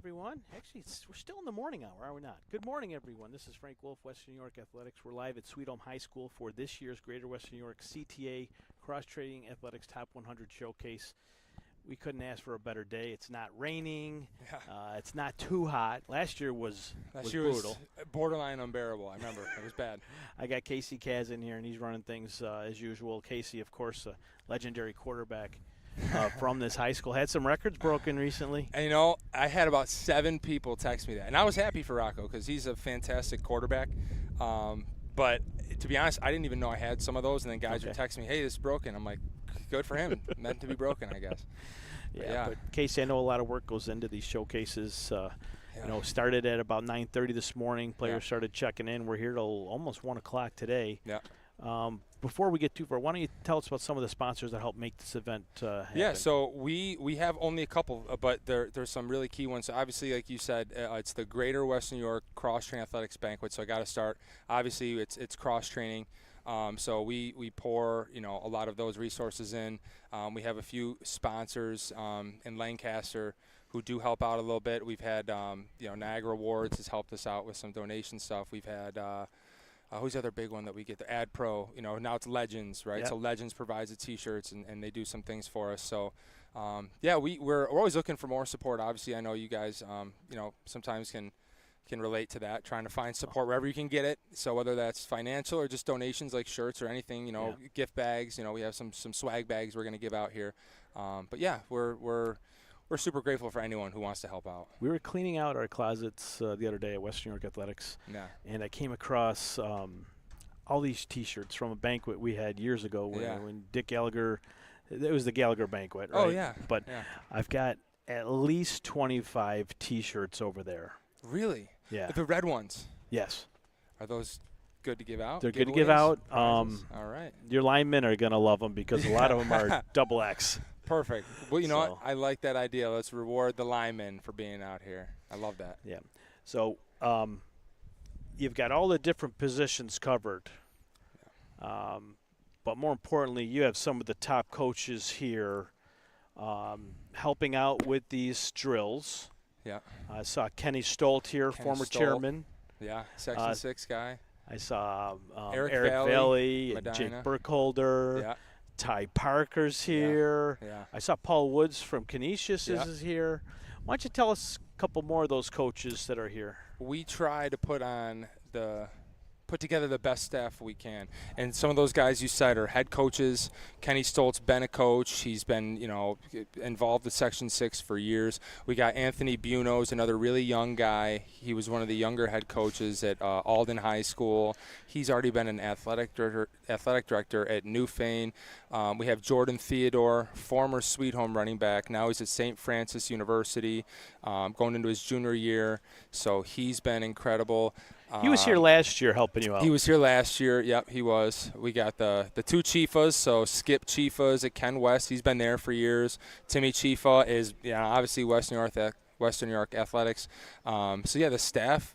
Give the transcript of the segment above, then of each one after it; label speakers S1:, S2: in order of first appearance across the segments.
S1: everyone. Actually, we're still in the morning hour, are we not? Good morning, everyone. This is Frank Wolf, Western New York Athletics. We're live at Sweet Home High School for this year's Greater Western New York CTA Cross-Training Athletics Top 100 Showcase. We couldn't ask for a better day. It's not raining. Yeah. It's not too hot. Last year was brutal.
S2: Was borderline unbearable. I remember. It was bad.
S1: I got Casey Kaz in here, and he's running things as usual. Casey, of course, a legendary quarterback from this high school. Had some records broken recently.
S2: And, I had about 7 people text me that. And I was happy for Rocco because he's a fantastic quarterback. But to be honest, I didn't even know I had some of those. And then guys were texting me, hey, this is broken. I'm like, good for him. Meant to be broken, I guess.
S1: But Casey, I know a lot of work goes into these showcases. Started at about 9:30 this morning. Players started checking in. We're here till almost 1 o'clock today.
S2: Yeah.
S1: Before we get too far, why don't you tell us about some of the sponsors that help make this event happen?
S2: Yeah, so we have only a couple, but there's some really key ones. So obviously, like you said, it's the Greater Western New York Cross-Training Athletics Banquet, so I got to start. Obviously, it's cross-training. So we pour, a lot of those resources in. We have a few sponsors in Lancaster who do help out a little bit. We've had, Niagara Awards has helped us out with some donation stuff. We've had, who's the other big one that we get? The Ad Pro. Now it's Legends, right? Yep. So Legends provides the T-shirts, and they do some things for us. So, we're always looking for more support. Obviously, I know you guys, sometimes can relate to that, trying to find support wherever you can get it. So whether that's financial or just donations like shirts or anything, gift bags, we have some swag bags we're going to give out here. We're super grateful for anyone who wants to help out.
S1: We were cleaning out our closets the other day at Western New York Athletics, and I came across all these T-shirts from a banquet we had years ago when Dick Gallagher, it was the Gallagher banquet, right?
S2: Oh, yeah.
S1: But I've got at least 25 T-shirts over there.
S2: Really?
S1: Yeah.
S2: The red ones?
S1: Yes.
S2: Are those good to give out?
S1: They're good to give out.
S2: All right.
S1: Your linemen are going to love them because a lot of them are double X.
S2: Perfect. Well, you know what? I like that idea. Let's reward the linemen for being out here. I love that.
S1: Yeah. So you've got all the different positions covered. But more importantly, you have some of the top coaches here helping out with these drills.
S2: Yeah.
S1: I saw Kenny Stolt here, former chairman.
S2: Yeah, Section 6 guy.
S1: I saw
S2: Eric
S1: Valley and Jake Burkholder.
S2: Yeah.
S1: Ty Parker's here.
S2: Yeah.
S1: I saw Paul Woods from Canisius is here. Why don't you tell us a couple more of those coaches that are here?
S2: We try to put together the best staff we can. And some of those guys you said are head coaches. Kenny Stoltz been a coach. He's been, involved with Section 6 for years. We got Anthony Bunos, another really young guy. He was one of the younger head coaches at Alden High School. He's already been an athletic director at Newfane. We have Jordan Theodore, former Sweet Home running back. Now he's at St. Francis University, going into his junior year. So he's been incredible.
S1: He was here last year helping you out.
S2: He was here last year. Yep, he was. We got the two Chiefas. So Skip Chiefas at Ken West. He's been there for years. Timmy Chifa is obviously Western New York Athletics. The staff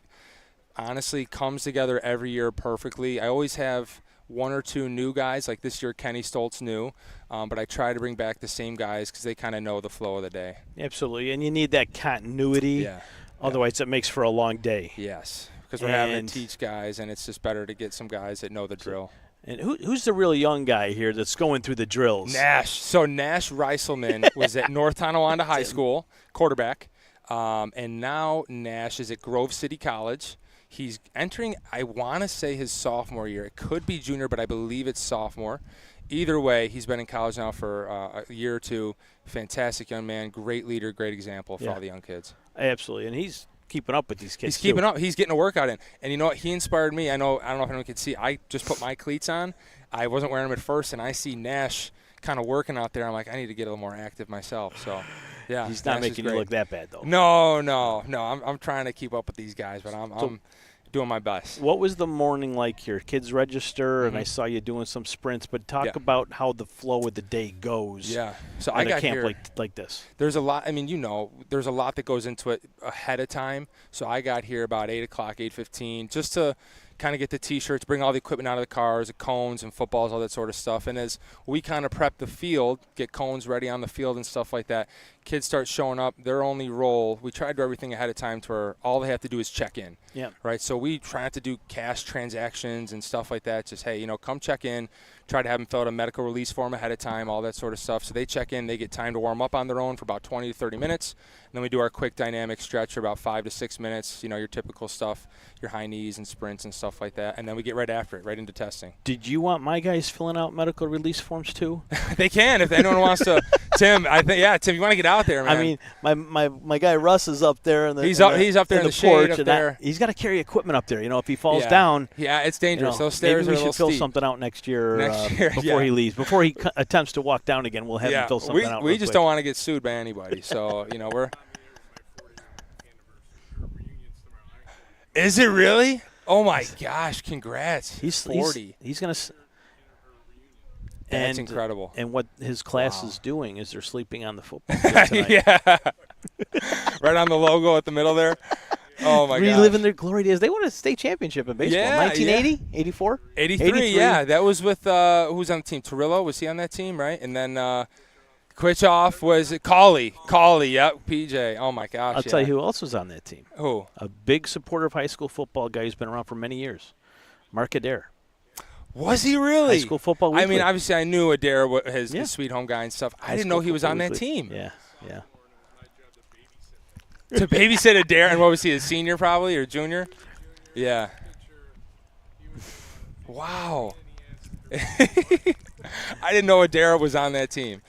S2: honestly comes together every year perfectly. I always have one or two new guys. Like this year, Kenny Stoltz new. But I try to bring back the same guys because they kind of know the flow of the day. Absolutely,
S1: and you need that continuity.
S2: Yeah.
S1: Otherwise, it makes for a long day.
S2: Yes. Because we're having to teach guys, and it's just better to get some guys that know the drill.
S1: And who's the real young guy here that's going through the drills?
S2: Nash. So Nash Reiselman was at North Tonawanda High School, quarterback. And now Nash is at Grove City College. He's entering, I want to say, his sophomore year. It could be junior, but I believe it's sophomore. Either way, he's been in college now for a year or two. Fantastic young man, great leader, great example for all the young kids.
S1: Absolutely, and he's keeping up with these kids.
S2: He's keeping up. He's getting a workout in. And you know what? He inspired me. I don't know if anyone can see. I just put my cleats on. I wasn't wearing them at first, and I see Nash kind of working out there. I'm like, I need to get a little more active myself. So, yeah.
S1: He's not making you look that bad, though.
S2: No. I'm trying to keep up with these guys, but I'm doing my best.
S1: What was the morning like here? Kids register, and I saw you doing some sprints, but talk about how the flow of the day goes.
S2: Yeah. So I got
S1: camp
S2: here
S1: like this.
S2: There's a lot. I mean, there's a lot that goes into it ahead of time. So I got here about 8 o'clock, 8:15, just to kind of get the T-shirts, bring all the equipment out of the cars, the cones and footballs, all that sort of stuff. And as we kind of prep the field, get cones ready on the field and stuff like that, kids start showing up. Their only role, we try to do everything ahead of time to where all they have to do is check in.
S1: Yeah.
S2: Right. So we try not to do cash transactions and stuff like that. Just, hey, come check in. Try to have them fill out a medical release form ahead of time, all that sort of stuff. So they check in. They get time to warm up on their own for about 20 to 30 minutes. And then we do our quick dynamic stretch for about 5 to 6 minutes, your typical stuff, your high knees and sprints and stuff like that. And then we get right after it, right into testing.
S1: Did you want my guys filling out medical release forms too?
S2: They can if anyone wants to. Tim, Tim, you want to get out there, man.
S1: I mean, my guy Russ is up there.
S2: He's up there in the shade
S1: porch
S2: up there.
S1: He's got to carry equipment up there. If he falls down.
S2: Yeah, it's dangerous. Those stairs
S1: maybe
S2: are a little
S1: we should fill
S2: steep.
S1: something out next year before he leaves. Before he attempts to walk down again, we'll have him fill something out.
S2: We just don't want to get sued by anybody. So, we're. Is it really? Oh, my gosh. Congrats.
S1: He's
S2: 40.
S1: He's going to.
S2: That's incredible.
S1: And what his class is doing is they're sleeping on the football field tonight.
S2: Yeah. Right on the logo at the middle there. Oh, my God.
S1: Reliving their glory days. They won a state championship in baseball.
S2: Yeah,
S1: 1980? 84?
S2: 83, yeah. That was with who was on the team? Torillo, was he on that team, right? And then Kwichoff was Cauley, yep, PJ. Oh, my gosh.
S1: I'll tell you who else was on that team.
S2: Who?
S1: A big supporter of high school football guy who's been around for many years. Mark Adair.
S2: Was he really?
S1: High School Football Weekly.
S2: I mean, obviously I knew Adair, his sweet home guy and stuff. I didn't know he was on that team.
S1: Yeah.
S2: To babysit Adair, and what was he, a senior probably or junior? Yeah. Wow. I didn't know Adair was on that team.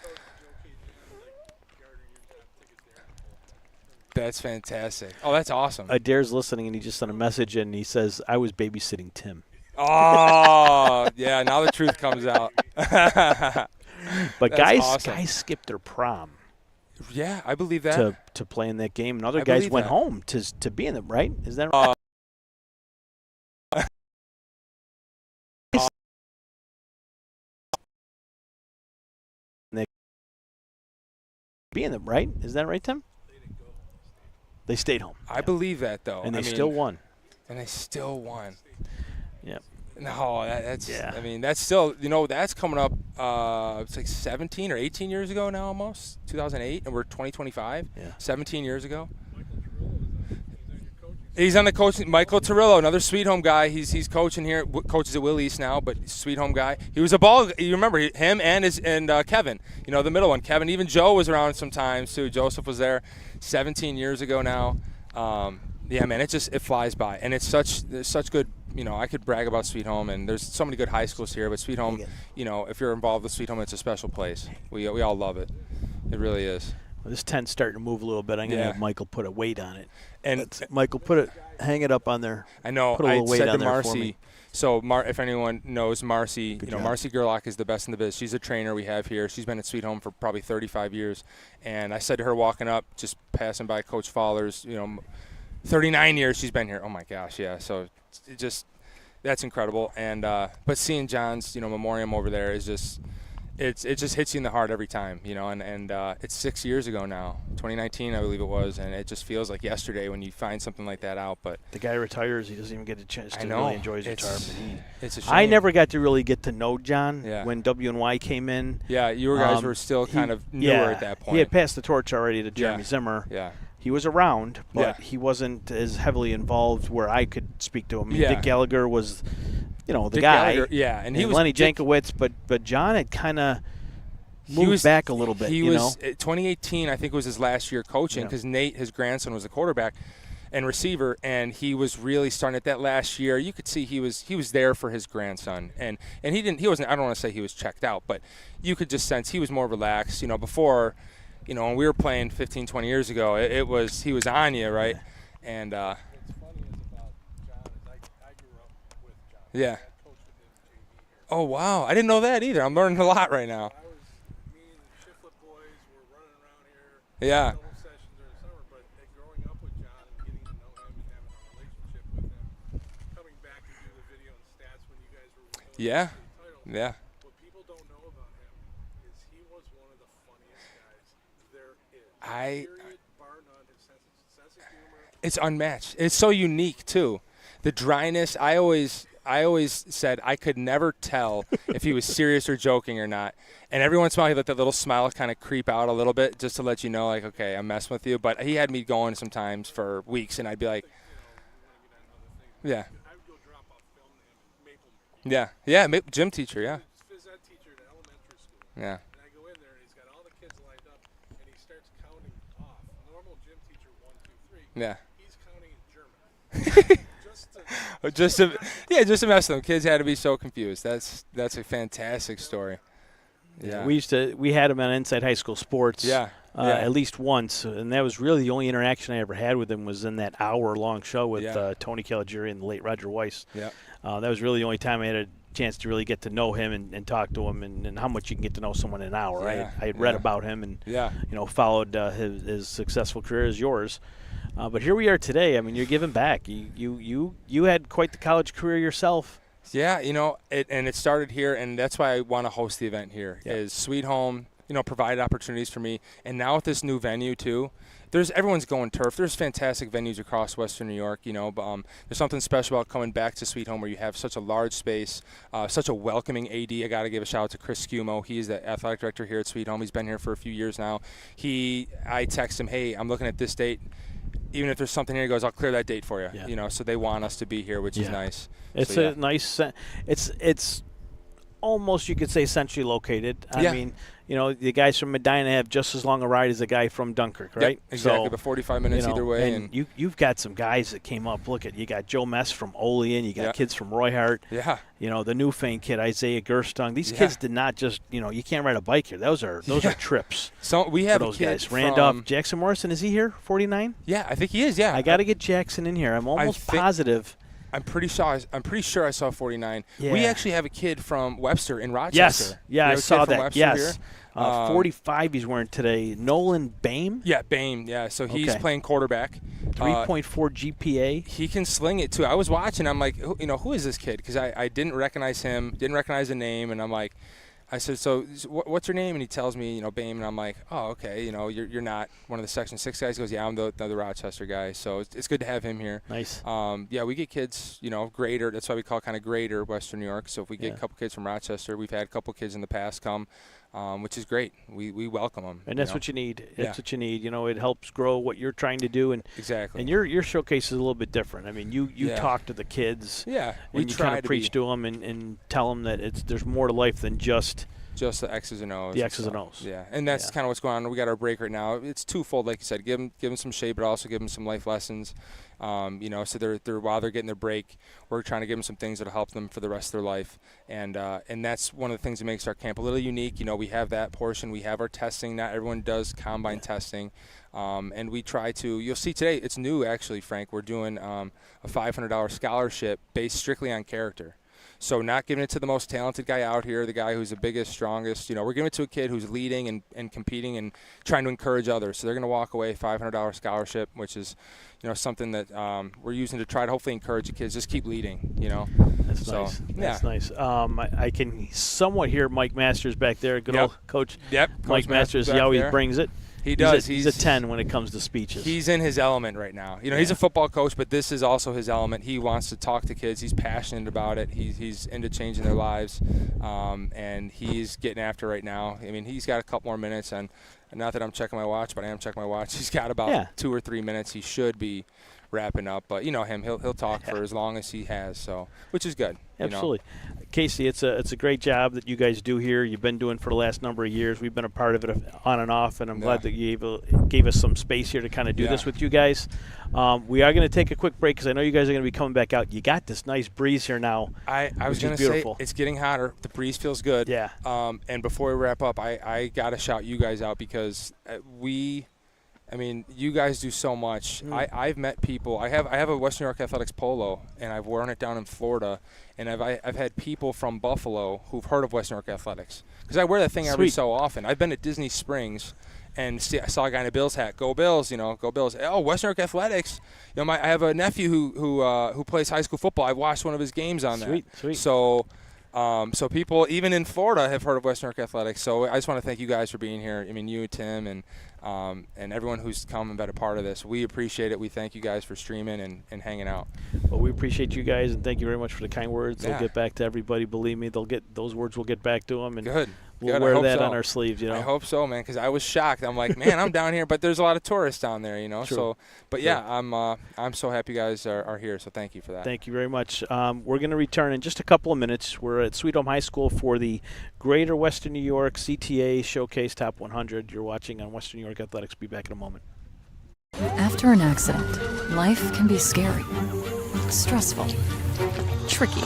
S2: That's fantastic. Oh, that's awesome.
S1: Adair's listening, and he just sent a message, and he says, I was babysitting Tim.
S2: Oh, yeah, now the truth comes out.
S1: But guys skipped their prom.
S2: Yeah, I believe that.
S1: To play in that game. And other guys went home to be in them, right? Is that right? Be in them, right? Is that right, Tim? They stayed home.
S2: I believe that, though.
S1: And they still won.
S2: And they still won.
S1: Yeah.
S2: No, that's. I mean, that's still. That's coming up. It's like 17 or 18 years ago now, almost 2008, and we're 2025.
S1: Yeah.
S2: 17 years ago. He's on the coaching. Michael Torillo, another Sweet Home guy. He's coaching here. Coaches at Will East now, but Sweet Home guy. He was a ball. You remember him and Kevin. The middle one. Kevin. Even Joe was around sometimes too. Joseph was there. 17 years ago now. Yeah, man. It flies by, and there's such good. I could brag about Sweet Home, and there's so many good high schools here. But Sweet Home, if you're involved with Sweet Home, it's a special place. We all love it. It really is.
S1: Well, this tent's starting to move a little bit. I'm going to have Michael put a weight on it.
S2: And
S1: Michael, hang it up on there.
S2: I know.
S1: Put a little weight on there for me.
S2: So if anyone knows Marcy, Marcy Gerlach is the best in the biz. She's a trainer we have here. She's been at Sweet Home for probably 35 years. And I said to her walking up, just passing by Coach Fowler's, 39 years she's been here. Oh my gosh, yeah. So that's incredible. And but seeing John's, memoriam over there is just. It just hits you in the heart every time, and it's 6 years ago now, 2019 I believe it was, and it just feels like yesterday when you find something like that out. But
S1: the guy retires, he doesn't even get a chance to really enjoy his retirement.
S2: It's a shame.
S1: I never got to really get to know John when WNY came in.
S2: Yeah, you guys were still kind of newer at that point.
S1: He had passed the torch already to Jeremy Zimmer.
S2: Yeah.
S1: He was around, but he wasn't as heavily involved where I could speak to him. Dick Gallagher was, the
S2: Dick
S1: guy.
S2: Gallagher, and he was
S1: Lenny Jankowitz, but John had kind of moved back a little bit.
S2: He was 2018, I think, was his last year coaching because Nate, his grandson, was the quarterback and receiver, and he was really starting at that last year. You could see he was there for his grandson, and he wasn't. I don't want to say he was checked out, but you could just sense he was more relaxed. Before. When we were playing 15, 20 years ago, he was on you, right? And
S3: what's funny is about John is I grew up with John.
S2: Yeah.
S3: I coached with him JV here.
S2: Oh wow, I didn't know that either. I'm learning a lot right now.
S3: Me and the Shiflett boys were running around here.
S2: Yeah.
S3: Double sessions during the summer, but growing up with John and getting to know him and having a relationship with him, coming back to do the video and stats when you guys were winning the title.
S2: Yeah.
S3: What people don't know about him is he was one of the funniest guys there is. Period, bar none. His sense of humor.
S2: It's unmatched. It's so unique too. The dryness, I always said I could never tell if he was serious or joking or not. And every once in a while, he let that little smile kind of creep out a little bit just to let you know, like, okay, I'm messing with you. But he had me going sometimes for weeks, and I'd be like, yeah.
S3: I would go drop off film to him at Maple.
S2: Yeah, gym teacher, yeah.
S3: Phys ed teacher at elementary school.
S2: Yeah.
S3: And I go in there, and he's got all the kids lined up, and he starts counting off. Normal gym teacher, 1, 2, 3.
S2: Yeah.
S3: He's counting in German.
S2: Just to mess with them. Kids had to be so confused. That's a fantastic story. Yeah.
S1: We had him on Inside High School Sports.
S2: Yeah.
S1: At least once, and that was really the only interaction I ever had with him was in that hour-long show with Tony Caligiuri and the late Roger Weiss.
S2: Yeah.
S1: That was really the only time I had a chance to really get to know him and talk to him and how much you can get to know someone in an hour.
S2: Yeah.
S1: I had read about him and followed his successful career as yours. But here we are today. I mean, you're giving back. You had quite the college career yourself.
S2: Yeah, it started here, and that's why I want to host the event here.
S1: Yeah.
S2: Is Sweet Home, provided opportunities for me, and now with this new venue too. Everyone's going turf. There's fantastic venues across Western New York, but there's something special about coming back to Sweet Home where you have such a large space, such a welcoming AD. I got to give a shout out to Chris Scumo. He's the athletic director here at Sweet Home. He's been here for a few years now. I text him, hey, I'm looking at this date. Even if there's something here, he goes, I'll clear that date for you.
S1: Yeah.
S2: So they want us to be here, which is nice.
S1: It's a nice. It's almost, you could say, centrally located. I mean, the guys from Medina have just as long a ride as the guy from Dunkirk, right?
S2: Yep, exactly,
S1: so,
S2: about 45 minutes either way.
S1: And you've got some guys that came up. Look at, you got Joe Mess from Olean. You got kids from Roy Hart.
S2: Yeah.
S1: The Newfane kid, Isaiah Gerstung. These kids did not just, you can't ride a bike here. Those are trips.
S2: So we have
S1: for those
S2: guys.
S1: Randolph, Jackson Morrison, is he here? 49?
S2: Yeah, I think he is. Yeah.
S1: I got to get Jackson in here. I'm almost positive.
S2: I'm pretty sure I saw 49.
S1: Yeah.
S2: We actually have a kid from Webster in Rochester.
S1: Yes. Yeah, I saw that.
S2: Webster
S1: yes.
S2: Here.
S1: 45 he's wearing today. Nolan Bame?
S2: Yeah, Bame. Yeah, so he's playing quarterback.
S1: 3.4 GPA.
S2: He can sling it, too. I was watching. I'm like, who is this kid? Because I didn't recognize him, didn't recognize the name. And I'm like, I said, so what's your name? And he tells me, Bame. And I'm like, oh, okay. You're not one of the Section 6 guys. He goes, yeah, I'm the Rochester guy. So it's good to have him here.
S1: Nice.
S2: Yeah, we get kids, greater. That's why we call it kind of greater Western New York. So if we get a couple kids from Rochester, we've had a couple kids in the past come, which is great. We welcome them.
S1: And that's what you need. That's what you need. It helps grow what you're trying to do. And
S2: exactly.
S1: And your showcase is a little bit different. I mean, you talk to the kids.
S2: Yeah.
S1: We try kind of preach to them and tell them that there's more to life than just
S2: the X's and O's.
S1: The X's and O's.
S2: Yeah, and that's kind of what's going on. We got our break right now. It's twofold, like you said. Give them some shape, but also give them some life lessons. So they're while they're getting their break, we're trying to give them some things that'll help them for the rest of their life. And that's one of the things that makes our camp a little unique. We have that portion. We have our testing. Not everyone does combine testing. And we try to, you'll see today, it's new actually, Frank. We're doing a $500 scholarship based strictly on character. So not giving it to the most talented guy out here, the guy who's the biggest, strongest. We're giving it to a kid who's leading and competing and trying to encourage others. So they're going to walk away $500 scholarship, which is, something that we're using to try to hopefully encourage the kids. Just keep leading,
S1: That's nice. That's nice. I can somewhat hear Mike Masters back there. Good old coach.
S2: Yep.
S1: Mike Masters, he always brings it.
S2: He does.
S1: He's a 10 when it comes to speaches.
S2: He's in his element right now. He's a football coach, but this is also his element. He wants to talk to kids. He's passionate about it. He's into changing their lives, and he's getting after right now. I mean, he's got a couple more minutes, and not that I'm checking my watch, but I am checking my watch. He's got about 2 or 3 minutes. He should be wrapping up, but him, he'll talk for as long as he has, so which is good.
S1: Absolutely. Casey, it's a great job that you guys do here. You've been doing for the last number of years. We've been a part of it on and off, and I'm glad that you gave us some space here to kind of do this with you guys. We are going to take a quick break because I know you guys are going to be coming back out. You got this nice breeze here now. I was going to say
S2: it's getting hotter. The breeze feels good.
S1: Yeah.
S2: And before we wrap up, I got to shout you guys out because you guys do so much. I've met people. I have a Western New York Athletics polo, and I've worn it down in Florida. And I've had people from Buffalo who've heard of Western York Athletics because I wear that thing every so often. I've been at Disney Springs, and I saw a guy in a Bills hat. Go Bills, go Bills. Oh, Western York Athletics. I have a nephew who plays high school football. I've watched one of his games on there.
S1: Sweet.
S2: So So people, even in Florida, have heard of Western New York Athletics. So I just want to thank you guys for being here. I mean, you, Tim, and everyone who's come and been a part of this. We appreciate it. We thank you guys for streaming and hanging out.
S1: Well, we appreciate you guys, and thank you very much for the kind words.
S2: Yeah.
S1: They'll get back to everybody. Believe me, those words will get back to them, and
S2: Good.
S1: we'll
S2: Good.
S1: wear that on our sleeves.
S2: I hope so, man, because I was shocked. I'm like, man, I'm down here, but there's a lot of tourists down there,
S1: True.
S2: So, but yeah, I'm so happy you guys are here. So thank you for that.
S1: Thank you very much. We're going to return in just a couple of minutes. We're at Sweet Home High School for the Greater Western New York CTA Showcase Top 100. You're watching on Western New York Athletics. Be back in a moment.
S4: After an accident, life can be scary, stressful, tricky.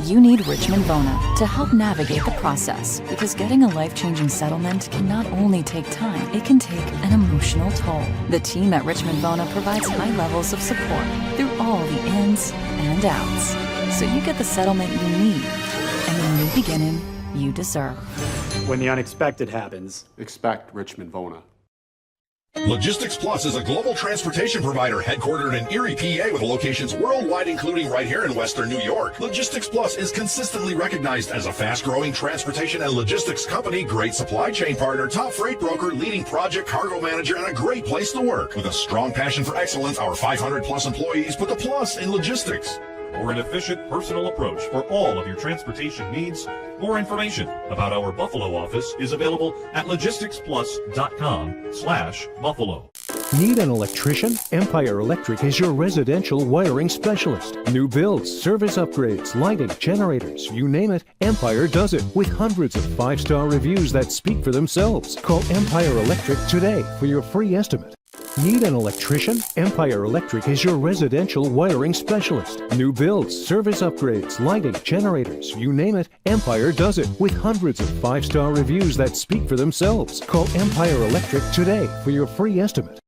S4: You need Richmond Bona to help navigate the process, because getting a life-changing settlement can not only take time, it can take an emotional toll. The team at Richmond Bona provides high levels of support through all the ins and outs, so you get the settlement you need and the new beginning you deserve.
S5: When the unexpected happens,
S6: expect Richmond Bona.
S7: Logistics Plus is a global transportation provider headquartered in Erie, PA, with locations worldwide, including right here in Western New York. Logistics Plus is consistently recognized as a fast-growing transportation and logistics company, great supply chain partner, top freight broker, leading project cargo manager, and a great place to work. With a strong passion for excellence, our 500-plus employees put the plus in logistics.
S8: For an efficient, personal approach for all of your transportation needs, more information about our Buffalo office is available at logisticsplus.com/Buffalo.
S9: Need an electrician? Empire Electric is your residential wiring specialist. New builds, service upgrades, lighting, generators, you name it, Empire does it with hundreds of 5-star reviews that speak for themselves. Call Empire Electric today for your free estimate. Need an electrician? Empire Electric is your residential wiring specialist. New builds, service upgrades, lighting, generators, you name it, Empire does it with hundreds of 5-star reviews that speak for themselves. Call Empire Electric today for your free estimate.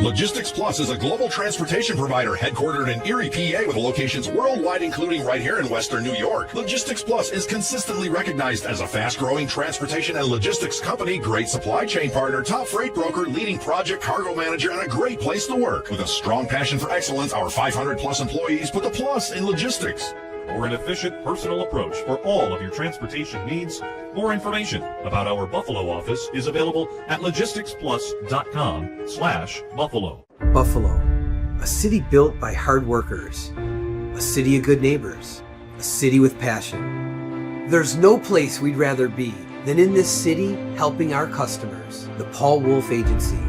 S7: Logistics Plus is a global transportation provider headquartered in Erie, PA, with locations worldwide, including right here in Western New York. Logistics Plus is consistently recognized as a fast-growing transportation and logistics company, great supply chain partner, top freight broker, leading project cargo manager, and a great place to work. With a strong passion for excellence, our 500-plus employees put the plus in logistics.
S8: For an efficient, personal approach for all of your transportation needs, more information about our Buffalo office is available at logisticsplus.com/Buffalo.
S10: Buffalo, a city built by hard workers, a city of good neighbors, a city with passion. There's no place we'd rather be than in this city helping our customers. The Paul Wolf Agency.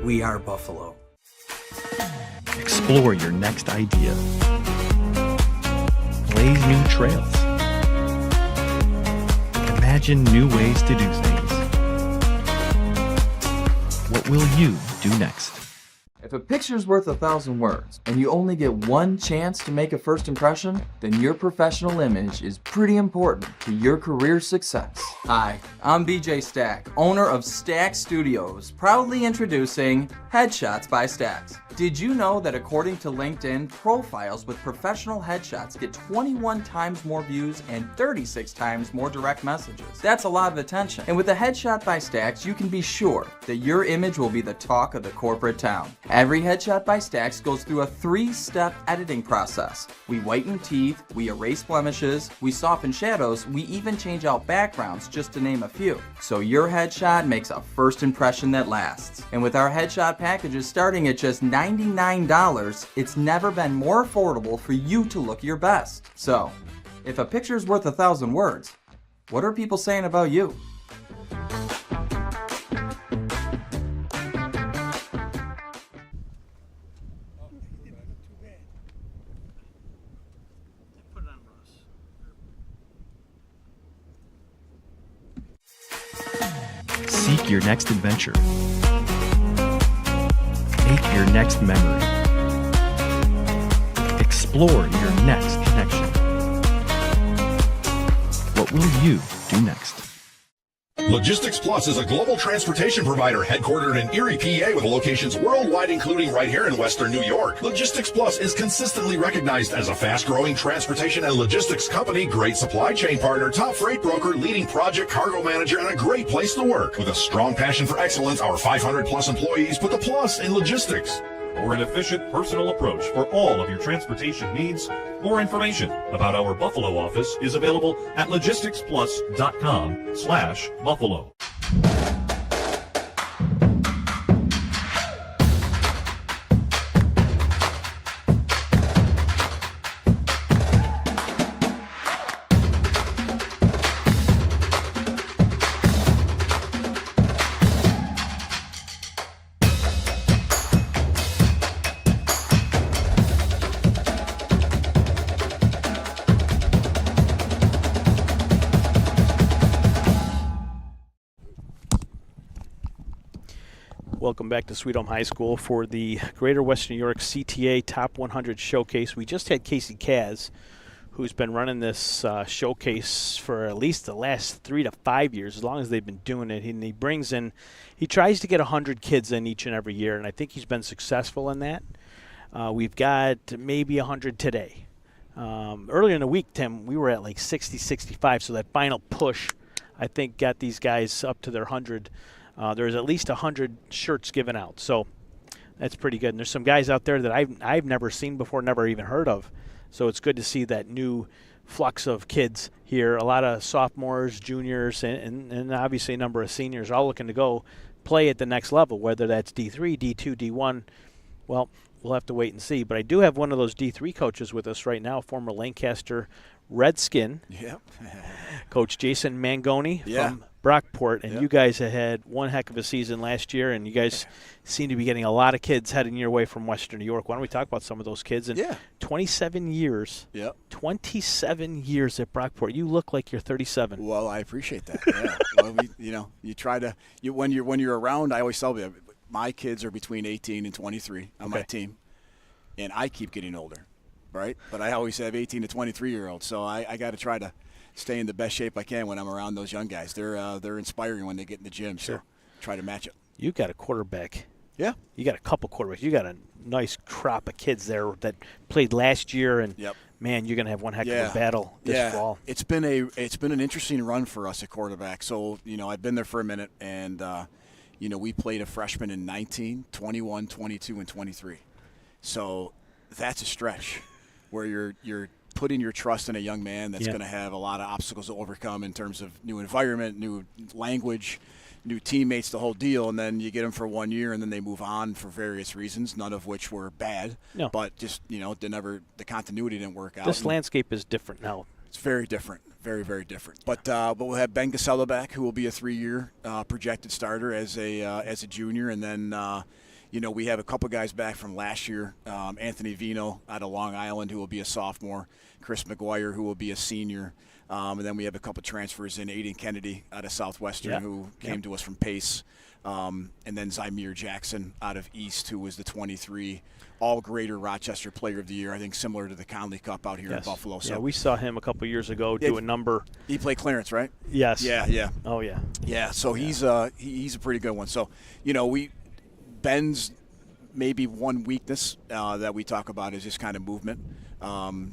S10: We are Buffalo.
S9: Explore your next idea. Blaze new trails. Imagine new ways to do things. What will you do next?
S11: If a picture's worth 1,000 words, and you only get one chance to make a first impression, then your professional image is pretty important to your career success. Hi, I'm BJ Stack, owner of Stack Studios, proudly introducing Headshots by Stacks. Did you know that according to LinkedIn, profiles with professional headshots get 21 times more views and 36 times more direct messages? That's a lot of attention. And with a Headshot by Stacks, you can be sure that your image will be the talk of the corporate town. Every Headshot by Stacks goes through a 3-step editing process. We whiten teeth, we erase blemishes, we soften shadows, we even change out backgrounds, just to name a few. So your headshot makes a first impression that lasts. And with our headshot packages starting at just $99, it's never been more affordable for you to look your best. So, if a picture's worth 1,000 words, what are people saying about you?
S9: Seek your next adventure. Make your next memory. Explore your next connection. What will you do next?
S7: Logistics Plus is a global transportation provider headquartered in Erie, PA, with locations worldwide, including right here in Western New York. Logistics Plus is consistently recognized as a fast-growing transportation and logistics company, great supply chain partner, top freight broker, leading project cargo manager, and a great place to work. With a strong passion for excellence, our 500-plus employees put the plus in logistics.
S8: or an efficient personal approach for all of your transportation needs. More information about our Buffalo office is available at logisticsplus.com/Buffalo.
S1: Welcome back to Sweet Home High School for the Greater Western New York CTA Top 100 Showcase. We just had Casey Kaz, who's been running this showcase for at least the last 3 to 5 years, as long as they've been doing it. And he brings in, he tries to get 100 kids in each and every year, and I think he's been successful in that. We've got maybe 100 today. Earlier in the week, Tim, we were at like 60, 65, so that final push, I think, got these guys up to their 100. There's at least 100 shirts given out, so that's pretty good. And there's some guys out there that I've never seen before, never even heard of. So it's good to see that new flux of kids here. A lot of sophomores, juniors, and obviously a number of seniors all looking to go play at the next level, whether that's D3, D2, D1. Well, we'll have to wait and see. But I do have one of those D3 coaches with us right now, former Lancaster Redskin, Coach Jason Mangone from Brockport, and you guys had one heck of a season last year, and you guys seem to be getting a lot of kids heading your way from Western New York. Why don't we talk about some of those kids? And 27 years. 27 years at Brockport. You look like you're 37.
S6: Well, I appreciate that. Well, you try to when you're around. I always tell you, my kids are between 18 and 23 on my team, and I keep getting older, right? But I always have 18 to 23-year-olds, so I got to try to stay in the best shape I can when I'm around those young guys. They're inspiring when they get in the gym, so try to match it.
S1: You got a quarterback.
S6: Yeah.
S1: You got a couple quarterbacks. You got a nice crop of kids there that played last year, and man, you're going to have one heck of a battle this fall.
S6: It's been an interesting run for us at quarterback. So, I've been there for a minute, and we played a freshman in 19, 21, 22, and 23. So that's a stretch where you're putting your trust in a young man that's going to have a lot of obstacles to overcome in terms of new environment, new language, new teammates, the whole deal. And then you get them for 1 year, and then they move on for various reasons, none of which were bad. No. But just, the continuity didn't work out.
S1: This landscape is different now.
S6: It's very different, very, very different. But we'll have Ben Gasella back, who will be a 3-year projected starter as a junior. And then we have a couple guys back from last year, Anthony Vino out of Long Island, who will be a sophomore, Chris McGuire, who will be a senior, and then we have a couple transfers in, Aiden Kennedy out of Southwestern, who came to us from Pace, and then Zymir Jackson out of East, who was the 23 all-Greater Rochester Player of the Year, I think similar to the Conley Cup out here in Buffalo. So
S1: we saw him a couple years ago do a number.
S6: He played Clarence, right?
S1: Yes.
S6: Yeah.
S1: Oh, yeah.
S6: Yeah, so he's a pretty good one. So, Ben's maybe one weakness that we talk about is just kind of movement.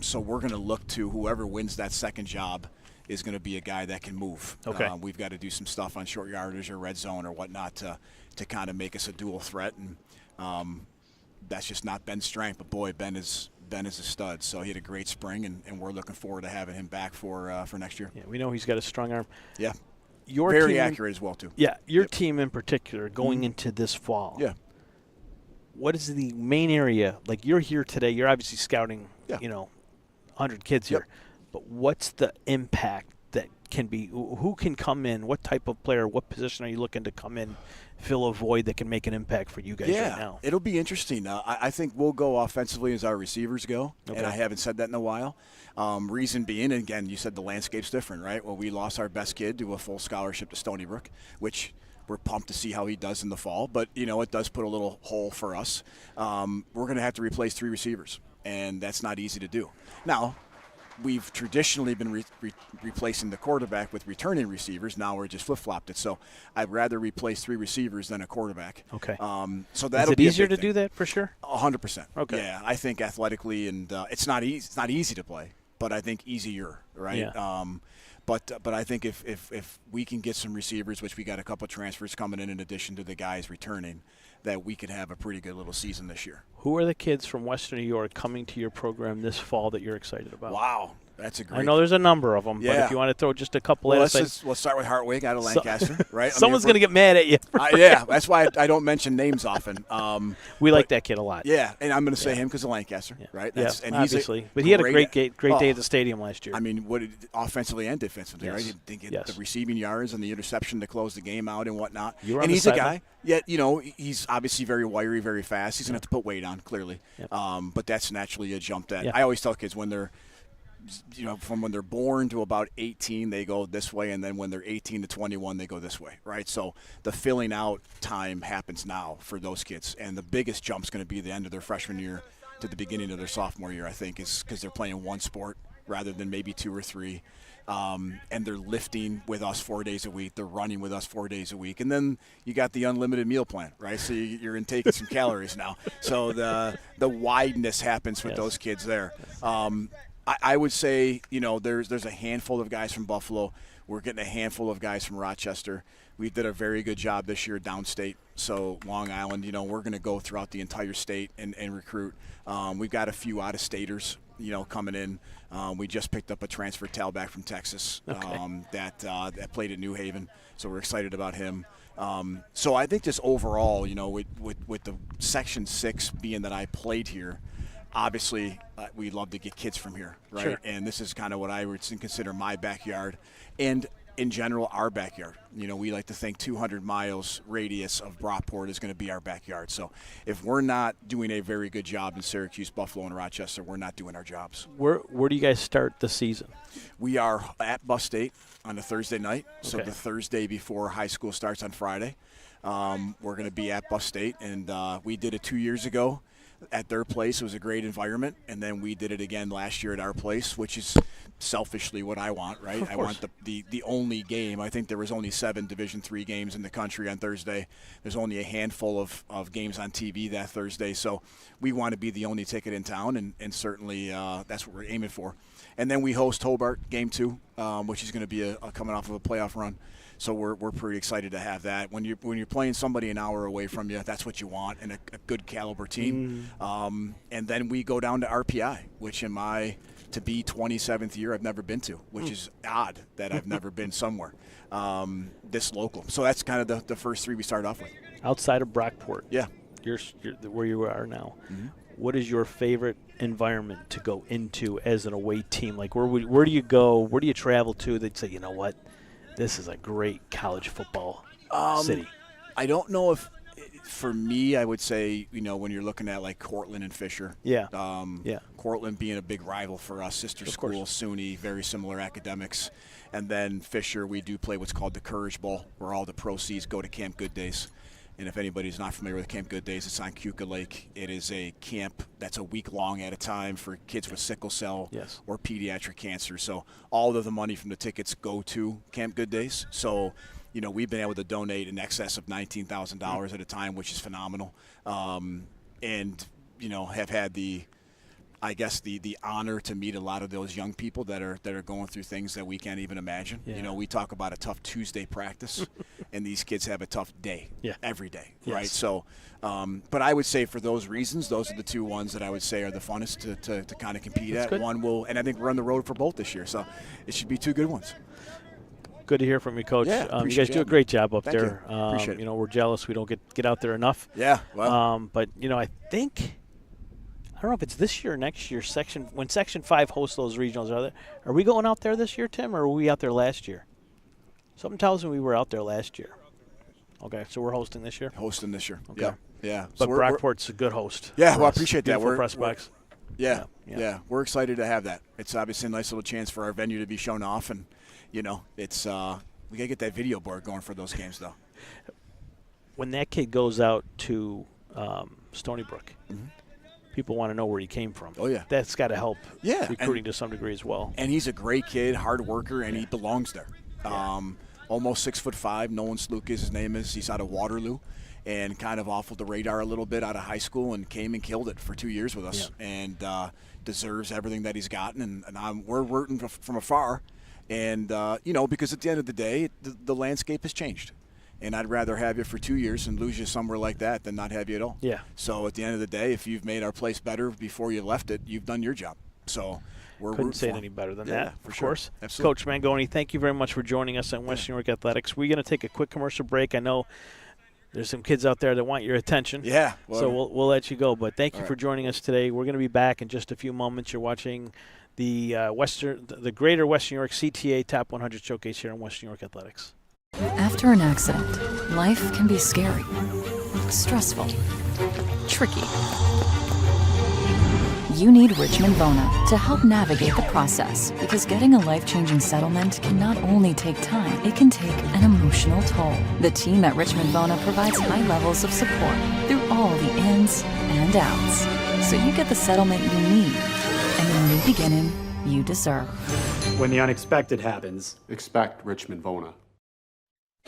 S6: So we're going to look to whoever wins that second job is going to be a guy that can move.
S1: Okay.
S6: We've got to do some stuff on short yardage or red zone or whatnot to kind of make us a dual threat. And that's just not Ben's strength. But, boy, Ben is a stud. So he had a great spring, and we're looking forward to having him back for next year.
S1: Yeah, we know he's got a strong arm.
S6: Yeah.
S1: Your
S6: very
S1: team,
S6: accurate as well, too.
S1: Yeah, your team in particular going into this fall.
S6: Yeah.
S1: What is the main area? Like, you're here today. You're obviously scouting, 100 kids here. But what's the impact that can be? Who can come in? What type of player? What position are you looking to come in, fill a void that can make an impact for you guys right now?
S6: It'll be interesting. I think we'll go offensively as our receivers go, and I haven't said that in a while. Reason being, and again, you said the landscape's different, right? Well, we lost our best kid to a full scholarship to Stony Brook, which – we're pumped to see how he does in the fall, but, it does put a little hole for us. We're going to have to replace 3 receivers, and that's not easy to do. Now, we've traditionally been replacing the quarterback with returning receivers. Now we're just flip-flopped it. So I'd rather replace 3 receivers than a quarterback.
S1: Okay.
S6: So that'll
S1: be easier to do that for sure?
S6: 100%.
S1: Okay.
S6: Yeah, I think athletically, and it's not easy. It's not easy to play. but I think easier, right?
S1: Yeah.
S6: But I think if we can get some receivers, which we got a couple of transfers coming in addition to the guys returning, that we could have a pretty good little season this year.
S1: Who are the kids from Western New York coming to your program this fall that you're excited about?
S6: Wow. That's a great.
S1: I know there's a number of them, but
S6: Yeah.
S1: if you want to throw just a couple
S6: Well,
S1: at us.
S6: let's start with Hartwig out of Lancaster, right?
S1: Someone's going to get mad at you.
S6: Yeah, that's why I don't mention names often.
S1: We like that kid a lot.
S6: Yeah, and I'm going to say him because of Lancaster, right?
S1: Yes,
S6: and
S1: obviously.
S6: He's
S1: but he had a great day at the stadium last year.
S6: I mean, offensively and defensively,
S1: Yes.
S6: right? He didn't get
S1: Yes.
S6: the receiving yards and the interception to close the game out and whatnot.
S1: You were on
S6: and
S1: the
S6: he's a
S1: sideline?
S6: guy. Yeah, he's obviously very wiry, very fast. He's going to have to put weight on, clearly.
S1: Yep.
S6: But that's naturally a jump that
S1: Yep.
S6: I always tell kids when they're from when they're born to about 18, they go this way, and then when they're 18 to 21, they go this way, right? So the filling out time happens now for those kids, and the biggest jump's going to be the end of their freshman year to the beginning of their sophomore year, I think, is because they're playing one sport rather than maybe two or three. And they're lifting with us 4 days a week. They're running with us 4 days a week. And then you got the unlimited meal plan, right? So you're intaking some calories now. So the wideness happens with those kids there. I would say, there's a handful of guys from Buffalo. We're getting a handful of guys from Rochester. We did a very good job this year downstate. So Long Island, we're going to go throughout the entire state and recruit. We've got a few out-of-staters, coming in. We just picked up a transfer tailback from Texas that played at New Haven. So we're excited about him. So I think just overall, with the Section 6 being that I played here, obviously, we love to get kids from here, right?
S1: Sure.
S6: And this is kind of what I would consider my backyard. And in general, our backyard. We like to think 200 miles radius of Brockport is going to be our backyard. So if we're not doing a very good job in Syracuse, Buffalo, and Rochester, we're not doing our jobs.
S1: Where do you guys start the season?
S6: We are at Bus State on a Thursday night. So
S1: Okay.
S6: the Thursday before high school starts on Friday. We're going to be at Bus State, and we did it 2 years ago at their place. It was a great environment, and then we did it again last year at our place, which is selfishly what I want, right? I want the only game. I think there was only 7 Division III games in the country on Thursday. There's only a handful of games on TV that Thursday, so we want to be the only ticket in town, and certainly that's what we're aiming for. And then we host Hobart Game 2, which is going to be coming off of a playoff run. So we're pretty excited to have that. When you're playing somebody an hour away from you, that's what you want, and a good caliber team. And then we go down to RPI, which in my to be 27th year I've never been to, which is odd that I've never been somewhere this local. So that's kind of the first 3 we started off with.
S1: Outside of Brockport.
S6: Yeah.
S1: You're where you are now.
S6: Mm-hmm.
S1: What is your favorite environment to go into as an away team? Like where do you go? Where do you travel to that say, you know what? This is a great college football city.
S6: I don't know if, for me, I would say, when you're looking at like Cortland and Fisher.
S1: Yeah.
S6: Cortland being a big rival for us, sister school, SUNY, very similar academics. And then Fisher, we do play what's called the Courage Bowl, where all the proceeds go to Camp Good Days. And if anybody's not familiar with Camp Good Days, it's on Keuka Lake. It is a camp that's a week long at a time for kids with sickle cell or pediatric cancer. So all of the money from the tickets go to Camp Good Days. So, we've been able to donate in excess of $19,000 at a time, which is phenomenal. And, have had the honor to meet a lot of those young people that are going through things that we can't even imagine.
S1: Yeah.
S6: We talk about a tough Tuesday practice, and these kids have a tough day every day, right? So, but I would say for those reasons, those are the 2 ones that I would say are the funnest to kind of compete at.
S1: Good.
S6: And I think we're on the road for both this year, so it should be 2 good ones.
S1: Good to hear from you, Coach.
S6: Yeah,
S1: you guys do a great job up
S6: Thank
S1: there.
S6: you. Appreciate it.
S1: We're jealous we don't get out there enough.
S6: Yeah, well.
S1: But, I think – I don't know if it's this year or next year. When Section 5 hosts those regionals, are we going out there this year, Tim, or were we out there last year? Something tells me we were out there last year. Okay, so we're hosting this year?
S6: Hosting this year.
S1: Okay.
S6: Yeah.
S1: But
S6: so
S1: Brockport's a good host.
S6: Yeah, well, I appreciate that.
S1: Beautiful prospects.
S6: Yeah. We're excited to have that. It's obviously a nice little chance for our venue to be shown off, and it's we gotta get that video board going for those games though.
S1: When that kid goes out to Stony Brook, people want to know where he came from.
S6: Oh yeah,
S1: that's got to help.
S6: Yeah,
S1: recruiting to some degree as well.
S6: And he's a great kid, hard worker, and he belongs there. Almost 6'5". Nolan Slukas, his name is. He's out of Waterloo. and kind of off of the radar a little bit out of high school, and came and killed it for 2 years with us, and deserves everything that he's gotten. And we're rooting from afar, and because at the end of the day, the landscape has changed. And I'd rather have you for 2 years and lose you somewhere like that than not have you at all.
S1: Yeah.
S6: So at the end of the day, if you've made our place better before you left it, you've done your job. So we're
S1: couldn't say it any better than that.
S6: For
S1: of
S6: sure.
S1: course.
S6: Absolutely.
S1: Coach Mangone, thank you very much for joining us on Western New York Athletics. We're going to take a quick commercial break. I know there's some kids out there that want your attention.
S6: Yeah.
S1: Well, so we'll let you go. But thank you for joining us today. We're going to be back in just a few moments. You're watching the Greater Western New York CTA Top 100 Showcase here on Western New York Athletics.
S4: After an accident, life can be scary, stressful, tricky. You need Richmond Bona to help navigate the process, because getting a life-changing settlement can not only take time, it can take an emotional toll. The team at Richmond Bona provides high levels of support through all the ins and outs, so you get the settlement you need and the new beginning you deserve.
S5: When the unexpected happens,
S12: expect Richmond Bona.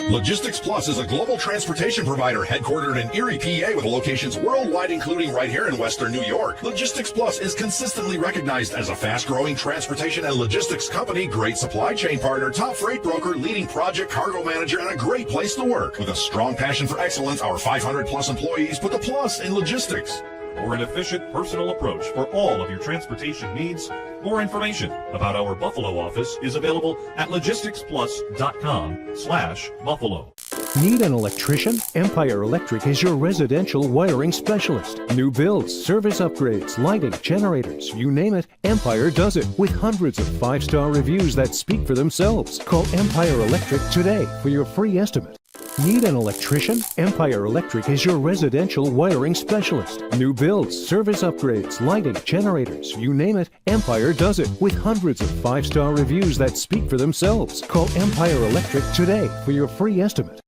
S7: Logistics Plus is a global transportation provider headquartered in Erie, PA, with locations worldwide, including right here in Western New York. Logistics Plus is consistently recognized as a fast-growing transportation and logistics company, great supply chain partner, top freight broker, leading project cargo manager, and a great place to work. With a strong passion for excellence, our 500-plus employees put the plus in logistics.
S8: For an efficient, personal approach for all of your transportation needs, more information about our Buffalo office is available at logisticsplus.com/Buffalo.
S9: Need an electrician? Empire Electric is your residential wiring specialist. New builds, service upgrades, lighting, generators, you name it, Empire does it with hundreds of 5-star reviews that speak for themselves. Call Empire Electric today for your free estimate. Need an electrician? Empire Electric is your residential wiring specialist. New builds, service upgrades, lighting, generators, you name it, Empire does it with hundreds of 5-star reviews that speak for themselves. Call Empire Electric today for your free estimate.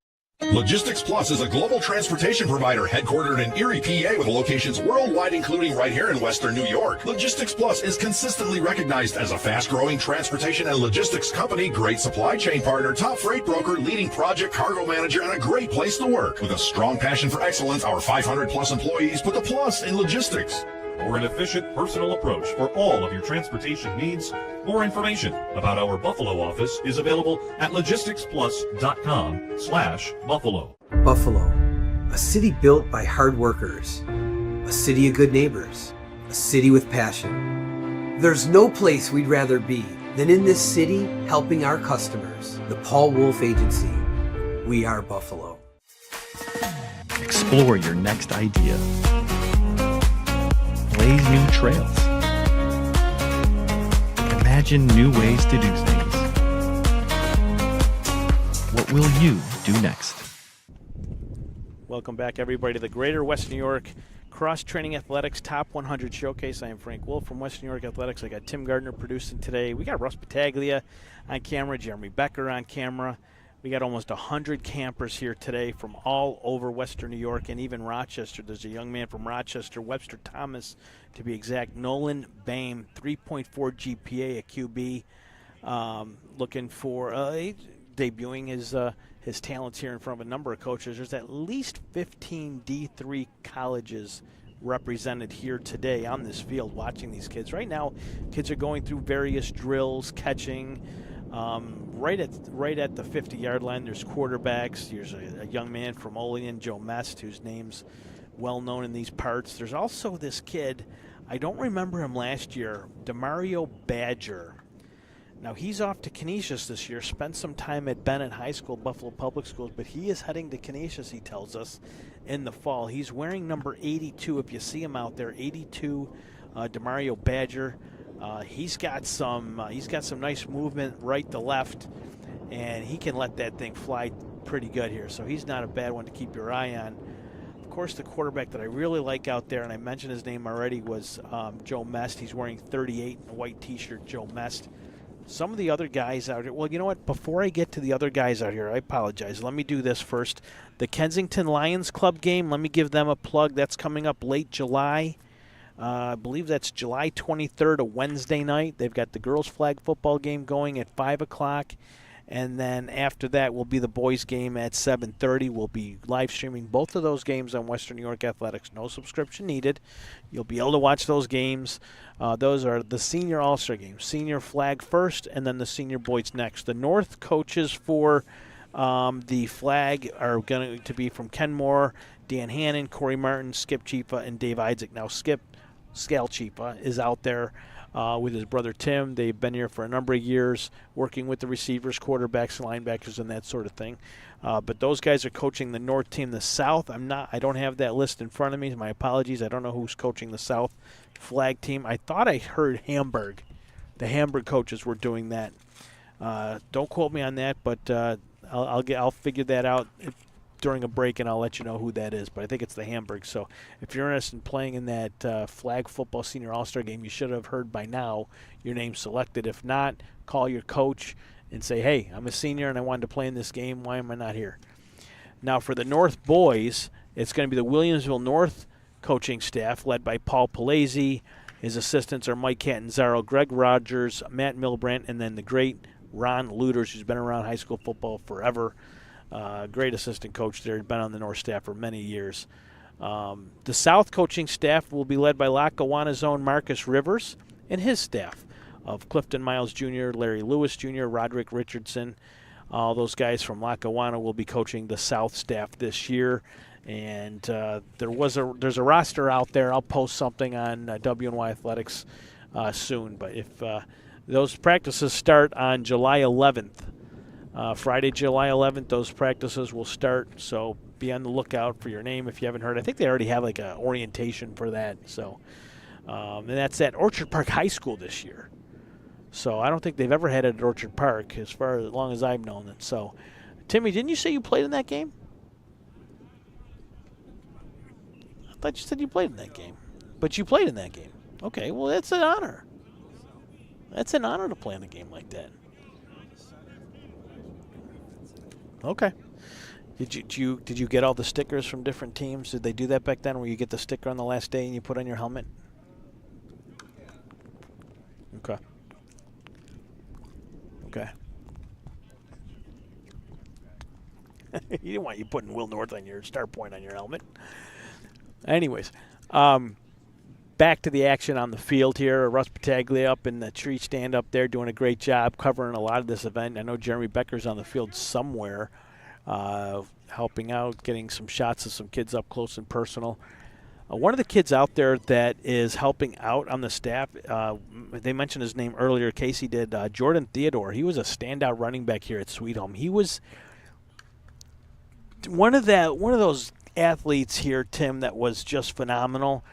S7: Logistics Plus is a global transportation provider headquartered in Erie, PA, with locations worldwide, including right here in Western New York. Logistics Plus is consistently recognized as a fast-growing transportation and logistics company, great supply chain partner, top freight broker, leading project cargo manager, and a great place to work. With a strong passion for excellence, our 500-plus employees put the plus in logistics.
S8: For an efficient, personal approach for all of your transportation needs, more information about our Buffalo office is available at logisticsplus.com/Buffalo.
S10: Buffalo, a city built by hard workers, a city of good neighbors, a city with passion. There's no place we'd rather be than in this city helping our customers. The Paul Wolf Agency. We are Buffalo.
S13: Explore your next idea. Blaze new trails. Imagine new ways to do things. What will you do next?
S1: Welcome back, everybody, to the Greater Western New York Cross Training Athletics Top 100 Showcase. I am Frank Wolf from Western New York Athletics. I got Tim Gardner producing today. We got Russ Battaglia on camera, Jeremy Becker on camera. We got almost 100 campers here today from all over Western New York and even Rochester. There's a young man from Rochester, Webster Thomas, to be exact. Nolan Boehm, 3.4 GPA at QB, looking for debuting his talents here in front of a number of coaches. There's at least 15 D3 colleges represented here today on this field watching these kids. Right now, kids are going through various drills, catching. Right at the 50-yard line, there's quarterbacks. There's a young man from Olean, Joe Mest, whose name's well known in these parts. There's also this kid, I don't remember him last year, Deario Badger. Now, he's off to Canisius this year, spent some time at Bennett High School, Buffalo Public Schools, but he is heading to Canisius, he tells us, in the fall. He's wearing number 82, if you see him out there, 82, Deario Badger. He's got some nice movement right to left, and he can let that thing fly pretty good here. So he's not a bad one to keep your eye on. Of course, the quarterback that I really like out there, and I mentioned his name already, was Joe Mest. He's wearing 38 in a white T-shirt, Joe Mest. Some of the other guys out here, well, you know what? Before I get to the other guys out here, I apologize. Let me do this first. The Kensington Lions Club game, let me give them a plug. That's coming up late July. I believe that's July 23rd, a Wednesday night. They've got the girls' flag football game going at 5 o'clock. And then after that will be the boys game at 7:30. We'll be live streaming both of those games on Western New York Athletics. No subscription needed. You'll be able to watch those games. Those are the senior all-star games. Senior flag first, and then the senior boys next. The North coaches for the flag are going to be from Ken Moore, Dan Hannon, Corey Martin, Skip Chifa, and Dave Isaac. Now, Skip Scal Chifa is out there with his brother Tim. They've been here for a number of years, working with the receivers, quarterbacks, and linebackers, and that sort of thing. But those guys are coaching the North team. The South, I don't have that list in front of me. My apologies. I don't know who's coaching the South flag team. I thought I heard Hamburg. The Hamburg coaches were doing that. Don't quote me on that, but I'll figure that out during a break, and I'll let you know who that is. But I think it's the Hamburg. So if you're interested in playing in that flag football senior all-star game, you should have heard by now your name selected. If not, call your coach and say, hey, I'm a senior and I wanted to play in this game. Why am I not here? Now for the North boys, it's going to be the Williamsville North coaching staff led by Paul Palazzi. His assistants are Mike Catanzaro, Greg Rogers, Matt Milbrandt, and then the great Ron Luters, who's been around high school football forever. Great assistant coach there. He's been on the North staff for many years. The South coaching staff will be led by Lackawanna's own Marcus Rivers and his staff of Clifton Miles Jr., Larry Lewis Jr., Roderick Richardson. All those guys from Lackawanna will be coaching the South staff this year. And there's a roster out there. I'll post something on WNY Athletics soon. But if those practices start on July 11th, Friday, July 11th, those practices will start. So be on the lookout for your name if you haven't heard. I think they already have like an orientation for that. So, and that's at Orchard Park High School this year. So I don't think they've ever had it at Orchard Park as long as I've known it. So, Timmy, didn't you say you played in that game? I thought you said you played in that game. But you played in that game. Okay, well, that's an honor. That's an honor to play in a game like that. Okay. Did you get all the stickers from different teams? Did they do that back then where you get the sticker on the last day and you put on your helmet? Okay. Okay. You didn't want you putting Will North on your start point on your helmet. Anyways, back to the action on the field here. Russ Pataglia up in the tree stand up there doing a great job covering a lot of this event. I know Jeremy Becker's on the field somewhere helping out, getting some shots of some kids up close and personal. One of the kids out there that is helping out on the staff, they mentioned his name earlier, Casey did, Jordan Theodore. He was a standout running back here at Sweet Home. He was one of those athletes here, Tim, that was just phenomenal.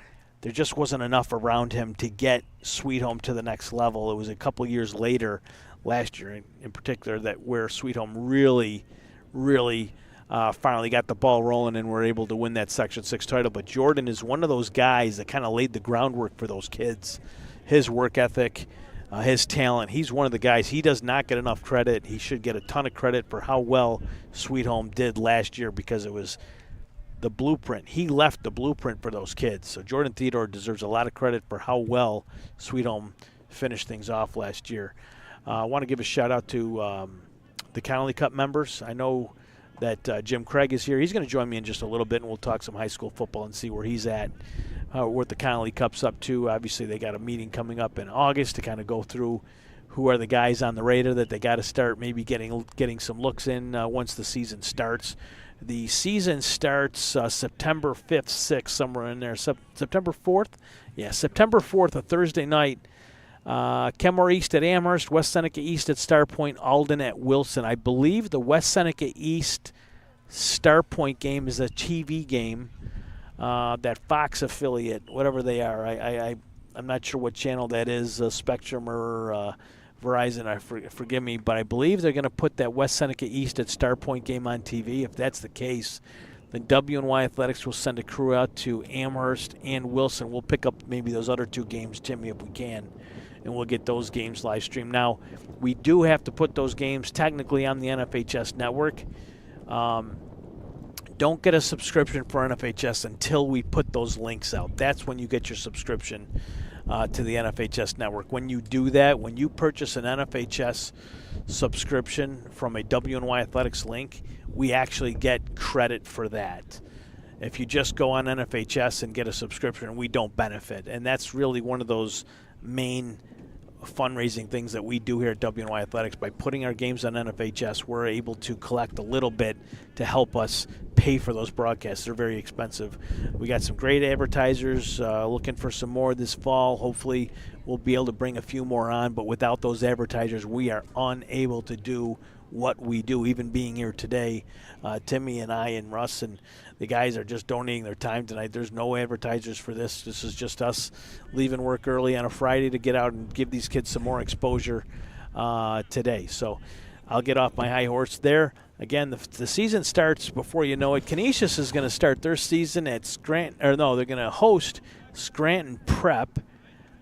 S1: There just wasn't enough around him to get Sweet Home to the next level. It was a couple years later, last year in particular, that where Sweet Home really finally got the ball rolling and were able to win that Section 6 title. But Jordan is one of those guys that kind of laid the groundwork for those kids. His work ethic, his talent, he's one of the guys. He does not get enough credit. He should get a ton of credit for how well Sweet Home did last year because it was the blueprint. He left the blueprint for those kids. So Jordan Theodore deserves a lot of credit for how well Sweet Home finished things off last year. I want to give a shout-out to the Connolly Cup members. I know that Jim Craig is here. He's going to join me in just a little bit, and we'll talk some high school football and see where he's at, what the Connolly Cup's up to. Obviously, they got a meeting coming up in August to kind of go through who are the guys on the radar that they got to start maybe getting some looks in once the season starts. The season starts September 5th, 6th, somewhere in there. September 4th? Yeah, September 4th, a Thursday night. Kenmore East at Amherst, West Seneca East at Starpoint, Alden at Wilson. I believe the West Seneca East Starpoint game is a TV game, that Fox affiliate, whatever they are. I'm not sure what channel that is, Spectrum or Verizon. Forgive me, but I believe they're going to put that West Seneca East at Starpoint game on TV. If that's the case, then WNY Athletics will send a crew out to Amherst and Wilson. We'll pick up maybe those other two games, Timmy, if we can, and we'll get those games live streamed. Now, we do have to put those games technically on the NFHS network. Don't get a subscription for NFHS until we put those links out. That's when you get your subscription to the NFHS network. When you do that, when you purchase an NFHS subscription from a WNY Athletics link, we actually get credit for that. If you just go on NFHS and get a subscription, we don't benefit. And that's really one of those main fundraising things that we do here at WNY Athletics. By putting our games on NFHS, we're able to collect a little bit to help us pay for those broadcasts. They're very expensive. We got some great advertisers looking for some more this fall. Hopefully we'll be able to bring a few more on, but without those advertisers, we are unable to do what we do. Even being here today, Timmy and I and Russ and the guys are just donating their time tonight. There's no advertisers for this. This is just us leaving work early on a Friday to get out and give these kids some more exposure today. So I'll get off my high horse there. Again, the season starts before you know it. Canisius is going to start their season at Scranton, they're going to host Scranton Prep.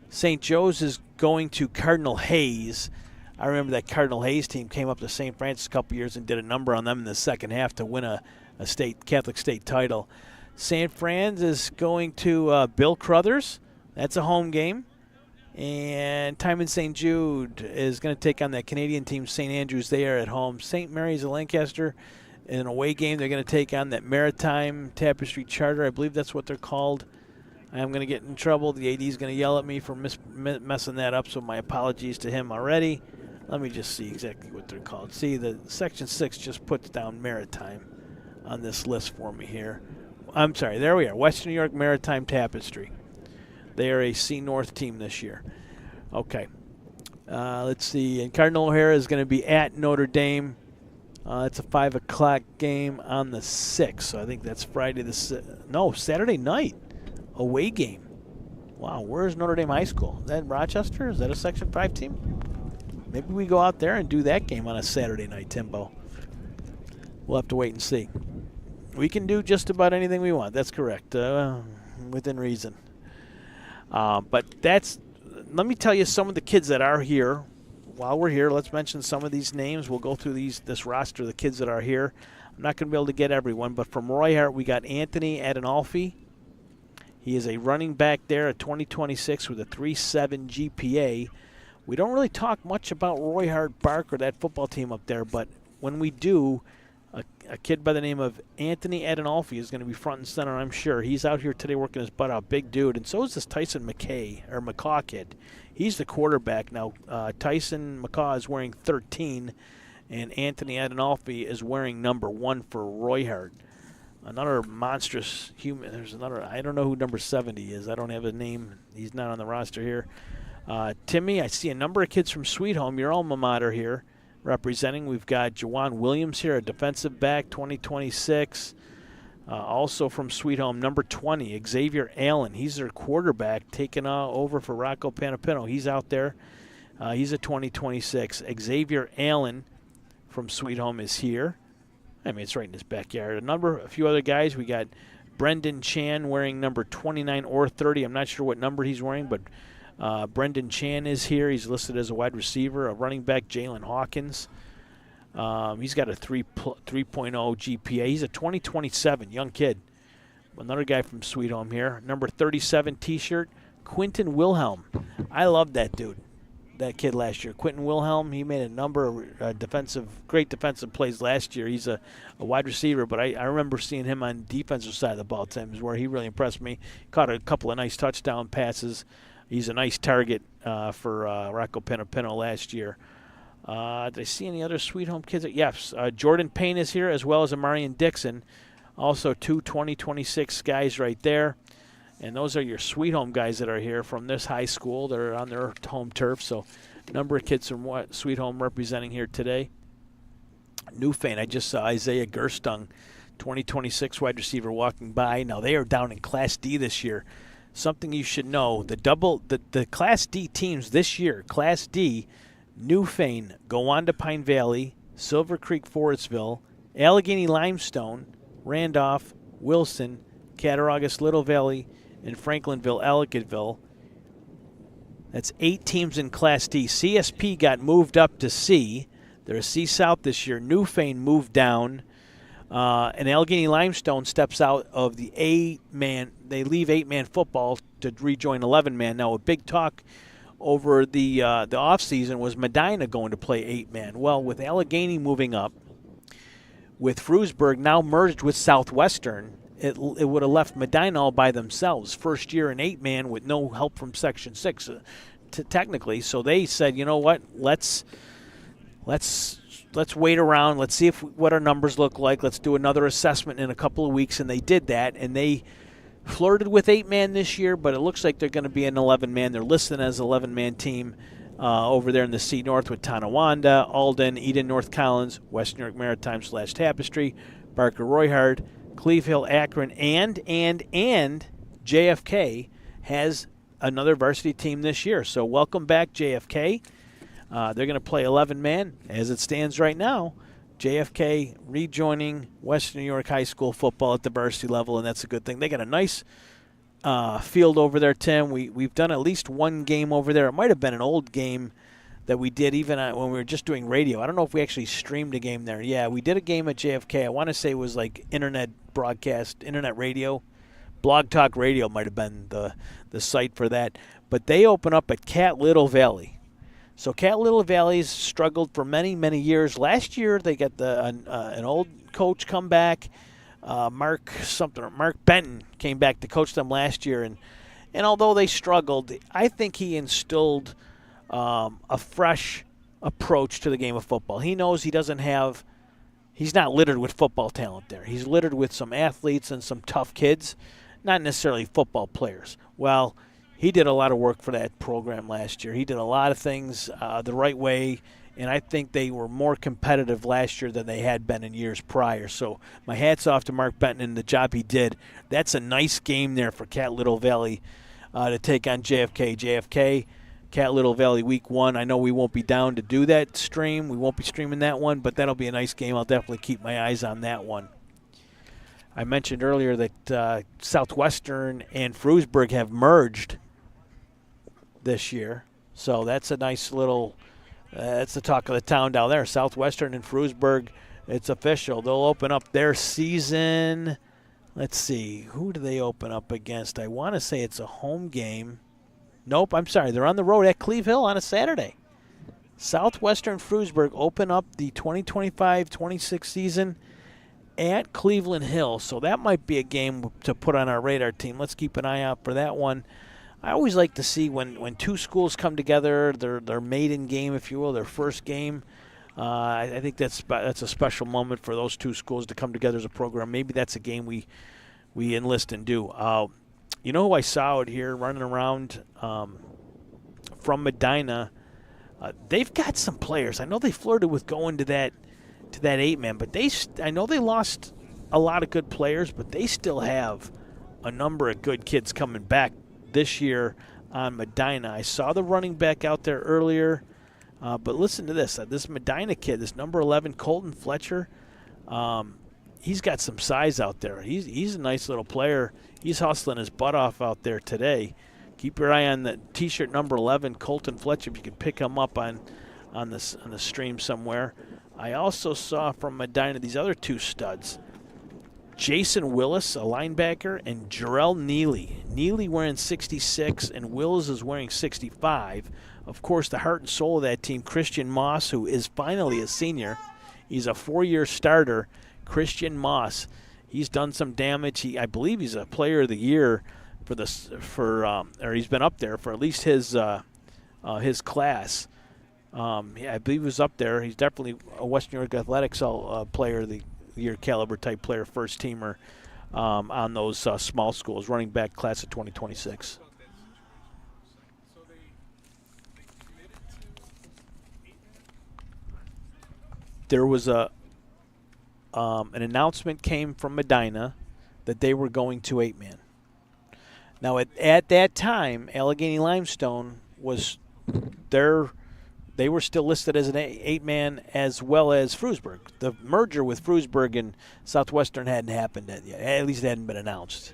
S1: St. Joe's is going to Cardinal Hayes. I remember that Cardinal Hayes team came up to St. Francis a couple years and did a number on them in the second half to win a Catholic state title. St. Fran's is going to Bill Crothers. That's a home game. And Timon St. Jude is going to take on that Canadian team, St. Andrews. They are at home. St. Mary's of Lancaster, in an away game, they're going to take on that Maritime Tapestry Charter. I believe that's what they're called. I'm going to get in trouble. The AD is going to yell at me for messing that up, so my apologies to him already. Let me just see exactly what they're called. See, the Section 6 just puts down Maritime on this list for me here. I'm sorry, there we are. Western New York Maritime Tapestry. They are a C North team this year. Okay. Let's see. And Cardinal O'Hara is going to be at Notre Dame. It's a 5 o'clock game on the 6th. So I think that's Saturday night. Away game. Wow, where's Notre Dame High School? Is that Rochester? Is that a Section 5 team? Maybe we go out there and do that game on a Saturday night, Timbo. We'll have to wait and see. We can do just about anything we want. That's correct, within reason. But let me tell you some of the kids that are here. While we're here, let's mention some of these names. We'll go through this roster of the kids that are here. I'm not going to be able to get everyone, but from Roy Hart, we got Anthony Adenalfi. He is a running back there at 2026 with a 3.7 GPA. We don't really talk much about Roy Hart Barker, that football team up there, but when we do, a kid by the name of Anthony Adenalfi is going to be front and center, I'm sure. He's out here today working his butt out, big dude, and so is this Tyson McCaw kid. He's the quarterback now. Tyson McCaw is wearing 13, and Anthony Adenalfi is wearing number 1 for Roy Hart. Another monstrous human. There's another. I don't know who number 70 is. I don't have a name. He's not on the roster here. Timmy, I see a number of kids from Sweet Home, your alma mater here, representing. We've got Jawan Williams here, a defensive back, 2026. Also from Sweet Home, number 20, Xavier Allen. He's their quarterback, taking over for Rocco Panapino. He's out there. He's a 2026. Xavier Allen from Sweet Home is here. I mean, it's right in his backyard. A few other guys. We got Brendan Chan wearing number 29 or 30. I'm not sure what number he's wearing, but Brendan Chan is here. He's listed as a wide receiver. A running back, Jalen Hawkins. He's got a 3.0 GPA. He's a 2027 young kid. Another guy from Sweet Home here. Number 37 T-shirt, Quinton Wilhelm. I love that dude, that kid last year. Quinton Wilhelm, he made a number of great defensive plays last year. He's a wide receiver, but I remember seeing him on the defensive side of the ball times where he really impressed me. Caught a couple of nice touchdown passes. He's a nice target for Rocco Panapino last year. Did I see any other Sweet Home kids? Yes, Jordan Payne is here, as well as Amarian Dixon. Also 2 2026 guys right there. And those are your Sweet Home guys that are here from this high school. They're on their home turf. So a number of kids from Sweet Home representing here today. Newfane, I just saw Isaiah Gerstung, 2026 wide receiver, walking by. Now they are down in Class D this year. Something you should know, the Class D teams this year, Class D, Newfane, Gowanda Pine Valley, Silver Creek Forestville, Allegheny Limestone, Randolph, Wilson, Cattaraugus Little Valley, and Franklinville Ellicottville. That's 8 teams in Class D. CSP got moved up to C. They're a C South this year. Newfane moved down. And Allegheny Limestone steps out of the 8-man. They leave 8-man football to rejoin 11-man. Now, a big talk over the offseason was Medina going to play 8-man. Well, with Allegheny moving up, with Frewsburg now merged with Southwestern, it would have left Medina all by themselves. First year in 8-man with no help from Section 6, technically. So they said, you know what, let's wait around. Let's see what our numbers look like. Let's do another assessment in a couple of weeks. And they did that, and they flirted with 8-man this year, but it looks like they're going to be an 11-man. They're listed as an 11-man team over there in the C North with Tonawanda, Alden, Eden, North Collins, West New York Maritime / Tapestry, Barker Royhard, Cleve Hill, Akron, and JFK has another varsity team this year. So welcome back, JFK. They're going to play 11-man as it stands right now. JFK rejoining Western New York High School football at the varsity level, and that's a good thing. They got a nice field over there, Tim. We've done at least one game over there. It might have been an old game that we did even when we were just doing radio. I don't know if we actually streamed a game there. Yeah, we did a game at JFK. I want to say it was like internet broadcast, internet radio. Blog Talk Radio might have been the site for that. But they open up at Cat Little Valley. So Cat Little Valley's struggled for many, many years. Last year they got an old coach come back. Mark Benton came back to coach them last year, and although they struggled, I think he instilled a fresh approach to the game of football. He knows he's not littered with football talent there. He's littered with some athletes and some tough kids, not necessarily football players. Well, he did a lot of work for that program last year. He did a lot of things the right way, and I think they were more competitive last year than they had been in years prior. So my hat's off to Mark Benton and the job he did. That's a nice game there for Cat Little Valley to take on JFK. JFK, Cat Little Valley Week 1. I know we won't be down to do that stream. We won't be streaming that one, but that'll be a nice game. I'll definitely keep my eyes on that one. I mentioned earlier that Southwestern and Frewsburg have merged this year. So that's a nice little, that's the talk of the town down there. Southwestern and Frewsburg, it's official. They'll open up their season. Let's see, who do they open up against? I want to say it's a home game. Nope, I'm sorry. They're on the road at Cleve Hill on a Saturday. Southwestern Frewsburg open up the 2025-26 season at Cleveland Hill. So that might be a game to put on our radar team. Let's keep an eye out for that one. I always like to see when two schools come together, their maiden game, if you will, their first game. I think that's a special moment for those two schools to come together as a program. Maybe that's a game we enlist and do. You know who I saw out here running around from Medina? They've got some players. I know they flirted with going to that 8-man, but I know they lost a lot of good players, but they still have a number of good kids coming back this year on Medina. I saw the running back out there earlier, but listen to this. This Medina kid, this number 11, Colton Fletcher, he's got some size out there. He's a nice little player. He's hustling his butt off out there today. Keep your eye on the T-shirt number 11, Colton Fletcher, if you can pick him up on the stream somewhere. I also saw from Medina these other two studs, Jason Willis, a linebacker, and Jarrell Neely. Neely wearing 66, and Willis is wearing 65. Of course, the heart and soul of that team, Christian Moss, who is finally a senior. He's a 4-year starter. Christian Moss, he's done some damage. I believe he's a player of the year or he's been up there for at least his class. I believe he was up there. He's definitely a Western New York Athletics player of the year caliber type player, first teamer on those small schools, running back class of 2026. There was an announcement came from Medina that they were going to 8-man. Now at that time, Allegheny Limestone was they were still listed as an 8-man as well as Frewsburg. The merger with Frewsburg and Southwestern hadn't happened yet. At least it hadn't been announced.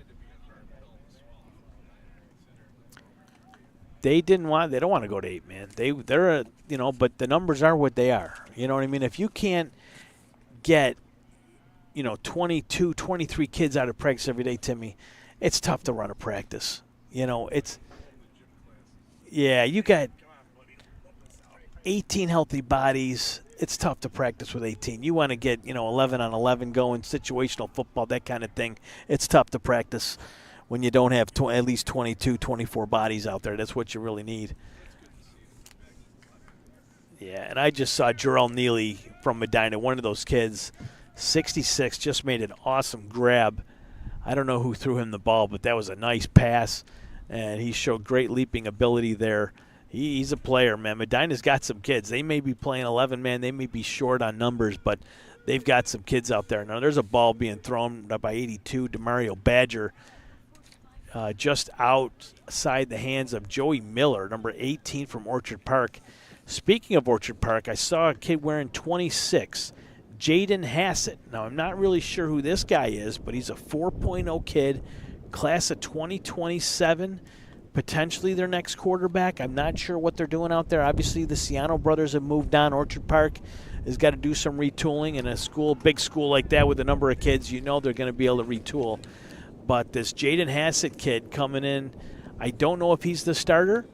S1: They don't want to go to 8-man. They're but the numbers are what they are. You know what I mean? If you can't get 22, 23 kids out of practice every day, Timmy, it's tough to run a practice. Yeah, you got 18 healthy bodies. It's tough to practice with 18. You want to get, 11 on 11 going, situational football, that kind of thing. It's tough to practice when you don't have at least 22, 24 bodies out there. That's what you really need. Yeah, and I just saw Jarrell Neely from Medina, one of those kids, 66, just made an awesome grab. I don't know who threw him the ball, but that was a nice pass, and he showed great leaping ability there. He's a player, man. Medina's got some kids. They may be playing 11 man. They may be short on numbers, but they've got some kids out there. Now, there's a ball being thrown by 82, Deario Badger, just outside the hands of Joey Miller, number 18 from Orchard Park. Speaking of Orchard Park, I saw a kid wearing 26, Jaden Hassett. Now, I'm not really sure who this guy is, but he's a 4.0 kid, class of 2027. Potentially their next quarterback. I'm not sure what they're doing out there. Obviously, the Ciano brothers have moved on. Orchard Park has got to do some retooling. In a big school like that with a number of kids, they're going to be able to retool. But this Jaden Hassett kid coming in, I don't know if he's the starter.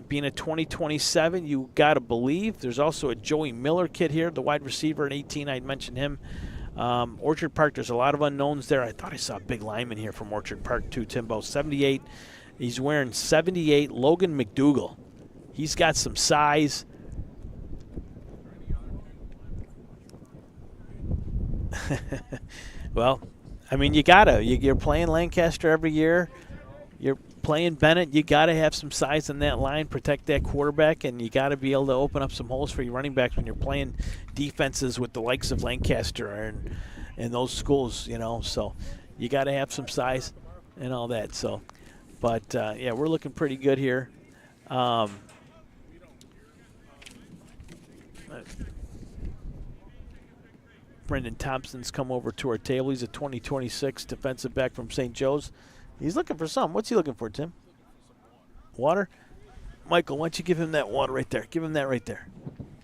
S1: Being a 2027, you got to believe. There's also a Joey Miller kid here, the wide receiver at 18. I mentioned him. Orchard Park, there's a lot of unknowns there. I thought I saw a big lineman here from Orchard Park too, Timbo. 78. He's wearing 78, Logan McDougal. He's got some size. Well, I mean, you got to. You're playing Lancaster every year. You're playing Bennett. You got to have some size in that line, protect that quarterback, and you got to be able to open up some holes for your running backs when you're playing defenses with the likes of Lancaster and those schools, So you got to have some size and all that, so. But, yeah, we're looking pretty good here. Brendan Thompson's come over to our table. He's a 2026 defensive back from St. Joe's. He's looking for something. What's he looking for, Tim? Water? Michael, why don't you give him that water right there? Give him that right there.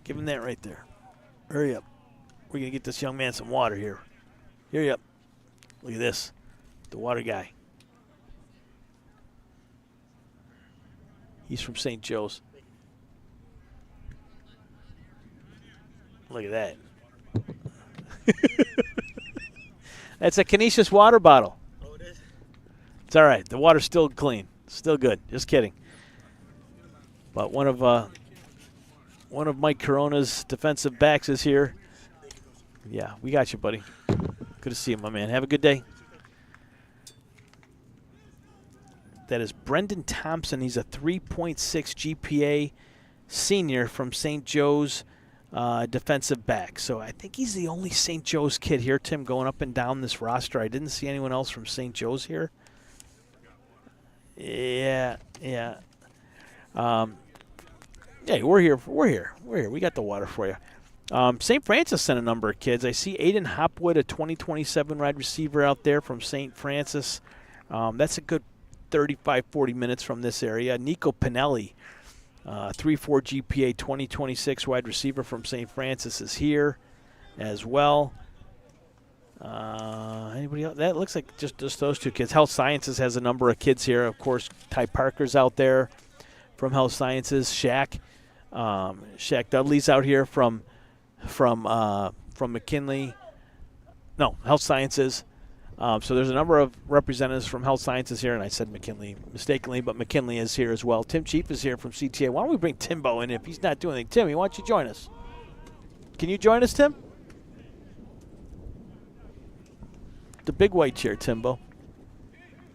S1: Give him that right there. Hurry up. We're going to get this young man some water here. Hurry up. Look at this. The water guy. He's from St. Joe's. Look at that. That's a Canisius water bottle. Oh, it is? It's all right. The water's still clean. Still good. Just kidding. But one of Mike Corona's defensive backs is here. Yeah, we got you, buddy. Good to see you, my man. Have a good day. That is Brendan Thompson. He's a 3.6 GPA senior from St. Joe's, defensive back. So I think he's the only St. Joe's kid here, Tim, going up and down this roster. I didn't see anyone else from St. Joe's here. Yeah. Yeah, we're here. We got the water for you. St. Francis sent a number of kids. I see Aiden Hopwood, a 2027 wide receiver out there from St. Francis. That's a good 35, 40 minutes from this area. Nico Pinelli, 3.4 GPA, 2026 wide receiver from St. Francis is here as well. Anybody else? That looks like just those two kids. Health Sciences has a number of kids here. Of course, Ty Parker's out there from Health Sciences. Shaq Dudley's out here from McKinley. No, Health Sciences. So there's a number of representatives from Health Sciences here, and I said McKinley mistakenly, but McKinley is here as well. Tim Chief is here from CTA. Why don't we bring Timbo in if he's not doing anything? Timmy, why don't you join us? Can you join us, Tim? The big white chair, Timbo.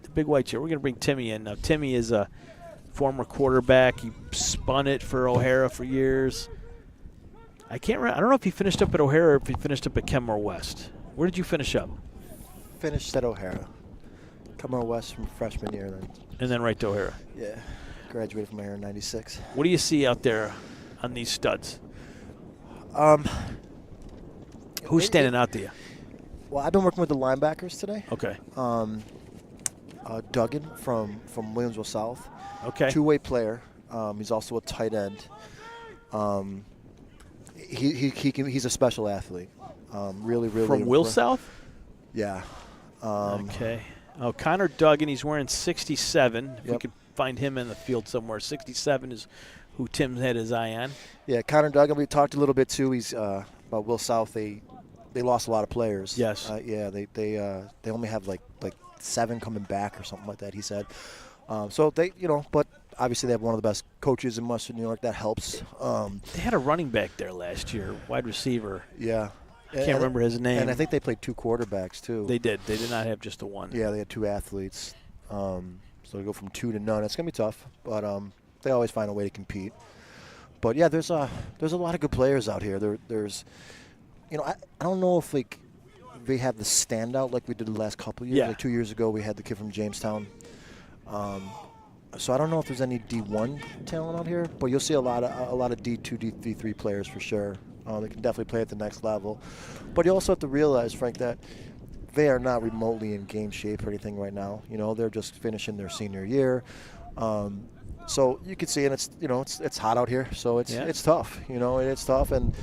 S1: The big white chair. We're going to bring Timmy in. Now, Timmy is a former quarterback. He spun it for O'Hara for years. I don't know if he finished up at O'Hara or if he finished up at Kenmore West. Where did you finish up?
S12: Finished at O'Hara. Kenmore West from freshman year then.
S1: And then right to O'Hara.
S12: Yeah. Graduated from O'Hara in 96.
S1: What do you see out there on these studs? Who's standing out to you?
S12: Well, I've been working with the linebackers today.
S1: Okay.
S12: Duggan from Williamsville South.
S1: Okay.
S12: Two-way player. He's also a tight end. He's a special athlete. Really
S1: from Will South?
S12: Yeah.
S1: Okay. Oh, Connor Duggan, he's wearing 67. If we could find him in the field somewhere. 67 is who Tim had his eye on.
S12: Yeah, Connor Duggan, we talked a little bit too. He's about Will South. They lost a lot of players.
S1: Yes.
S12: They only have like 7 coming back or something like that, he said. So they, but obviously they have one of the best coaches in Western New York. That helps.
S1: They had a running back there last year, wide receiver.
S12: Yeah.
S1: I can't remember his name.
S12: And I think they played 2 quarterbacks too.
S1: They did. They did not have just the one.
S12: Yeah, they had 2 athletes. So they go from 2 to none. It's going to be tough, but they always find a way to compete. But yeah, there's a lot of good players out here. There's, I don't know if they have the standout like we did the last couple of years.
S1: Yeah.
S12: Like 2 years ago, we had the kid from Jamestown. So I don't know if there's any D1 talent out here, but you'll see a lot of D2, D3 players for sure. They can definitely play at the next level. But you also have to realize, Frank, that they are not remotely in game shape or anything right now. They're just finishing their senior year. So you can see, and it's hot out here, so it's tough. It's tough, and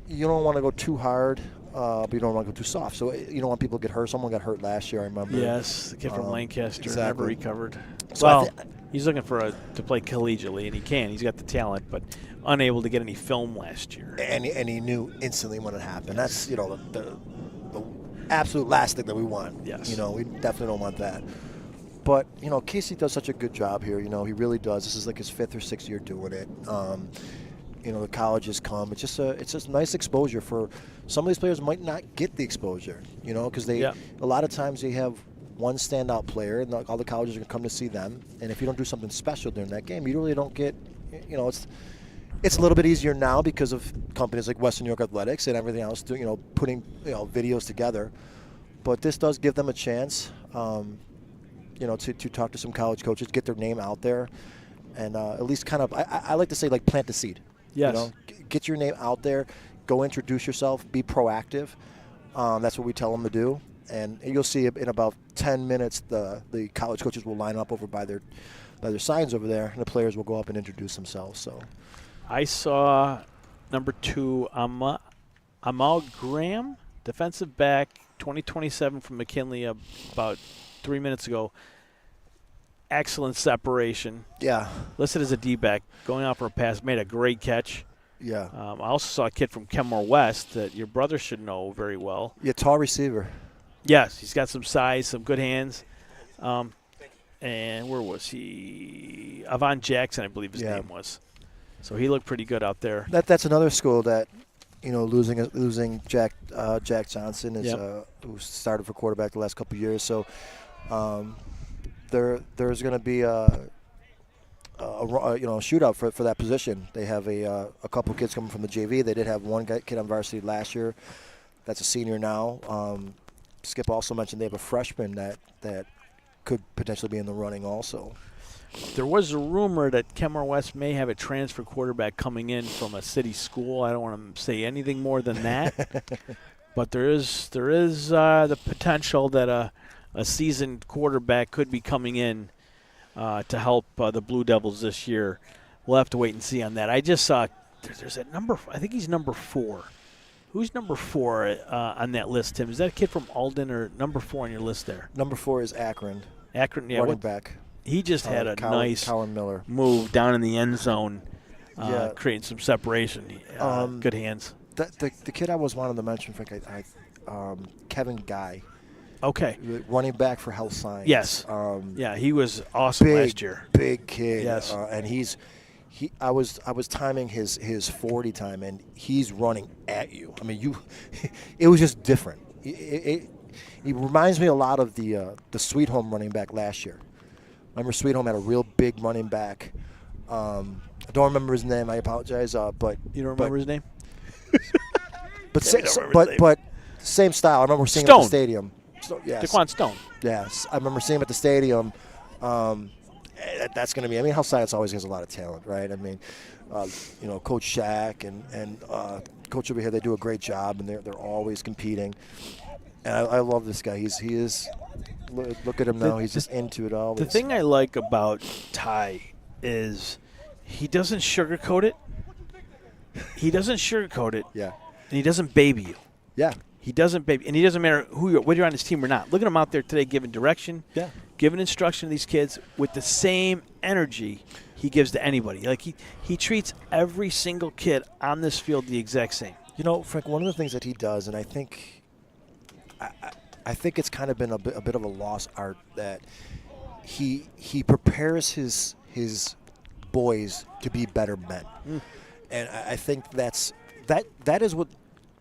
S12: you don't want to go too hard, but you don't want to go too soft. So you don't want people to get hurt. Someone got hurt last year, I remember.
S1: Yes, the kid from Lancaster never recovered.
S12: So
S1: well, he's looking to play collegiately, and he can. He's got the talent, but unable to get any film last year.
S12: And he knew instantly when it happened. That's the absolute last thing that we want.
S1: Yes.
S12: We definitely don't want that. But Casey does such a good job here. He really does. This is like his 5th or 6th year doing it. The colleges come. It's just nice exposure for some of these players. Might not get the exposure. Because a lot of times they have one standout player, and all the colleges are going to come to see them. And if you don't do something special during that game, you really don't get. It's a little bit easier now because of companies like Western New York Athletics and everything else, putting videos together. But this does give them a chance, to talk to some college coaches, get their name out there, and at least kind of, I like to say, like, plant the seed.
S1: Yes.
S12: Get your name out there, go introduce yourself, be proactive. That's what we tell them to do. And you'll see in about 10 minutes the college coaches will line up over by their signs over there, and the players will go up and introduce themselves. So.
S1: I saw number 2, Amal Graham, defensive back, 2027 from McKinley, about 3 minutes ago. Excellent separation.
S12: Yeah.
S1: Listed as a D-back, going out for a pass, made a great catch.
S12: Yeah.
S1: I also saw a kid from Kenmore West that your brother should know very well.
S12: Yeah, tall receiver.
S1: Yes, he's got some size, some good hands. And where was he? Avon Jackson, I believe his name was. So he looked pretty good out there.
S12: That's another school that, losing Jack Johnson is who started for quarterback the last couple of years. So there's going to be a shootout for that position. They have a couple kids coming from the JV. They did have one kid on varsity last year. That's a senior now. Skip also mentioned they have a freshman that could potentially be in the running also.
S1: There was a rumor that Kenmore West may have a transfer quarterback coming in from a city school. I don't want to say anything more than that, but there is the potential that a seasoned quarterback could be coming in to help the Blue Devils this year. We'll have to wait and see on that. I just saw there's a number. I think he's number 4. Who's number 4 on that list, Tim? Is that a kid from Alden or number 4 on your list there?
S12: Number 4 is Akron.
S1: Akron, yeah.
S12: Running back.
S1: He just had a nice
S12: Colin Miller
S1: move down in the end zone, creating some separation. Good hands.
S12: The kid I was wanting to mention, Frank, Kevin Guy.
S1: Okay.
S12: Running back for Health Science.
S1: Yes. He was awesome last year.
S12: Big kid.
S1: Yes.
S12: And I was timing his 40 time, and he's running at you. I mean, it was just different. It reminds me a lot of the Sweet Home running back last year. Remember, Sweet Home had a real big running back. I don't remember his name. I apologize. But
S1: you don't remember his name?
S12: But same style. I remember seeing him at the stadium. Yes.
S1: Daquan Stone.
S12: Yes, I remember seeing him at the stadium. That's going to be. I mean, Health Science always has a lot of talent, right? I mean, Coach Shaq and Coach over here, they do a great job, and they're always competing. And I love this guy. He is. Look at him now. He's just into it all.
S1: The thing I like about Ty is he doesn't sugarcoat it.
S12: Yeah.
S1: And he doesn't baby you.
S12: Yeah.
S1: He doesn't baby, and he doesn't matter whether you're on his team or not. Look at him out there today giving direction.
S12: Yeah.
S1: giving instruction to these kids with the same energy he gives to anybody. Like he treats every single kid on this field the exact same.
S12: You know, Frank, one of the things that he does, and I think it's kind of been a bit of a lost art, that he prepares his boys to be better men. And I think that is what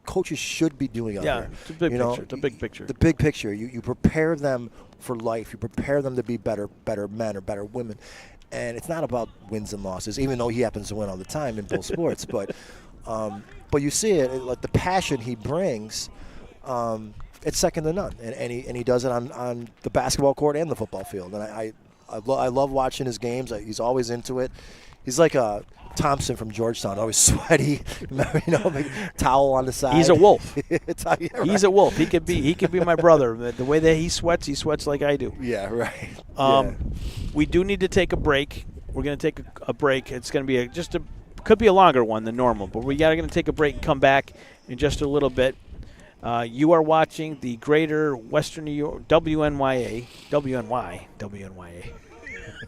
S12: coaches should be doing out there.
S1: It's a big picture. It's a big picture.
S12: The big picture. You prepare them for life. You prepare them to be better men or better women. And it's not about wins and losses, even though he happens to win all the time in both sports. But you see it, like the passion he brings, it's second to none. And he does it on the basketball court and the football field. And I love watching his games. He's always into it. He's like a Thompson from Georgetown, always sweaty, towel on the side.
S1: He's a wolf.
S12: Right.
S1: He's a wolf. He could be my brother. The way that he sweats like I do.
S12: Yeah, right.
S1: We do need to take a break. We're going to take a break. It's going to be could be a longer one than normal, but we're going to take a break and come back in just a little bit. You are watching the Greater Western New York WNY.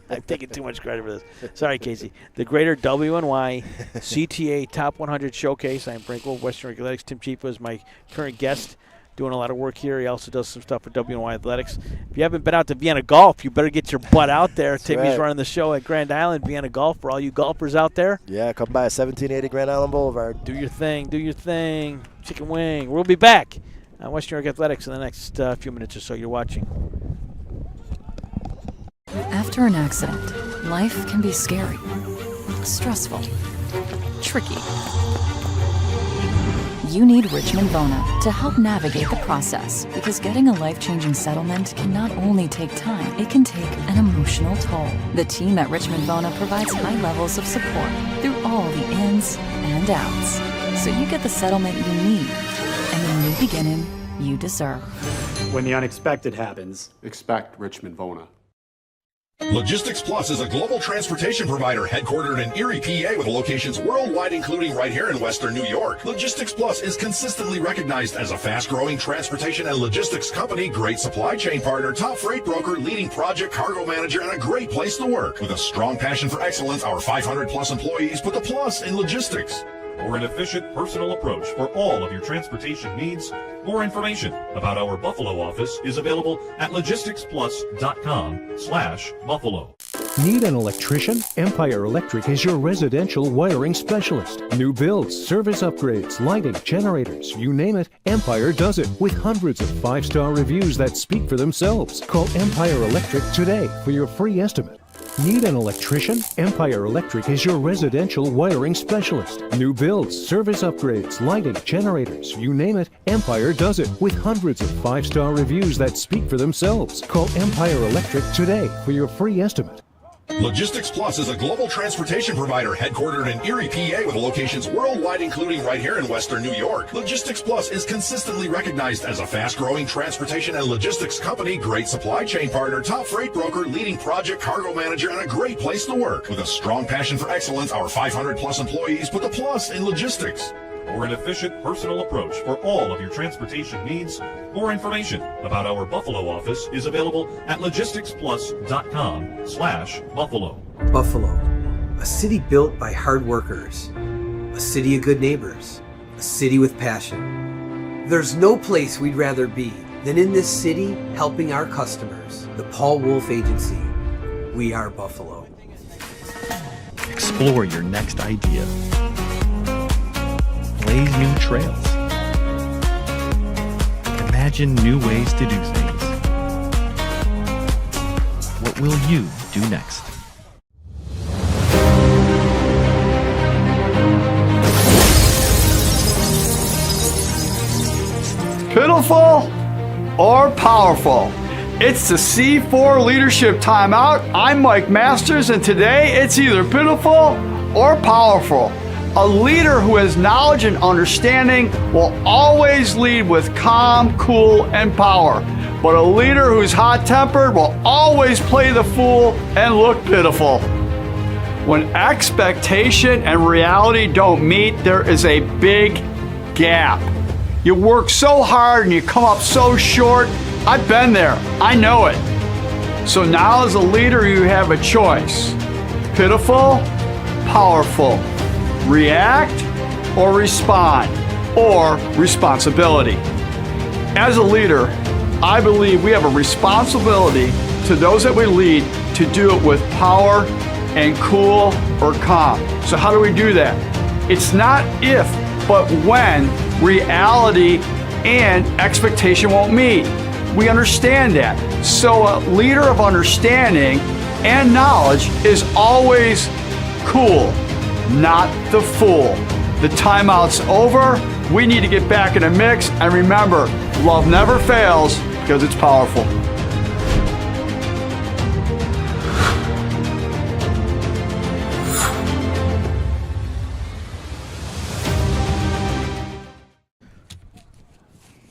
S1: I'm taking too much credit for this. Sorry, Casey. The Greater WNY CTA Top 100 Showcase. I'm Frank Wolf, Western New York Athletics. Tim Chieffa is my current guest, doing a lot of work here. He also does some stuff for WNY Athletics. If you haven't been out to Vienna Golf, you better get your butt out there. Timmy's running the show at Grand Island, Vienna Golf, for all you golfers out there.
S12: Yeah, come by 1780 Grand Island Boulevard.
S1: Do your thing. Chicken wing. We'll be back on Western New York Athletics in the next few minutes or so. You're watching.
S4: After an accident, life can be scary, stressful, tricky. You need Richmond Bona to help navigate the process, because getting a life-changing settlement can not only take time, it can take an emotional toll. The team at Richmond Bona provides high levels of support through all the ins and outs, so you get the settlement you need and the new beginning you deserve.
S5: When the unexpected happens,
S14: expect Richmond Bona.
S7: Logistics Plus is a global transportation provider headquartered in Erie, PA, with locations worldwide, including right here in Western New York. Logistics Plus is consistently recognized as a fast-growing transportation and logistics company, great supply chain partner, top freight broker, leading project cargo manager, and a great place to work. With a strong passion for excellence, our 500-plus employees put the plus in logistics.
S8: For an efficient, personal approach for all of your transportation needs, more information about our Buffalo office is available at logisticsplus.com/Buffalo.
S9: Need an electrician? Empire Electric is your residential wiring specialist. New builds, service upgrades, lighting, generators, you name it, Empire does it, with hundreds of 5-star reviews that speak for themselves. Call Empire Electric today for your free estimate. Need an electrician? Empire Electric is your residential wiring specialist. New builds, service upgrades, lighting, generators, you name it, Empire does it, with hundreds of 5-star reviews that speak for themselves. Call Empire Electric today for your free estimate.
S7: Logistics Plus is a global transportation provider headquartered in Erie, PA, with locations worldwide, including right here in Western New York. Logistics Plus is consistently recognized as a fast-growing transportation and logistics company, great supply chain partner, top freight broker, leading project cargo manager, and a great place to work. With a strong passion for excellence, our 500-plus employees put the plus in logistics.
S8: For an efficient, personal approach for all of your transportation needs, more information about our Buffalo office is available at logisticsplus.com/Buffalo.
S10: Buffalo, a city built by hard workers, a city of good neighbors, a city with passion. There's no place we'd rather be than in this city, helping our customers. The Paul Wolf Agency. We are Buffalo.
S13: Explore your next idea. Blaze new trails. Imagine new ways to do things. What will you do next?
S15: Pitiful or powerful? It's the C4 Leadership Timeout. I'm Mike Masters, and today it's either pitiful or powerful. A leader who has knowledge and understanding will always lead with calm, cool, and power. But a leader who's hot-tempered will always play the fool and look pitiful. When expectation and reality don't meet, there is a big gap. You work so hard and you come up so short. I've been there. I know it. So now as a leader, you have a choice. Pitiful, powerful, react or respond, or responsibility. As a leader, I believe we have a responsibility to those that we lead to do it with power and cool or calm. So how do we do that? It's not if, but when reality and expectation won't meet. We understand that. So a leader of understanding and knowledge is always cool, not the fool. The timeout's over. We need to get back in the mix. And remember, love never fails because it's powerful.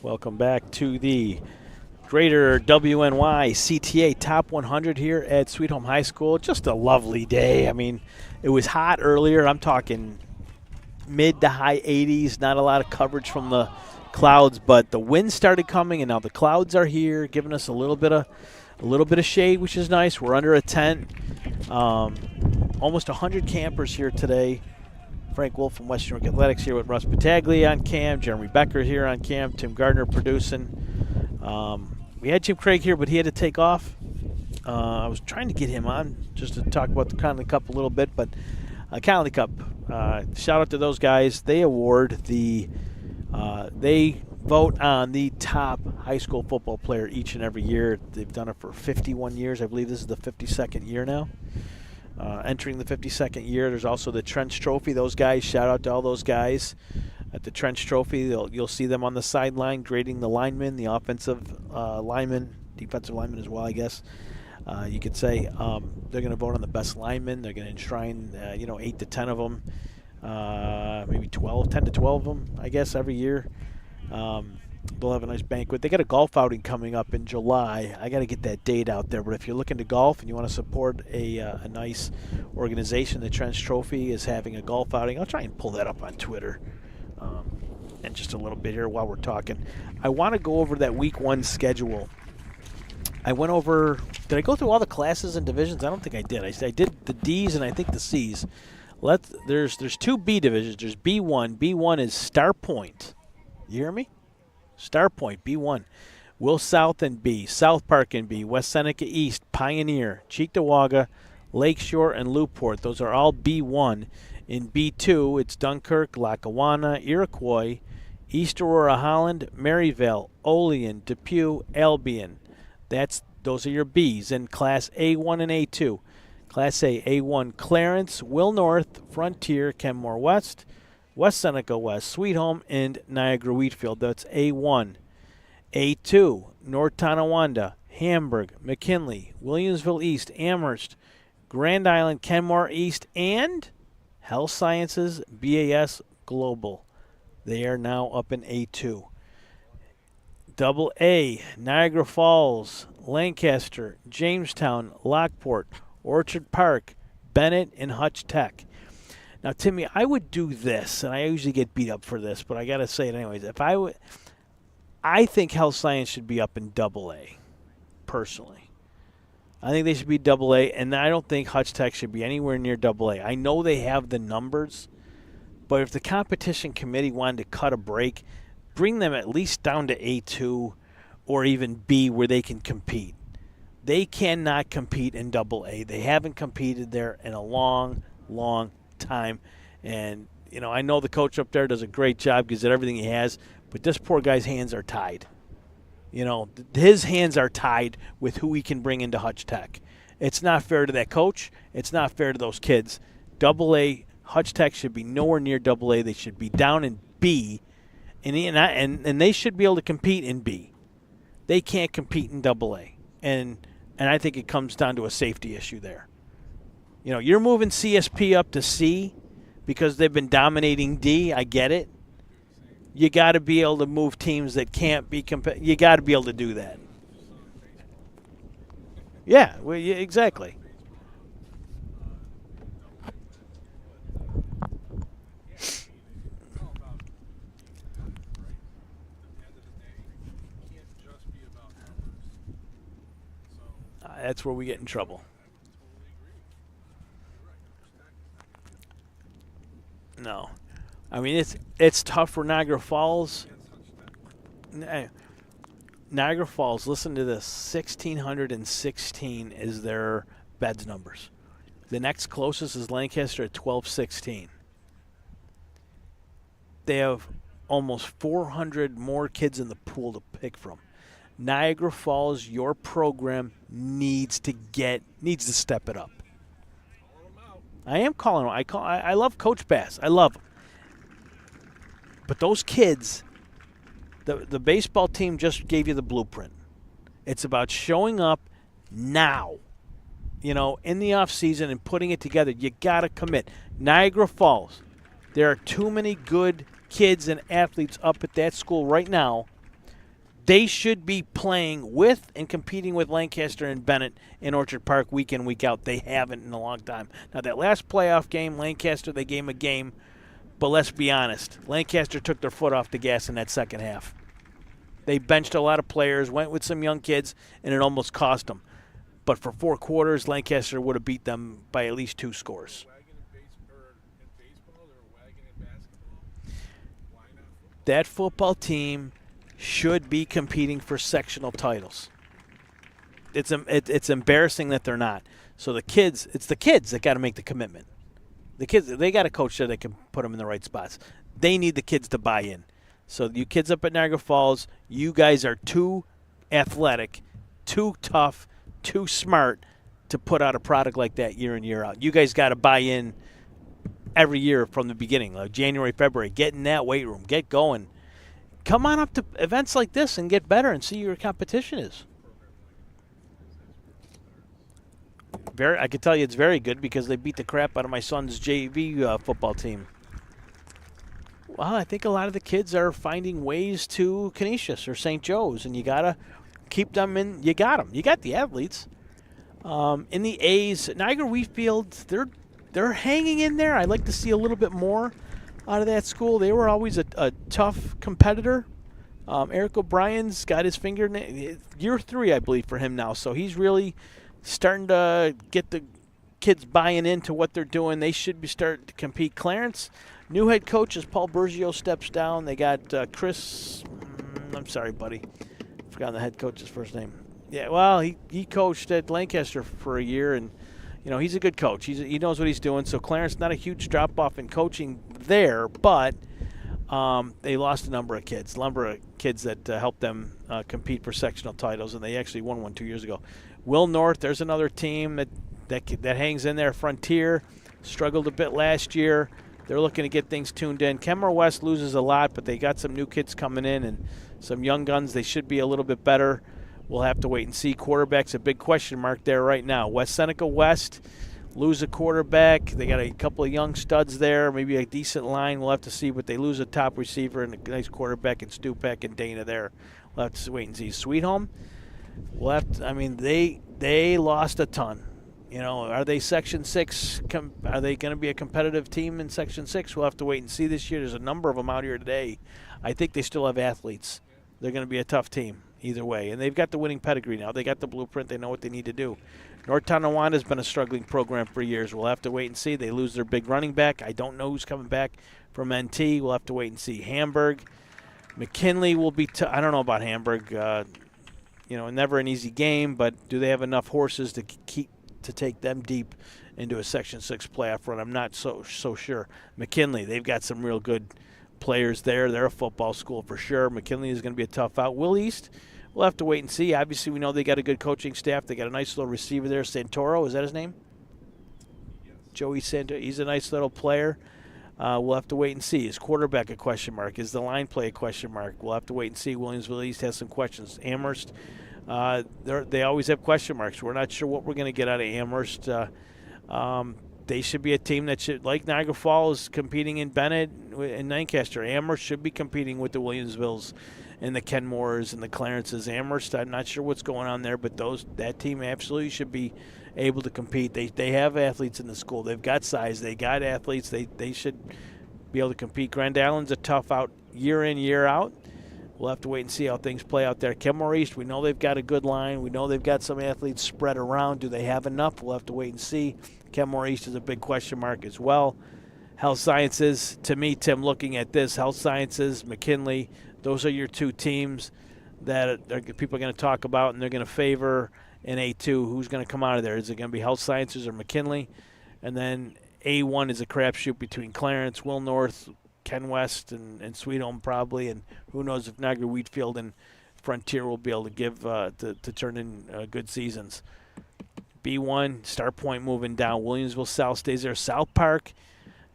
S1: Welcome back to the Greater WNY CTA Top 100 here at Sweet Home High School. Just a lovely day. I mean, it was hot earlier. I'm talking mid to high 80s. Not a lot of coverage from the clouds, but the wind started coming, and now the clouds are here, giving us a little bit of shade, which is nice. We're under a tent. Almost 100 campers here today. Frank Wolf from Western New York Athletics here with Russ Battaglia on cam. Jeremy Becker here on cam. Tim Gardner producing. We had Jim Craig here, but he had to take off. I was trying to get him on just to talk about the Conley Cup a little bit, but Conley Cup, shout out to those guys. They award they vote on the top high school football player each and every year. They've done it for 51 years. I believe this is the 52nd year now. Entering the 52nd year, there's also the Trench Trophy. Those guys, shout out to all those guys at the Trench Trophy. You'll see them on the sideline grading the linemen, the offensive linemen, defensive linemen as well, I guess. You could say they're going to vote on the best linemen. They're going to enshrine, 8 to 10 of them, maybe 10 to 12 of them, I guess, every year. They'll have a nice banquet. They got a golf outing coming up in July. I got to get that date out there. But if you're looking to golf and you want to support a nice organization, the Trench Trophy is having a golf outing. I'll try and pull that up on Twitter in just a little bit here while we're talking. I want to go over that Week 1 schedule. I went over – did I go through all the classes and divisions? I don't think I did. I did the Ds and I think the Cs. There's 2 B divisions. There's B1. B1 is Star Point. You hear me? Star Point, B1. Will South in B. South Park in B. West Seneca East, Pioneer, Cheektowaga, Lakeshore, and Newport. Those are all B1. In B2, it's Dunkirk, Lackawanna, Iroquois, East Aurora, Holland, Maryvale, Olean, Depew, Albion. Those are your Bs. In Class A1 and A2. Class A, A1, Clarence, Will North, Frontier, Kenmore West, West Seneca West, Sweet Home, and Niagara Wheatfield. That's A1. A2, North Tonawanda, Hamburg, McKinley, Williamsville East, Amherst, Grand Island, Kenmore East, and Health Sciences, BAS Global. They are now up in A2. Double A, Niagara Falls, Lancaster, Jamestown, Lockport, Orchard Park, Bennett, and Hutch Tech. Now, Timmy, I would do this, and I usually get beat up for this, but I got to say it anyways. I think Health Science should be up in Double A, personally. I think they should be Double A, and I don't think Hutch Tech should be anywhere near Double A. I know they have the numbers, but if the competition committee wanted to cut a break, bring them at least down to A2 or even B where they can compete. They cannot compete in Double A. They haven't competed there in a long, long time. And, I know the coach up there does a great job, gives it everything he has, but this poor guy's hands are tied. His hands are tied with who he can bring into Hutch Tech. It's not fair to that coach. It's not fair to those kids. Double A, Hutch Tech should be nowhere near Double A. They should be down in B, and they should be able to compete in B. They can't compete in Double A, and I think it comes down to a safety issue there. You're moving CSP up to C because they've been dominating D. I get it. You got to be able to move teams that can't be you got to be able to do that. Yeah, exactly. that's where we get in trouble. No. I mean, it's tough for Niagara Falls. Niagara Falls, listen to this, 1,616 is their beds numbers. The next closest is Lancaster at 1,216. They have almost 400 more kids in the pool to pick from. Niagara Falls, your program needs to step it up. I am calling him. I love Coach Bass. I love him. But those kids, the baseball team just gave you the blueprint. It's about showing up now, in the off season and putting it together. You got to commit. Niagara Falls, there are too many good kids and athletes up at that school right now. They should be playing with and competing with Lancaster and Bennett in Orchard Park week in, week out. They haven't in a long time. Now, that last playoff game, Lancaster, they gave them a game. But let's be honest, Lancaster took their foot off the gas in that second half. They benched a lot of players, went with some young kids, and it almost cost them. But for 4 quarters, Lancaster would have beat them by at least 2 scores. That football team should be competing for sectional titles. It's embarrassing that they're not. So it's the kids that got to make the commitment. The kids, they got a coach there that can put them in the right spots. They need the kids to buy in. So you kids up at Niagara Falls, you guys are too athletic, too tough, too smart to put out a product like that year in, year out. You guys got to buy in every year from the beginning, like January, February. Get in that weight room. Get going. Come on up to events like this and get better and see who your competition is. I can tell you it's very good because they beat the crap out of my son's JV football team. Well, I think a lot of the kids are finding ways to Canisius or St. Joe's, and you got to keep them in. You got them. You got the athletes. In the A's, Niagara Wheatfield, they're hanging in there. I'd like to see a little bit more out of that school. They were always a tough competitor. Eric O'Brien's got his finger in year 3, I believe, for him now. So he's really starting to get the kids buying into what they're doing. They should be starting to compete. Clarence, new head coach as Paul Bergio steps down. They got Chris. I'm sorry, buddy. Forgot the head coach's first name. Yeah, well, he coached at Lancaster for a year, and he's a good coach. He knows what he's doing. So Clarence, not a huge drop off in coaching there, but they lost a number of kids that helped them compete for sectional titles, and they actually won one 2 years ago. Will North, there's another team that hangs in there. Frontier struggled a bit last year. They're looking to get things tuned in. Kenmore West loses a lot, but they got some new kids coming in and some young guns. They should be a little bit better. We'll have to wait and see. Quarterback's a big question mark there right now. West Seneca West lose a quarterback. They got a couple of young studs there, maybe a decent line. We'll have to see, but they lose a top receiver and a nice quarterback in Stupak and Dana there. We'll have to wait and see. Sweet Home, they lost a ton. Are they Section 6? Are they going to be a competitive team in Section 6? We'll have to wait and see this year. There's a number of them out here today. I think they still have athletes. They're going to be a tough team either way. And they've got the winning pedigree now. They got the blueprint. They know what they need to do. North Tonawanda has been a struggling program for years. We'll have to wait and see. They lose their big running back. I don't know who's coming back from NT. We'll have to wait and see. Hamburg. McKinley will be I don't know about Hamburg. Never an easy game, but do they have enough horses to take them deep into a Section 6 playoff run? I'm not so sure. McKinley, they've got some real good players there. They're a football school for sure. McKinley is going to be a tough out. Will East, we'll have to wait and see. Obviously, we know they got a good coaching staff. They got a nice little receiver there. Santoro, is that his name? Yes. Joey Santoro. He's a nice little player. We'll have to wait and see. Is quarterback a question mark? Is the line play a question mark? We'll have to wait and see. Williamsville East has some questions. Amherst, they always have question marks. We're not sure what we're going to get out of Amherst. They should be a team that should, like Niagara Falls, competing in Bennett and Lancaster. Amherst should be competing with the Williamsvilles and the Kenmores and the Clarences. Amherst, I'm not sure what's going on there, but that team absolutely should be able to compete. They have athletes in the school. They've got size. They got athletes. They should be able to compete. Grand Island's a tough out year in, year out. we'll have to wait and see how things play out there. Kenmore East, we know they've got a good line. We know they've got some athletes spread around. Do they have enough? We'll have to wait and see. Kenmore East is a big question mark as well. Health Sciences, to me, Tim, looking at this, Health Sciences, McKinley, those are your two teams that people are going to talk about, and they're going to favor in A2. Who's going to come out of there? Is it going to be Health Sciences or McKinley? And then A1 is a crapshoot between Clarence, Will North, Ken West, and Sweet Home probably, and who knows if Niagara Wheatfield and Frontier will be able to give to turn in good seasons. B1, Star Point moving down. Williamsville South stays there. South Park,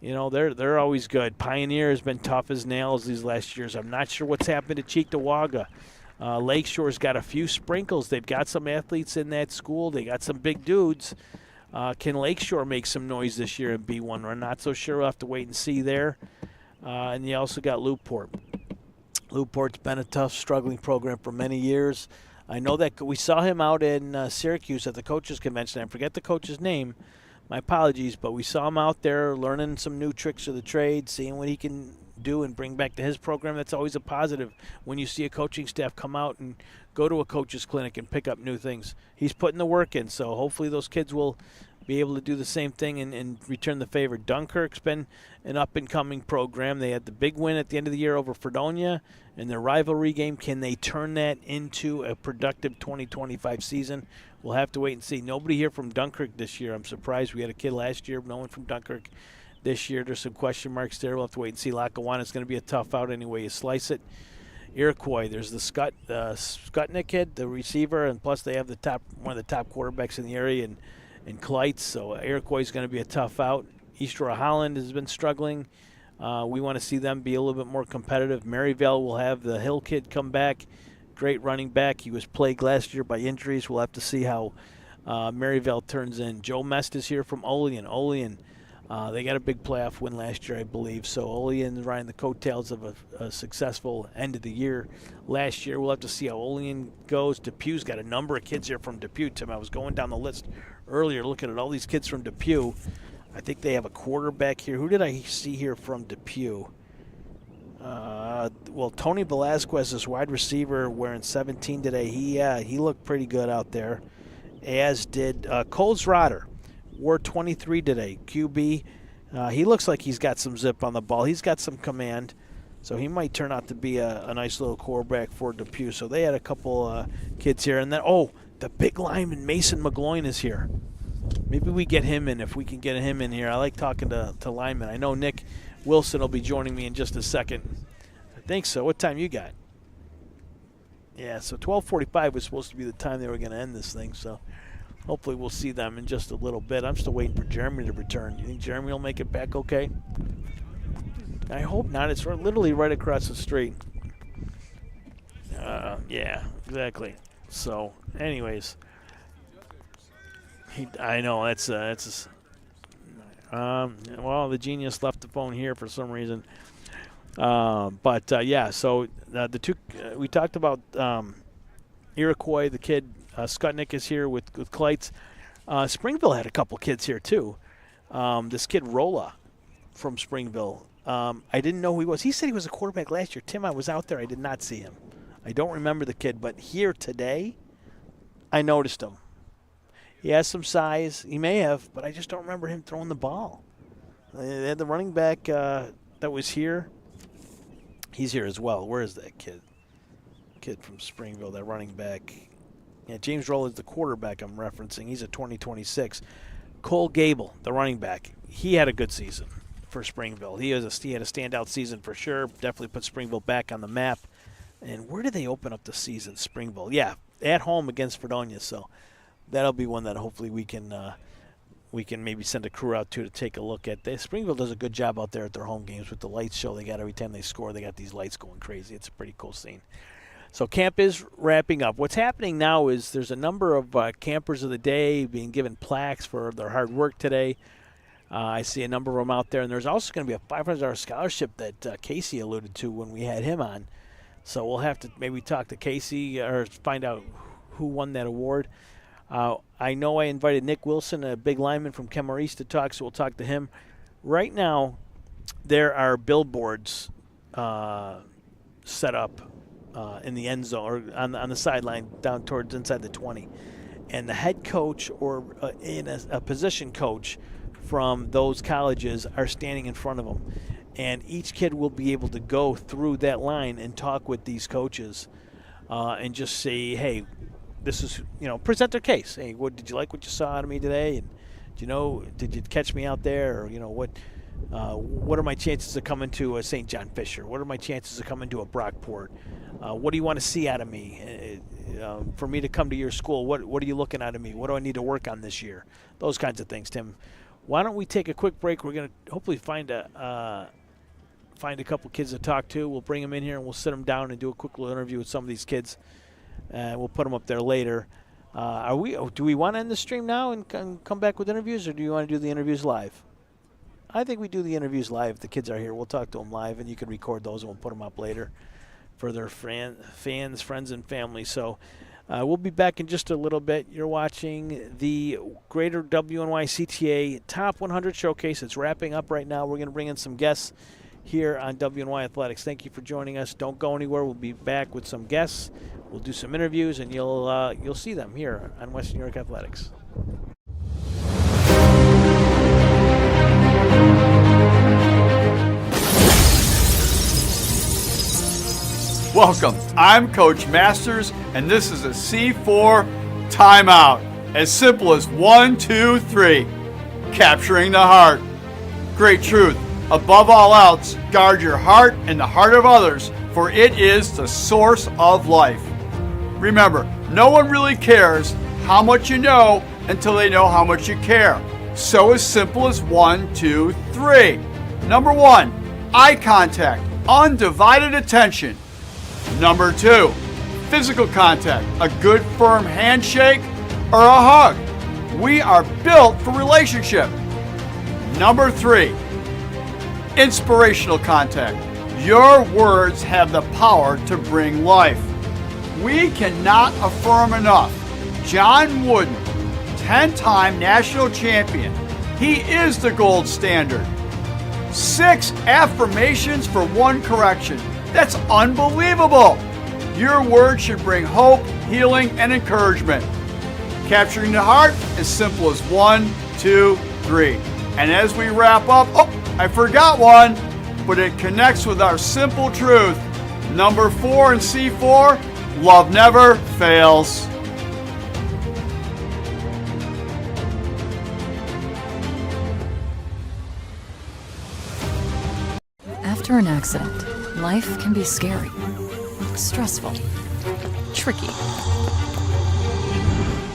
S1: they're always good. Pioneer has been tough as nails these last years. I'm not sure what's happened to Cheektowaga. Lakeshore's got a few sprinkles. They've got some athletes in that school. They got some big dudes. Can Lakeshore make some noise this year in B1? We're not so sure. We'll have to wait and see there. And you also got Lew-Port. Lew-Port's been a tough, struggling program for many years. I know that we saw him out in Syracuse at the coaches' convention. I forget the coach's name. My apologies, but we saw him out there learning some new tricks of the trade, seeing what he can do and bring back to his program. That's always a positive when you see a coaching staff come out and go to a coach's clinic and pick up new things. He's putting the work in, so hopefully those kids will be able to do the same thing and return the favor. Dunkirk's been an up-and-coming program. They had the big win at the end of the year over Fredonia in their rivalry game. Can they turn that into a productive 2025 season? We'll have to wait and see. Nobody here from Dunkirk this year. I'm surprised. We had a kid last year, no one from Dunkirk this year. There's some question marks there. We'll have to wait and see. Lackawanna's going to be a tough out anyway you slice it. Iroquois, there's the Scutnick kid, the receiver, and plus they have one of the top quarterbacks in the area in Kleitz, so Iroquois is going to be a tough out. East Royal Holland has been struggling. We want to see them be a little bit more competitive. Maryvale will have the Hill kid come back. Great running back. He was plagued last year by injuries. We'll have to see how Maryvale turns in. Joe Mest is here from Olean. Olean, they got a big playoff win last year, I believe. So Olean riding the coattails of a successful end of the year last year. We'll have to see how Olean goes. Depew's got a number of kids here from Depew. Tim, I was going down the list earlier looking at all these kids from Depew. I think they have a quarterback here. Who did I see here from Depew? Well, Tony Velasquez is wide receiver wearing 17 today. He looked pretty good out there, as did Coles Rotter. Wore 23 today. QB, he looks like he's got some zip on the ball. He's got some command, so he might turn out to be a nice little quarterback for Depew. So they had a couple kids here. And then, the big lineman Mason McGloin is here. Maybe we get him in if we can get him in here. I like talking to linemen. I know Nick Wilson will be joining me in just a second. I think so. What time you got? Yeah, so 12:45 was supposed to be the time they were going to end this thing, so hopefully we'll see them in just a little bit. I'm still waiting for Jeremy to return. You think Jeremy will make it back okay? I hope not. It's literally right across the street. Yeah, exactly. So, anyways, I know well, the genius left the phone here for some reason. Yeah. So the two we talked about Iroquois, the kid Scutnick is here with Kleitz. Springville had a couple kids here too. This kid Rolla from Springville. I didn't know who he was. He said he was a quarterback last year. Tim, I was out there. I did not see him. I don't remember the kid, but here today, I noticed him. He has some size. He may have, but I just don't remember him throwing the ball. They had the running back that was here. He's here as well. Where is that kid? Kid from Springville, that running back. Yeah, James Roll is the quarterback I'm referencing. He's a 2026. Cole Gable, the running back. He had a good season for Springville. He had a standout season for sure. Definitely put Springville back on the map. And where did they open up the season, Springville? Yeah, at home against Fredonia. So that'll be one that hopefully we can maybe send a crew out to take a look at. Springville does a good job out there at their home games with the lights show they got every time they score. They got these lights going crazy. It's a pretty cool scene. So camp is wrapping up. What's happening now is there's a number of campers of the day being given plaques for their hard work today. I see a number of them out there. And there's also going to be a $500 scholarship that Casey alluded to when we had him on. So we'll have to maybe talk to Casey or find out who won that award. I know I invited Nick Wilson, a big lineman from Kenmore East, to talk, so we'll talk to him. Right now, there are billboards set up in the end zone or on the sideline down towards inside the 20. And the head coach or in a position coach from those colleges are standing in front of them. And each kid will be able to go through that line and talk with these coaches and just say, hey, this is, present their case. Hey, did you like what you saw out of me today? And did you catch me out there? Or, what are my chances of coming to a St. John Fisher? What are my chances of coming to a Brockport? What do you want to see out of me? For me to come to your school, what are you looking out of me? What do I need to work on this year? Those kinds of things, Tim. Why don't we take a quick break? We're going to hopefully find a couple kids to talk to. We'll bring them in here and we'll sit them down and do a quick little interview with some of these kids. We'll put them up there later. Do we want to end the stream now and come back with interviews, or do you want to do the interviews live? I think we do the interviews live. If the kids are here, we'll talk to them live, and you can record those, and we'll put them up later for their fans, friends, and family. So we'll be back in just a little bit. You're watching the Greater WNY CTA Top 100 Showcase. It's wrapping up right now. We're going to bring in some guests here on WNY Athletics. Thank you for joining us. Don't go anywhere. We'll be back with some guests. We'll do some interviews, and you'll see them here on Western New York Athletics.
S15: Welcome. I'm Coach Masters, and this is a C4 timeout. As simple as 1, 2, 3. Capturing the heart. Great truth. Above all else, guard your heart and the heart of others, for it is the source of life. Remember, no one really cares how much you know until they know how much you care. So as simple as 1, 2, 3. Number 1, eye contact, undivided attention. Number 2, physical contact, a good firm handshake or a hug. We are built for relationship. Number 3, inspirational contact. Your words have the power to bring life. We cannot affirm enough. John Wooden, 10-time national champion. He is the gold standard. 6 affirmations for 1 correction. That's unbelievable. Your words should bring hope, healing, and encouragement. Capturing the heart, as simple as 1, 2, 3. And as we wrap up, I forgot one, but it connects with our simple truth. Number 4 in C4, love never fails.
S4: After an accident, life can be scary, stressful, tricky.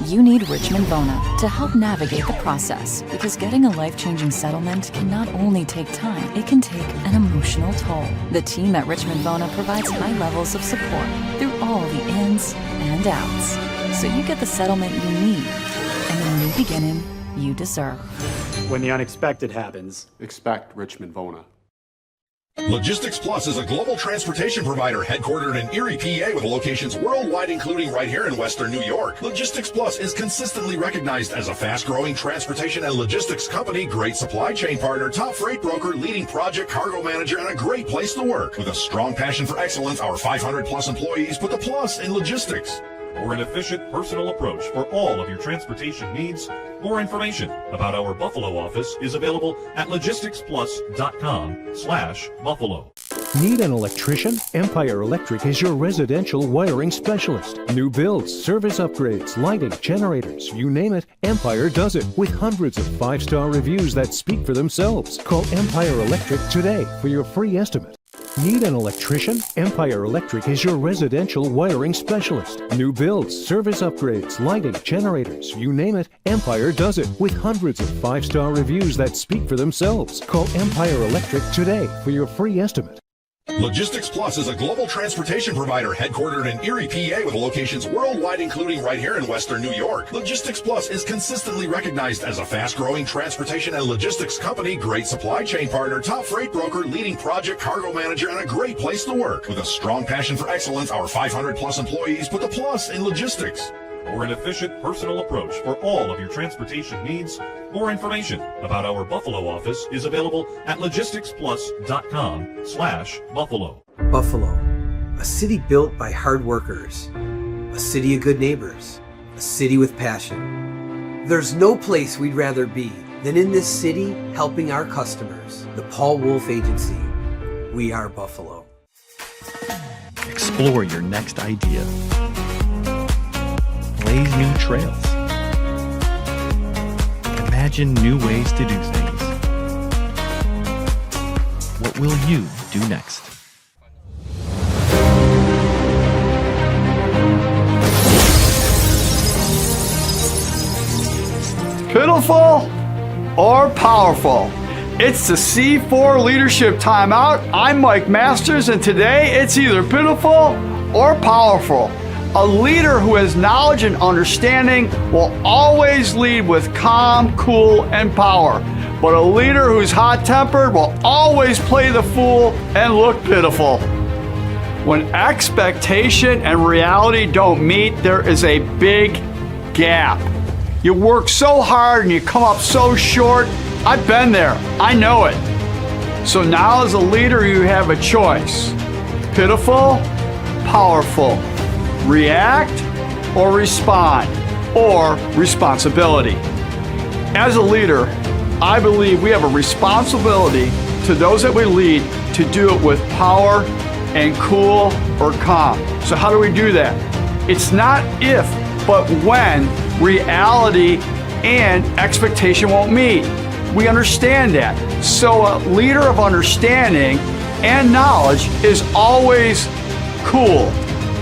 S4: You need Richmond Bona to help navigate the process, because getting a life-changing settlement can not only take time, it can take an emotional toll. The team at Richmond Bona provides high levels of support through all the ins and outs, so you get the settlement you need and the new beginning you deserve.
S5: When the unexpected happens,
S14: expect Richmond Bona.
S7: Logistics Plus is a global transportation provider headquartered in Erie, PA, with locations worldwide, including right here in Western New York. Logistics Plus is consistently recognized as a fast-growing transportation and logistics company, great supply chain partner, top freight broker, leading project cargo manager, and a great place to work. With a strong passion for excellence, our 500-plus employees put the plus in logistics.
S8: For an efficient, personal approach for all of your transportation needs, more information about our Buffalo office is available at logisticsplus.com/Buffalo.
S9: Need an electrician? Empire Electric is your residential wiring specialist. New builds, service upgrades, lighting, generators, you name it, Empire does it, with hundreds of 5-star reviews that speak for themselves. Call Empire Electric today for your free estimate. Need an electrician? Empire Electric is your residential wiring specialist. New builds, service upgrades, lighting, generators, you name it, Empire does it, with hundreds of 5-star reviews that speak for themselves. Call Empire Electric today for your free estimate.
S7: Logistics Plus is a global transportation provider headquartered in Erie, PA, with locations worldwide, including right here in Western New York. Logistics Plus is consistently recognized as a fast-growing transportation and logistics company, great supply chain partner, top freight broker, leading project cargo manager, and a great place to work. With a strong passion for excellence, our 500-plus employees put the plus in logistics.
S8: For an efficient, personal approach for all of your transportation needs, more information about our Buffalo office is available at logisticsplus.com/Buffalo.
S10: Buffalo, A city built by hard workers. A city of good neighbors. A city with passion. There's no place we'd rather be than in this city helping our customers. The Paul Wolf Agency. We are Buffalo.
S13: Explore your next idea. Blaze new trails. Imagine new ways to do things. What will you do next?
S15: Pitiful or powerful? It's the C4 Leadership Timeout. I'm Mike Masters, and today it's either pitiful or powerful. A leader who has knowledge and understanding will always lead with calm, cool, and power. But a leader who's hot-tempered will always play the fool and look pitiful. When expectation and reality don't meet, there is a big gap. You work so hard and you come up so short. I've been there. I know it. So now as a leader, you have a choice. Pitiful, powerful. React or respond, or responsibility. As a leader, I believe we have a responsibility to those that we lead to do it with power and cool or calm. So how do we do that? It's not if, but when reality and expectation won't meet. We understand that. So a leader of understanding and knowledge is always cool,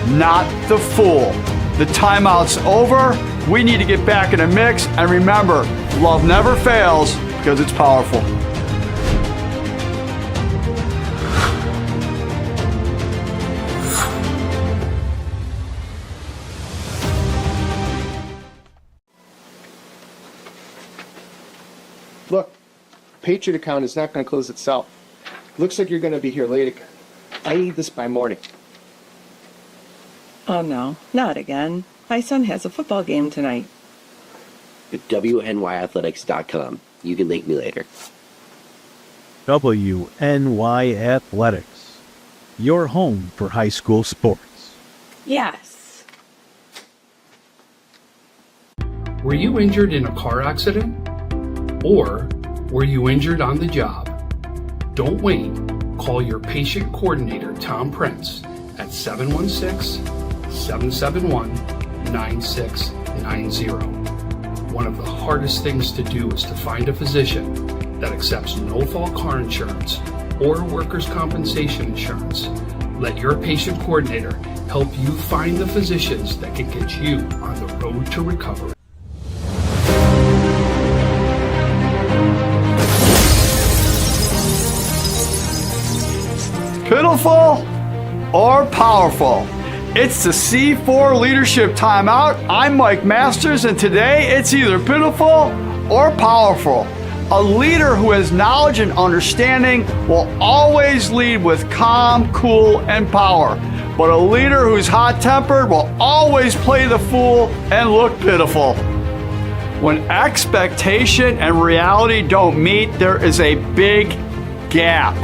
S15: not the fool. The timeout's over. We need to get back in the mix. And remember, love never fails because it's powerful.
S14: Look, Patriot account is not going to close itself. Looks like you're going to be here late again. I need this by morning.
S16: Oh no, not again. My son has a football game tonight.
S17: At WNYathletics.com. You can thank me later.
S18: WNY Athletics, your home for high school sports.
S16: Yes.
S19: Were you injured in a car accident? Or were you injured on the job? Don't wait. Call your patient coordinator, Tom Prince, at 716-771-9690. One of the hardest things to do is to find a physician that accepts no-fault car insurance or workers' compensation insurance. Let your patient coordinator help you find the physicians that can get you on the road to recovery.
S15: Pitiful or powerful? It's the C4 Leadership Timeout. I'm Mike Masters, and today it's either pitiful or powerful. A leader who has knowledge and understanding will always lead with calm, cool, and power. But a leader who's hot-tempered will always play the fool and look pitiful. When expectation and reality don't meet, there is a big gap.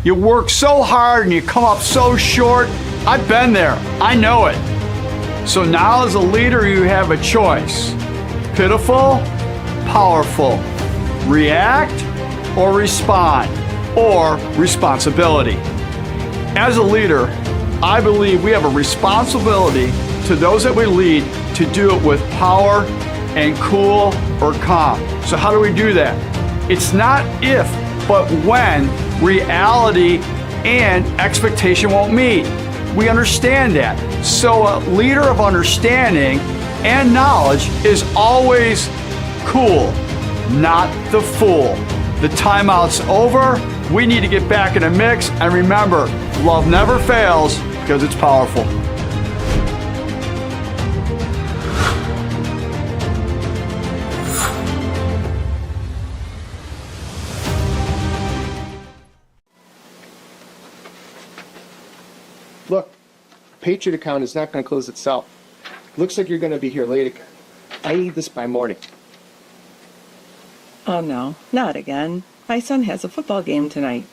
S15: You work so hard and you come up so short. I've been there. I know it. So now as a leader, you have a choice. Pitiful, powerful. React or respond, or responsibility. As a leader, I believe we have a responsibility to those that we lead to do it with power and cool or calm. So how do we do that? It's not if, but when reality and expectation won't meet. We understand that. So a leader of understanding and knowledge is always cool, not the fool. The timeout's over. We need to get back in the mix. And remember, love never fails because it's powerful.
S14: Look, Patriot account is not going to close itself. Looks like you're going to be here late again. I need this by morning.
S16: Oh no, not again. My son has a football game tonight.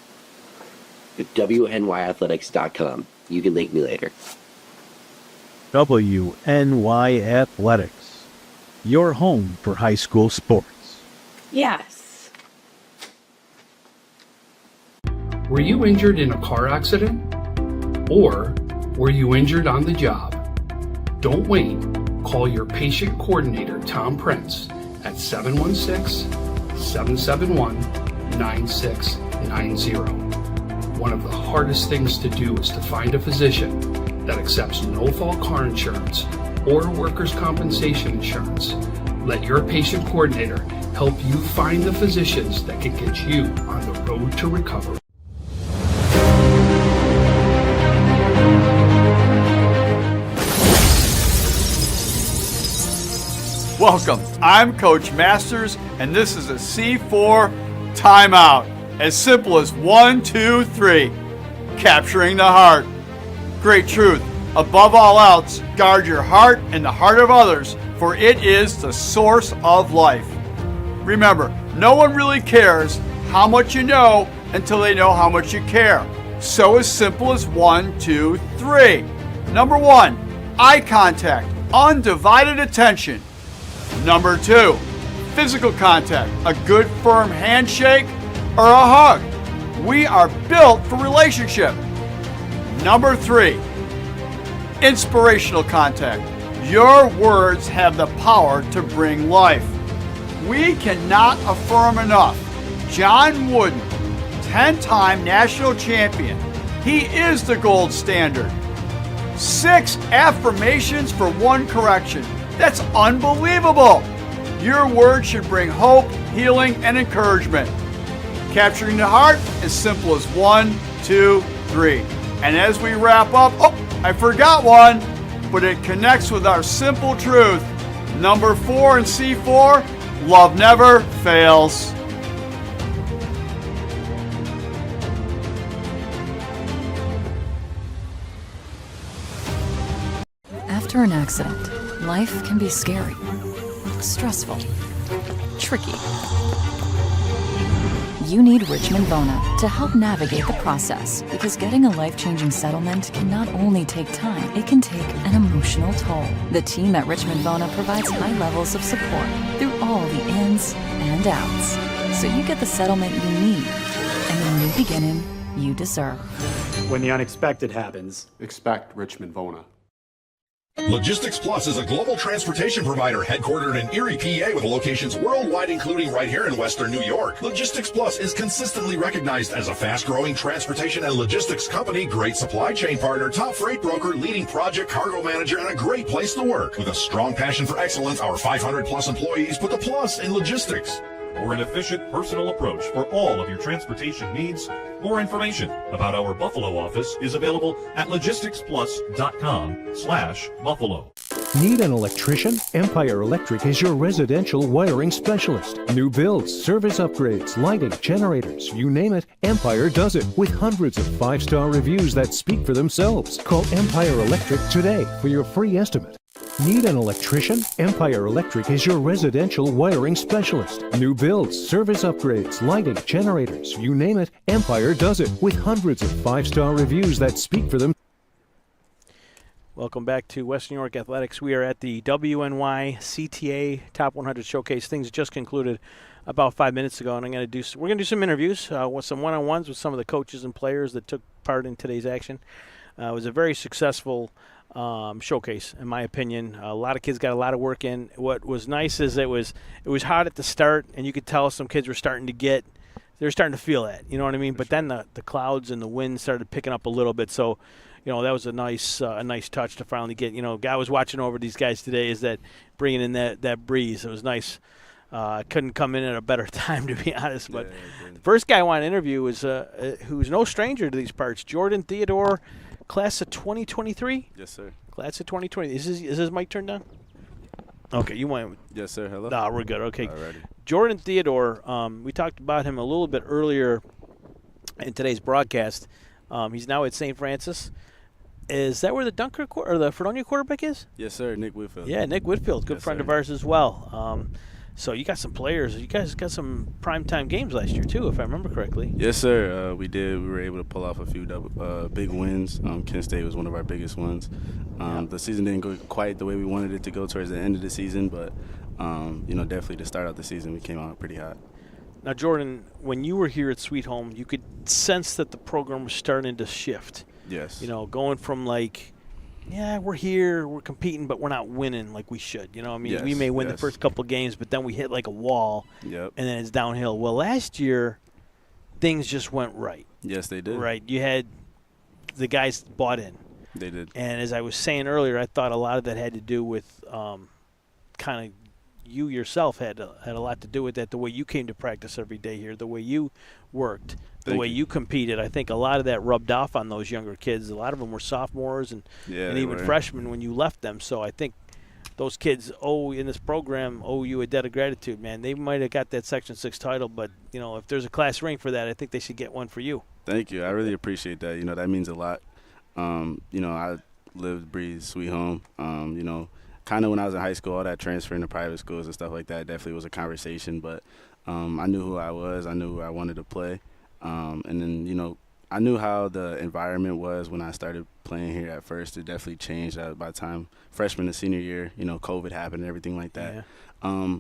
S17: At WNYathletics.com. You can thank me later.
S18: WNY Athletics, your home for high school sports.
S16: Yes.
S19: Were you injured in a car accident? Or were you injured on the job? Don't wait. Call your patient coordinator, Tom Prince, at 716-771-9690. One of the hardest things to do is to find a physician that accepts no-fault car insurance or workers' compensation insurance. Let your patient coordinator help you find the physicians that can get you on the road to recovery.
S15: Welcome. I'm Coach Masters, and this is a C4 timeout. As simple as 1, 2, 3. Capturing the heart. Great truth. Above all else, guard your heart and the heart of others, for it is the source of life. Remember, no one really cares how much you know until they know how much you care. So as simple as 1, 2, 3. Number 1, eye contact, undivided attention. Number 2, physical contact, a good firm handshake or a hug. We are built for relationship. Number 3, inspirational contact. Your words have the power to bring life. We cannot affirm enough. John Wooden, 10-time national champion. He is the gold standard. 6 affirmations for 1 correction. That's unbelievable. Your words should bring hope, healing, and encouragement. Capturing the heart, as simple as 1, 2, 3. And as we wrap up, I forgot one, but it connects with our simple truth. Number 4 in C4, love never fails.
S4: After an accident, life can be scary, stressful, tricky. You need Richmond Bona to help navigate the process, because getting a life-changing settlement can not only take time, it can take an emotional toll. The team at Richmond Bona provides high levels of support through all the ins and outs, so you get the settlement you need and the new beginning you deserve.
S5: When the unexpected happens,
S20: expect Richmond Bona.
S7: Logistics Plus is a global transportation provider headquartered in Erie, PA with locations worldwide, including right here in Western New York. Logistics Plus is consistently recognized as a fast-growing transportation and logistics company, great supply chain partner, top freight broker, leading project cargo manager, and a great place to work. With a strong passion for excellence, our 500-plus employees put the plus in logistics.
S8: For an efficient, personal approach for all of your transportation needs, more information about our Buffalo office is available at logisticsplus.com/Buffalo.
S9: Need an electrician? Empire Electric is your residential wiring specialist. New builds, service upgrades, lighting, generators, you name it, Empire does it with hundreds of 5-star reviews that speak for themselves. Call Empire Electric today for your free estimate. Need an electrician? Empire Electric is your residential wiring specialist. New builds, service upgrades, lighting, generators, you name it, Empire does it with hundreds of 5-star reviews that speak for them.
S1: Welcome back to Western New York Athletics. We are at the WNY CTA Top 100 Showcase. Things just concluded about 5 minutes ago, and we're going to do some interviews with some one-on-ones with some of the coaches and players that took part in today's action. It was a very successful showcase, in my opinion. A lot of kids got a lot of work in. What was nice is it was hot at the start, and you could tell some kids were starting to feel that. You know what I mean? But then the clouds and the wind started picking up a little bit. So, that was a nice touch to finally get. Guy was watching over these guys today. Is that bringing in that breeze? It was nice. Couldn't come in at a better time, to be honest. But the first guy I want to interview was who's no stranger to these parts, Jordan Theodore. Class of 2023?
S21: Yes, sir.
S1: Class of 2020. Is his mic turned on? Okay, you want?
S21: Yes, sir. Hello.
S1: Nah, we're good. Okay.
S21: Alrighty.
S1: Jordan Theodore. We talked about him a little bit earlier in today's broadcast. He's now at St. Francis. Is that where the Dunker or the Fredonia quarterback is?
S21: Yes, sir. Nick Whitfield.
S1: Yeah, Nick Whitfield, good friend of ours as well. So you got some players. You guys got some primetime games last year too, if I remember correctly.
S20: Yes, sir. We did. We were able to pull off a few big wins. Kent State was one of our biggest ones. The season didn't go quite the way we wanted it to go towards the end of the season, but definitely to start out the season, we came out pretty hot.
S1: Now, Jordan, when you were here at Sweet Home, you could sense that the program was starting to shift.
S20: Yes.
S1: Going from we're here, we're competing, but we're not winning like we should.
S20: Yes,
S1: we may win the first couple of games, but then we hit like a wall,
S20: Yep.
S1: and then it's downhill. Well, last year, things just went right.
S20: Yes, they did.
S1: Right. You had the guys bought in.
S20: They did.
S1: And as I was saying earlier, I thought a lot of that had to do with kind of you yourself had a lot to do with that, the way you came to practice every day here, the way you worked, the way you competed. I think a lot of that rubbed off on those younger kids. A lot of them were sophomores and even freshmen when you left them. So I think those kids in this program owe you a debt of gratitude, man. They might have got that Section 6 title, but, if there's a class ring for that, I think they should get one for you.
S20: Thank you. I really appreciate that. That means a lot. I lived, breathed, Sweet Home. Kind of when I was in high school, all that transferring to private schools and stuff like that definitely was a conversation. But I knew who I was. I knew who I wanted to play. And then, I knew how the environment was when I started playing here at first. It definitely changed by the time freshman to senior year, COVID happened and everything like that.
S1: Yeah.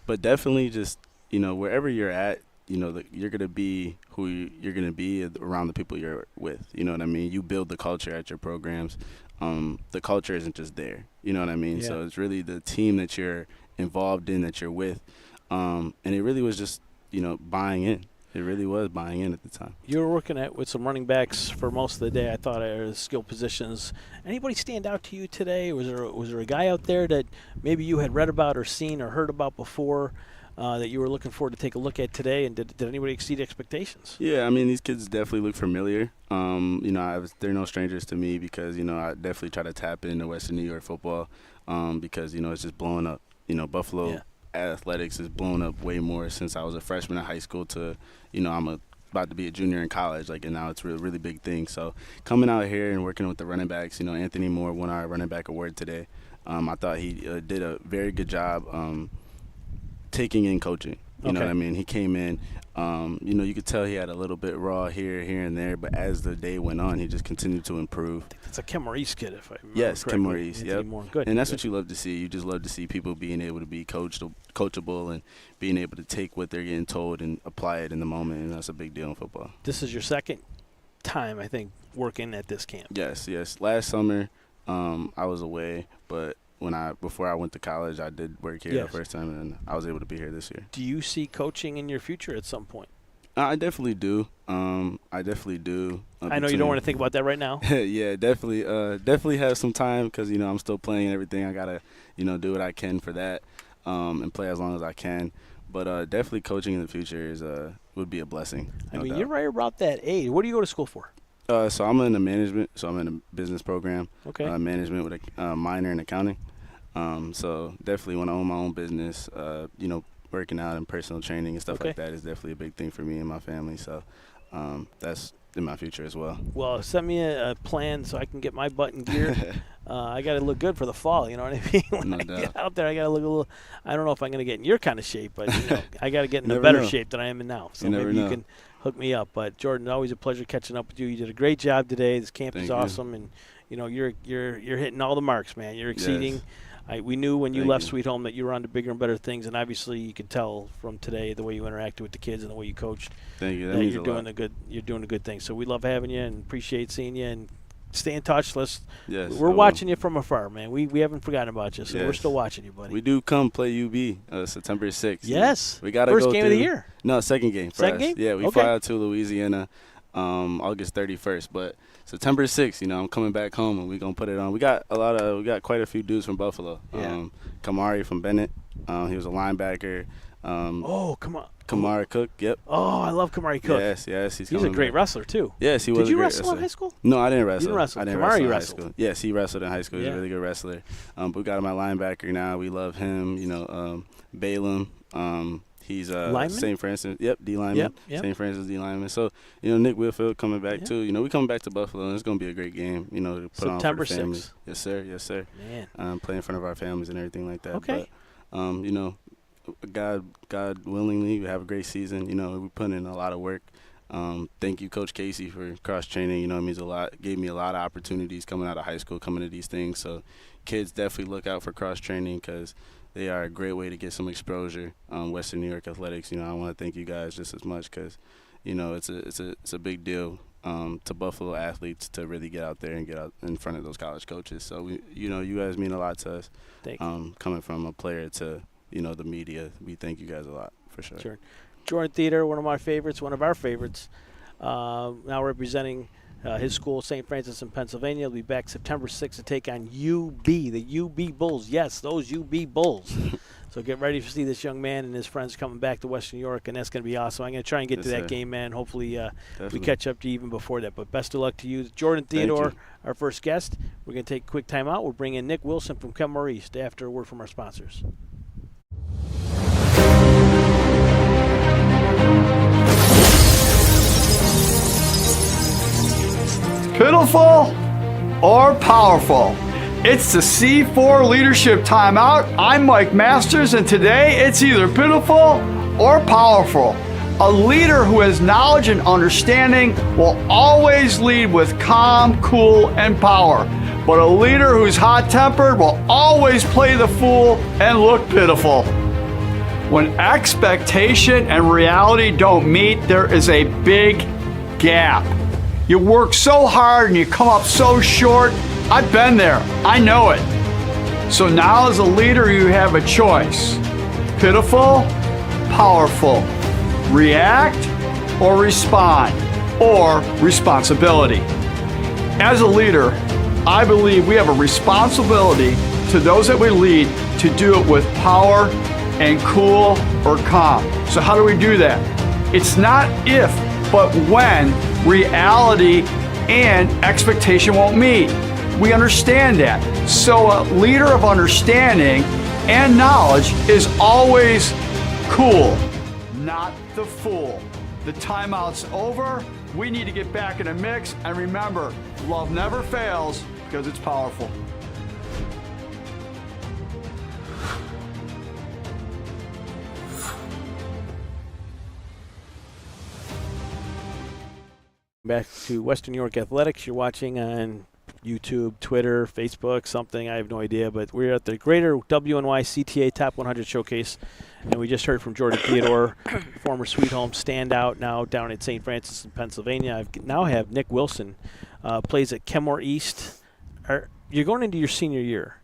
S20: But definitely just, wherever you're at, you're going to be who you're going to be around the people you're with. You know what I mean? You build the culture at your programs. The culture isn't just there. You know what I mean?
S1: Yeah.
S20: So it's really the team that you're involved in, that you're with. And it really was just, buying in. It really was buying in at the time.
S1: You were working with some running backs for most of the day. I thought skill positions. Anybody stand out to you today? Was there a guy out there that maybe you had read about or seen or heard about before that you were looking forward to take a look at today? And did anybody exceed expectations?
S20: Yeah, I mean, these kids definitely look familiar. They're no strangers to me because, I definitely try to tap into Western New York football because, it's just blowing up. Buffalo athletics is blown up way more since I was a freshman in high school to, I'm about to be a junior in college, and now it's a really big thing. So coming out here and working with the running backs, Anthony Moore won our running back award today. I thought he did a very good job taking in coaching. You know what I mean? He came in, you could tell he had a little bit raw here and there, but as the day went on, he just continued to improve.
S1: It's a Kim Maurice kid, if I remember
S20: Yes,
S1: correctly.
S20: Kim Maurice, yep.
S1: Good.
S20: And that's what you love to see. You just love to see people being able to be coachable and being able to take what they're getting told and apply it in the moment, and that's a big deal in football.
S1: This is your second time, I think, working at this camp.
S20: Yes. Last summer, I was away, but before I went to college, I did work here the first time, and I was able to be here this year.
S1: Do you see coaching in your future at some point?
S20: I definitely do. I know
S1: you don't want to think about that right now.
S20: Yeah, definitely have some time because, I'm still playing and everything. I got to, do what I can for that and play as long as I can. But definitely coaching in the future would be a blessing.
S1: You're right about that age. What do you go to school for?
S20: So I'm in the management. So I'm in a business program.
S1: Okay.
S20: Management with a minor in accounting. So definitely want to own my own business. Working out and personal training and stuff like that is definitely a big thing for me and my family. So that's in my future as well.
S1: Well, send me a plan so I can get my butt in gear. I got to look good for the fall, you know what I mean? When I get out there, I got to look a little – I don't know if I'm going to get in your kind of shape, but I got to get in a better shape than I am in now. So maybe you can hook me up. But, Jordan, always a pleasure catching up with you. You did a great job today. This camp is awesome. And, you're hitting all the marks, man. You're exceeding – we knew when you left Sweet Home that you were on to bigger and better things, and obviously you can tell from today the way you interacted with the kids and the way you coached.
S20: Thank you.
S1: That you're doing a good thing. So we love having you and appreciate seeing you, and stay in touch. We're watching you from afar, man. We haven't forgotten about you, so we're still watching you, buddy.
S20: We do come play UB September 6th.
S1: Yes.
S20: We got to
S1: First
S20: go
S1: game of the year.
S20: No, second game.
S1: Second game?
S20: Yeah, we fly out to Louisiana August 31st, but September 6th, I'm coming back home and we're going to put it on. We got quite a few dudes from Buffalo.
S1: Yeah.
S20: Kamari from Bennett. He was a linebacker.
S1: Come on.
S20: Kamari Cook, yep.
S1: Oh, I love Kamari Cook.
S20: Yes.
S1: He's a great wrestler, too.
S20: Yes, he was
S1: Did you
S20: a great
S1: wrestle in high school?
S20: No, I didn't wrestle.
S1: You didn't wrestle.
S20: I didn't
S1: Kamari
S20: wrestle in
S1: wrestled.
S20: high school. Yes, he wrestled in high school. He's a really good wrestler. But we got him at linebacker now. We love him. Balaam. He's St. Francis. Yep, D lineman.
S1: Yep.
S20: St. Francis D lineman. So, Nick Whitfield coming back too. We coming back to Buffalo, and it's going to be a great game, to put
S1: September
S20: on for the family.
S1: 6th.
S20: Yes, sir.
S1: Man.
S20: Play in front of our families and everything like that.
S1: Okay.
S20: But, God willingly, we have a great season. You know, we put in a lot of work. Thank you, Coach Casey, for cross training. You know, it means a lot. Gave me a lot of opportunities coming out of high school, coming to these things. So, kids definitely look out for cross training because they are a great way to get some exposure. Western New York athletics. You know, I want to thank you guys just as much because, you know, it's a big deal to Buffalo athletes to really get out there and get out in front of those college coaches. So, you know, you guys mean a lot to us.
S1: Thank you.
S20: Coming from a player to, you know, the media, we thank you guys a lot for sure.
S1: Sure. Jordan Theodore, one of my favorites, one of our favorites, now representing his school, St. Francis in Pennsylvania. He'll be back September 6th to take on UB, the UB Bulls. Yes, those UB Bulls. So get ready to see this young man and his friends coming back to Western New York, and that's going to be awesome. I'm going to try and get to that game, man. Hopefully we catch up to you even before that. But best of luck to you. Jordan Theodore, our first guest. We're going to take a quick timeout. We'll bring in Nick Wilson from Kenmore East after a word from our sponsors.
S15: Pitiful or powerful? It's the C4 Leadership Timeout. I'm Mike Masters, and today it's either pitiful or powerful. A leader who has knowledge and understanding will always lead with calm, cool, and power. But a leader who's hot-tempered will always play the fool and look pitiful. When expectation and reality don't meet, there is a big gap. You work so hard and you come up so short. I've been there. I know it. So now as a leader, you have a choice. Pitiful, powerful. React or respond, or responsibility. As a leader, I believe we have a responsibility to those that we lead to do it with power and cool or calm. So how do we do that? It's not if, but when reality and expectation won't meet. We understand that. So a leader of understanding and knowledge is always cool, not the fool. The timeout's over. We need to get back in the mix. And remember, love never fails because it's powerful.
S1: Back to Western New York Athletics. You're watching on YouTube, Twitter, Facebook, something. I have no idea. But we're at the Greater WNY CTA Top 100 Showcase. And we just heard from Jordan Theodore, former Sweet Home standout, now down at St. Francis in Pennsylvania. I now have Nick Wilson, plays at Kenmore East. You're going into your senior year.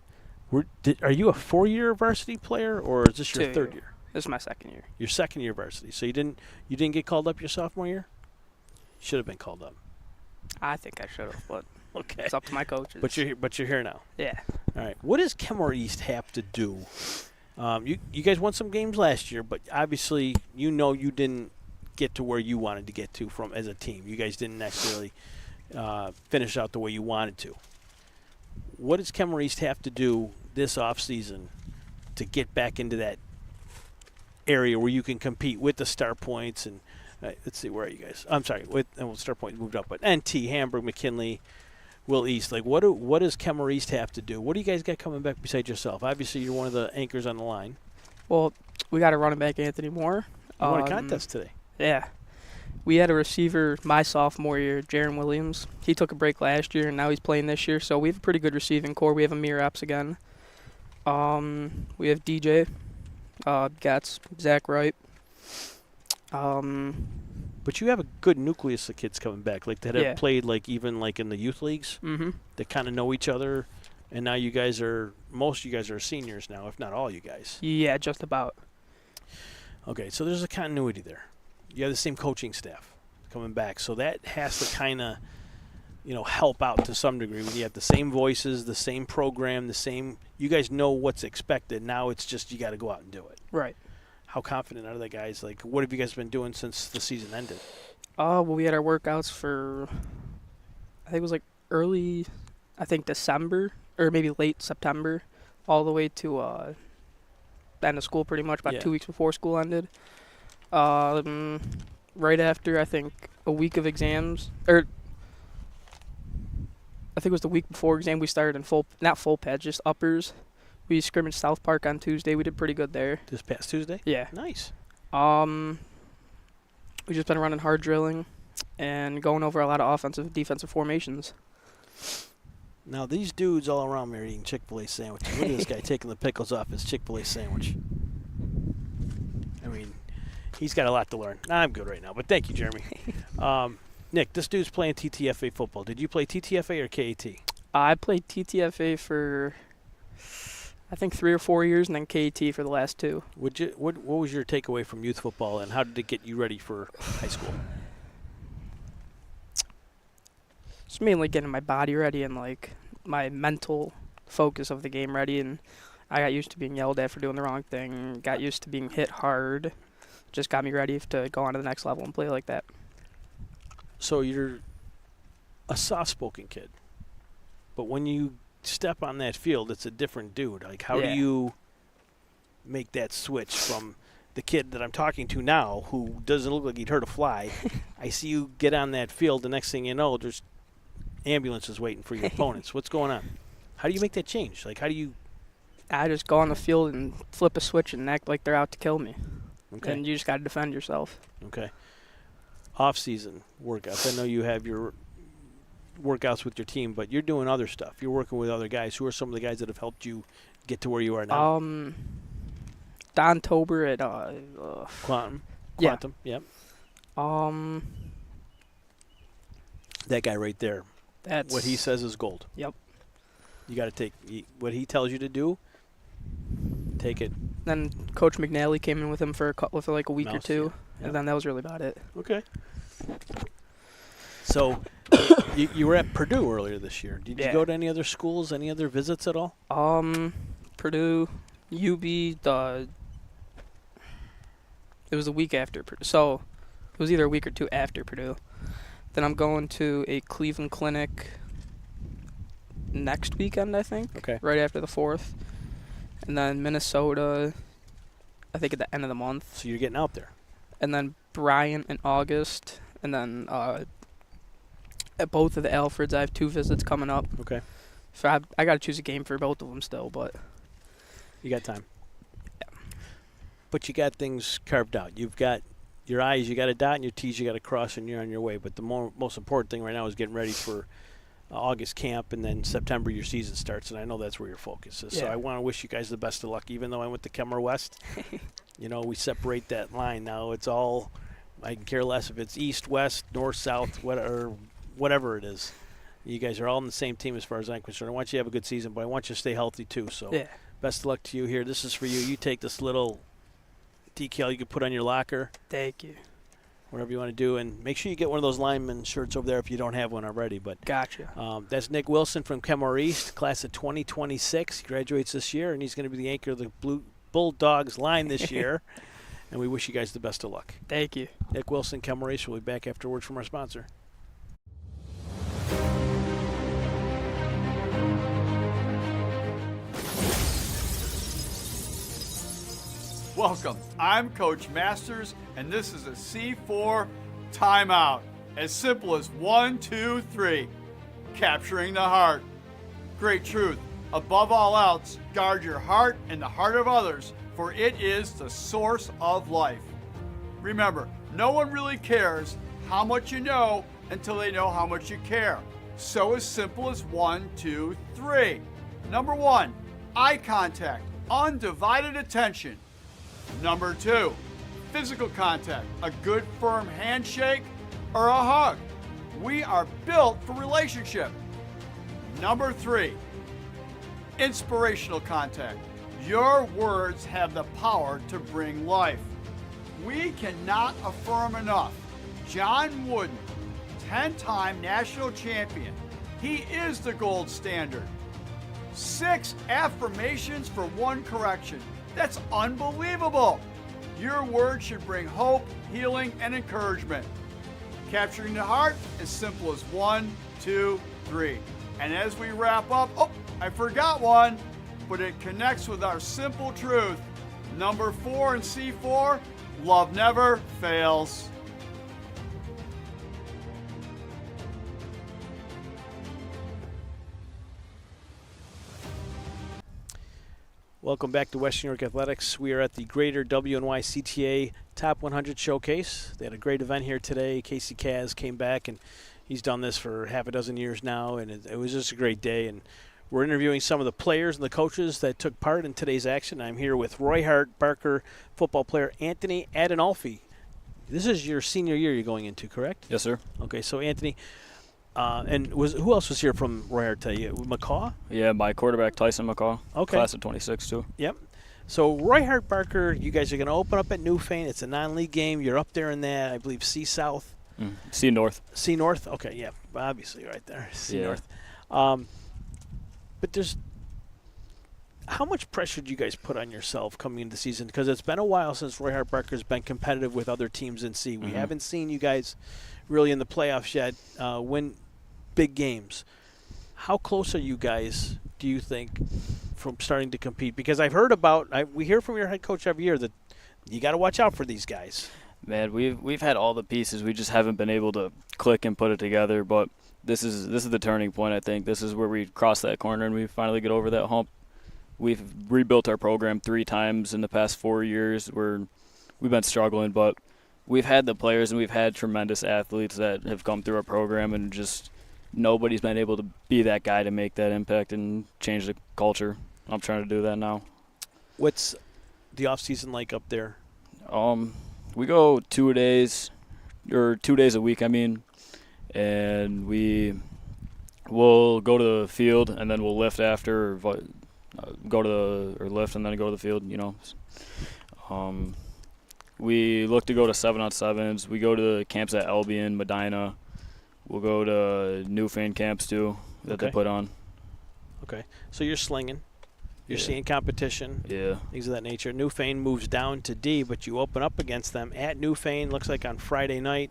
S1: Are you a 4-year varsity player, or is this your third year?
S21: This is my second year.
S1: Your second year varsity. So you didn't get called up your sophomore year? Should have been called up.
S21: I think I should have, but
S1: okay.
S21: It's up to my coaches.
S1: But you're here now.
S21: Yeah.
S1: All right. What does Kenmore East have to do? You guys won some games last year, but obviously you didn't get to where you wanted to get to from as a team. You guys didn't necessarily finish out the way you wanted to. What does Kenmore East have to do this offseason to get back into that area where you can compete with the Star Points and let's see, where are you guys? I'm sorry, Star Point moved up, but NT, Hamburg, McKinley, Will East. Like, what does Kenmore East have to do? What do you guys got coming back besides yourself? Obviously, you're one of the anchors on the line.
S21: Well, we got a running back, Anthony Moore.
S1: You won a contest today.
S21: Yeah. We had a receiver my sophomore year, Jaron Williams. He took a break last year, and now he's playing this year. So we have a pretty good receiving core. We have Amir Epps again. We have DJ, Gatz, Zach Wright.
S1: But you have a good nucleus of kids coming back, like that have played even in the youth leagues.
S21: Mm-hmm.
S1: That kind of know each other, and now most of you guys are seniors now, if not all you guys.
S21: Yeah, just about.
S1: Okay, so there's a continuity there. You have the same coaching staff coming back, so that has to kind of, help out to some degree when you have the same voices, the same program, the same. You guys know what's expected. Now it's just you got to go out and do it.
S21: Right.
S1: How confident are the guys? Like, what have you guys been doing since the season ended?
S21: Well, we had our workouts for, I think it was early, December, or maybe late September, all the way to the end of school pretty much, about 2 weeks before school ended. Right after, I think, a week of exams, or I think it was the week before exam, we started in not full pads, just uppers. We scrimmaged South Park on Tuesday. We did pretty good there.
S1: This past Tuesday?
S21: Yeah.
S1: Nice.
S21: We've just been running hard drilling and going over a lot of offensive, defensive formations.
S1: Now, these dudes all around me are eating Chick-fil-A sandwiches. Look at this guy taking the pickles off his Chick-fil-A sandwich. I mean, he's got a lot to learn. I'm good right now, but thank you, Jeremy. Nick, this dude's playing TTFA football. Did you play TTFA or KAT?
S21: I played TTFA for, I think, 3 or 4 years, and then KAT for the last 2.
S1: What was your takeaway from youth football, and how did it get you ready for high school?
S21: It's mainly getting my body ready and, like, my mental focus of the game ready. And I got used to being yelled at for doing the wrong thing, got used to being hit hard. Just got me ready to go on to the next level and play like that.
S1: So you're a soft-spoken kid, but when you step on that field, it's a different dude. Like, how do you make that switch from the kid that I'm talking to now who doesn't look like he'd hurt a fly? I see you get on that field, the next thing you know, there's ambulances waiting for your opponents. What's going on? How do you make that change? Like, how do you...
S21: I just go on the field and flip a switch and act like they're out to kill me.
S1: Okay.
S21: And you just got to defend yourself.
S1: Okay. Off-season workouts. I know you have your workouts with your team, but you're doing other stuff. You're working with other guys. Who are some of the guys that have helped you get to where you are now?
S21: Don Tober at
S1: Quantum.
S21: Yeah.
S1: Yep. That guy right there.
S21: That's
S1: what he says is gold.
S21: Yep.
S1: You got to take what he tells you to do. Take it.
S21: Then Coach McNally came in with him for like a week or 2,
S1: Yep.
S21: and then that was really about it.
S1: Okay. So you were at Purdue earlier this year. Did you go to any other schools, any other visits at all?
S21: Purdue, UB, it was a week after Purdue. So it was either a week or 2 after Purdue. Then I'm going to a Cleveland clinic next weekend, I think.
S1: Okay.
S21: Right after the 4th. And then Minnesota, I think at the end of the month.
S1: So you're getting out there.
S21: And then Bryant in August. And then at both of the Alfreds, I have 2 visits coming up.
S1: Okay.
S21: So I got to choose a game for both of them still, but...
S1: You got time. Yeah. But you got things carved out. You've got your I's, you got to dot, and your T's, you got to cross, and you're on your way. But the most important thing right now is getting ready for August camp, and then September your season starts, and I know that's where your focus is. So I want to wish you guys the best of luck. Even though I went to Kemmer West, we separate that line now. It's all, I can care less if it's east, west, north, south, whatever it is. You guys are all on the same team as far as I'm concerned. I want you to have a good season, but I want you to stay healthy too. So best of luck to you here. This is for you. You take this little decal you can put on your locker.
S21: Thank you.
S1: Whatever you want to do, and make sure you get one of those lineman shirts over there if you don't have one already. But
S21: gotcha.
S1: That's Nick Wilson from Kenmore East, class of 2026. He graduates this year, and he's going to be the anchor of the Blue Bulldogs line this year. And we wish you guys the best of luck.
S21: Thank you.
S1: Nick Wilson, Kenmore East. We'll be back after words from our sponsor.
S15: Welcome. I'm Coach Masters, and this is a C4 timeout. As simple as 1, 2, 3. Capturing the heart. Great truth. Above all else, guard your heart and the heart of others, for it is the source of life. Remember, no one really cares how much you know until they know how much you care. So as simple as 1, 2, 3. Number 1, eye contact, undivided attention. Number 2, physical contact, a good firm handshake or a hug. We are built for relationship. Number 3, inspirational contact. Your words have the power to bring life. We cannot affirm enough. John Wooden, 10-time national champion. He is the gold standard. 6 affirmations for 1 correction. That's unbelievable. Your words should bring hope, healing, and encouragement. Capturing the heart, as simple as 1, 2, 3. And as we wrap up, I forgot one, but it connects with our simple truth. Number 4 in C4, love never fails.
S1: Welcome back to Western New York Athletics. We are at the Greater WNY CTA Top 100 Showcase. They had a great event here today. Casey Kaz came back, and he's done this for half a dozen years now, and it was just a great day. And we're interviewing some of the players and the coaches that took part in today's action. I'm here with Roy Hart Barker football player Anthony Adenalfi. This is your senior year you're going into, correct?
S3: Yes, sir.
S1: Okay, so Anthony, and who else was here from Roy Hart today? McCaw?
S3: Yeah, my quarterback, Tyson McCaw.
S1: Okay.
S3: Class of 26, too.
S1: Yep. So Roy Hart Barker, you guys are going to open up at Newfane. It's a non-league game. You're up there in that, I believe, C South.
S3: C North.
S1: C North? Okay, yeah, obviously right there. C
S3: Yeah.
S1: North. But how much pressure do you guys put on yourself coming into the season? Because it's been a while since Roy Hart Barker's been competitive with other teams in C. We haven't seen you guys really in the playoffs yet win big games. How close are you guys, do you think, from starting to compete? Because I've heard we hear from your head coach every year that you got to watch out for these guys.
S3: Man, we've had all the pieces. We just haven't been able to click and put it together. But this is the turning point, I think. This is where we cross that corner and we finally get over that hump. We've rebuilt our program 3 times in the past 4 years. We've been struggling, but we've had the players and we've had tremendous athletes that have come through our program, and just nobody's been able to be that guy to make that impact and change the culture. I'm trying to do that now.
S1: What's the off season like up there?
S3: We go 2 days a week, and we'll go to the field and then we'll lift after, or lift and then go to the field, We look to go to 7-on-7s. We go to the camps at Albion, Medina. We'll go to Newfane camps too that they put on. Okay.
S1: So you're slinging. You're seeing competition.
S3: Yeah.
S1: Things of that nature. Newfane moves down to D, but you open up against them at Newfane. Looks like on Friday night,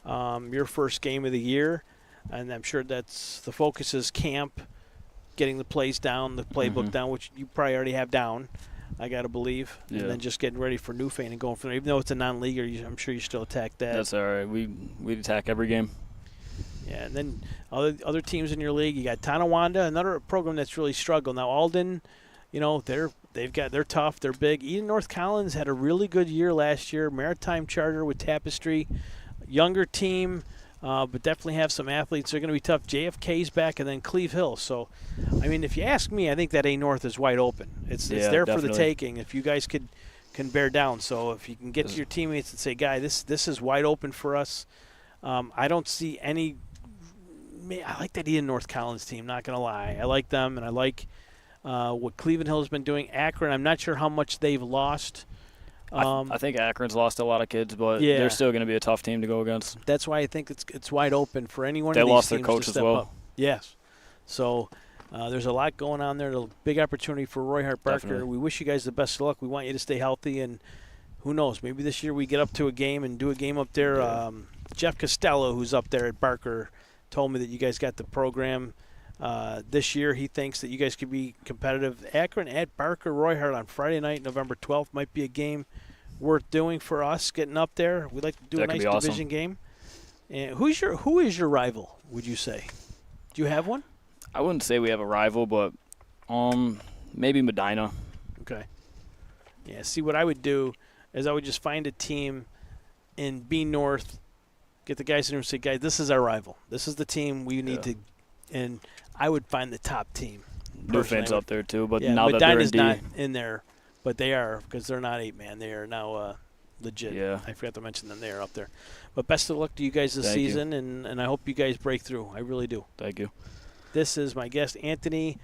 S1: your first game of the year, and I'm sure that's the focus is camp, getting the plays down, the playbook down, which you probably already have down, I got to believe, and then just getting ready for Newfane and going from there. Even though it's a non-leaguer, I'm sure you still attack that.
S3: That's all right. We attack every game.
S1: Yeah, and then other teams in your league, you got Tonawanda, another program that's really struggled. Now Alden, they're tough, they're big. Eden North Collins had a really good year last year. Maritime Charter with Tapestry, younger team, but definitely have some athletes. They're going to be tough. JFK's back, and then Cleve Hill. So, if you ask me, I think that A North is wide open. It's there
S3: definitely
S1: for the taking. If you guys can bear down, so if you can get to your teammates and say, "Guy, this is wide open for us." I don't see any. I like that Eden North Collins team. Not going to lie, I like them, and I like what Cleveland Hill has been doing. Akron, I'm not sure how much they've lost.
S3: I think Akron's lost a lot of kids, but they're still going to be a tough team to go against.
S1: That's why I think it's wide open for anyone.
S3: They
S1: of these
S3: lost their
S1: teams
S3: coach
S1: to
S3: as
S1: step
S3: well.
S1: Up. Yes, so there's a lot going on there. A big opportunity for Roy Hart Barker.
S3: Definitely.
S1: We wish you guys the best of luck. We want you to stay healthy, and who knows, maybe this year we get up to a game and do a game up there.
S3: Yeah.
S1: Jeff Costello, who's up there at Barker, told me that you guys got the program this year. He thinks that you guys could be competitive. Akron at Barker Roy Hart on Friday night, November 12th, might be a game worth doing for us getting up there. We'd like to do a nice division game. And who is your rival, would you say? Do you have one?
S3: I wouldn't say we have a rival, but maybe Medina.
S1: Okay. Yeah, see, what I would do is I would just find a team in B North, get the guys in there and say, guys, this is our rival. This is the team we need to – and I would find the top team.
S3: Newfane's up there too, but
S1: yeah,
S3: now that they're in D.
S1: not in there, but they are because they're not 8-man. They are now legit.
S3: Yeah.
S1: I forgot to mention them. They are up there. But best of luck to you guys this season, and I hope you guys break through. I really do.
S3: Thank you.
S1: This is my guest, Anthony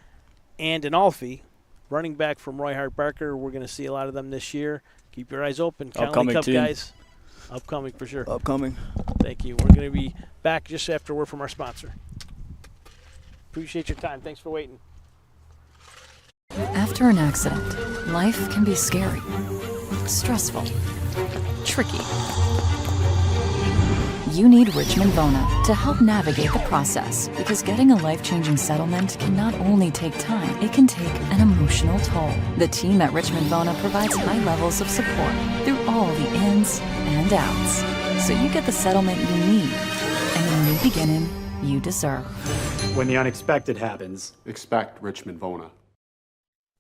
S1: Adenalfi, running back from Roy Hart Barker. We're going to see a lot of them this year. Keep your eyes open.
S3: Upcoming
S1: Cup
S3: team.
S1: Guys. Upcoming for sure.
S3: Upcoming.
S1: Thank you. We're going to be back just after word from our sponsor. Appreciate your time. Thanks for waiting.
S4: After an accident, life can be scary, stressful, tricky. You need Richmond Bona to help navigate the process, because getting a life-changing settlement can not only take time, it can take an emotional toll. The team at Richmond Bona provides high levels of support through all the ins and outs, so you get the settlement you need and the new beginning you deserve.
S5: When the unexpected happens,
S22: expect Richmond Bona.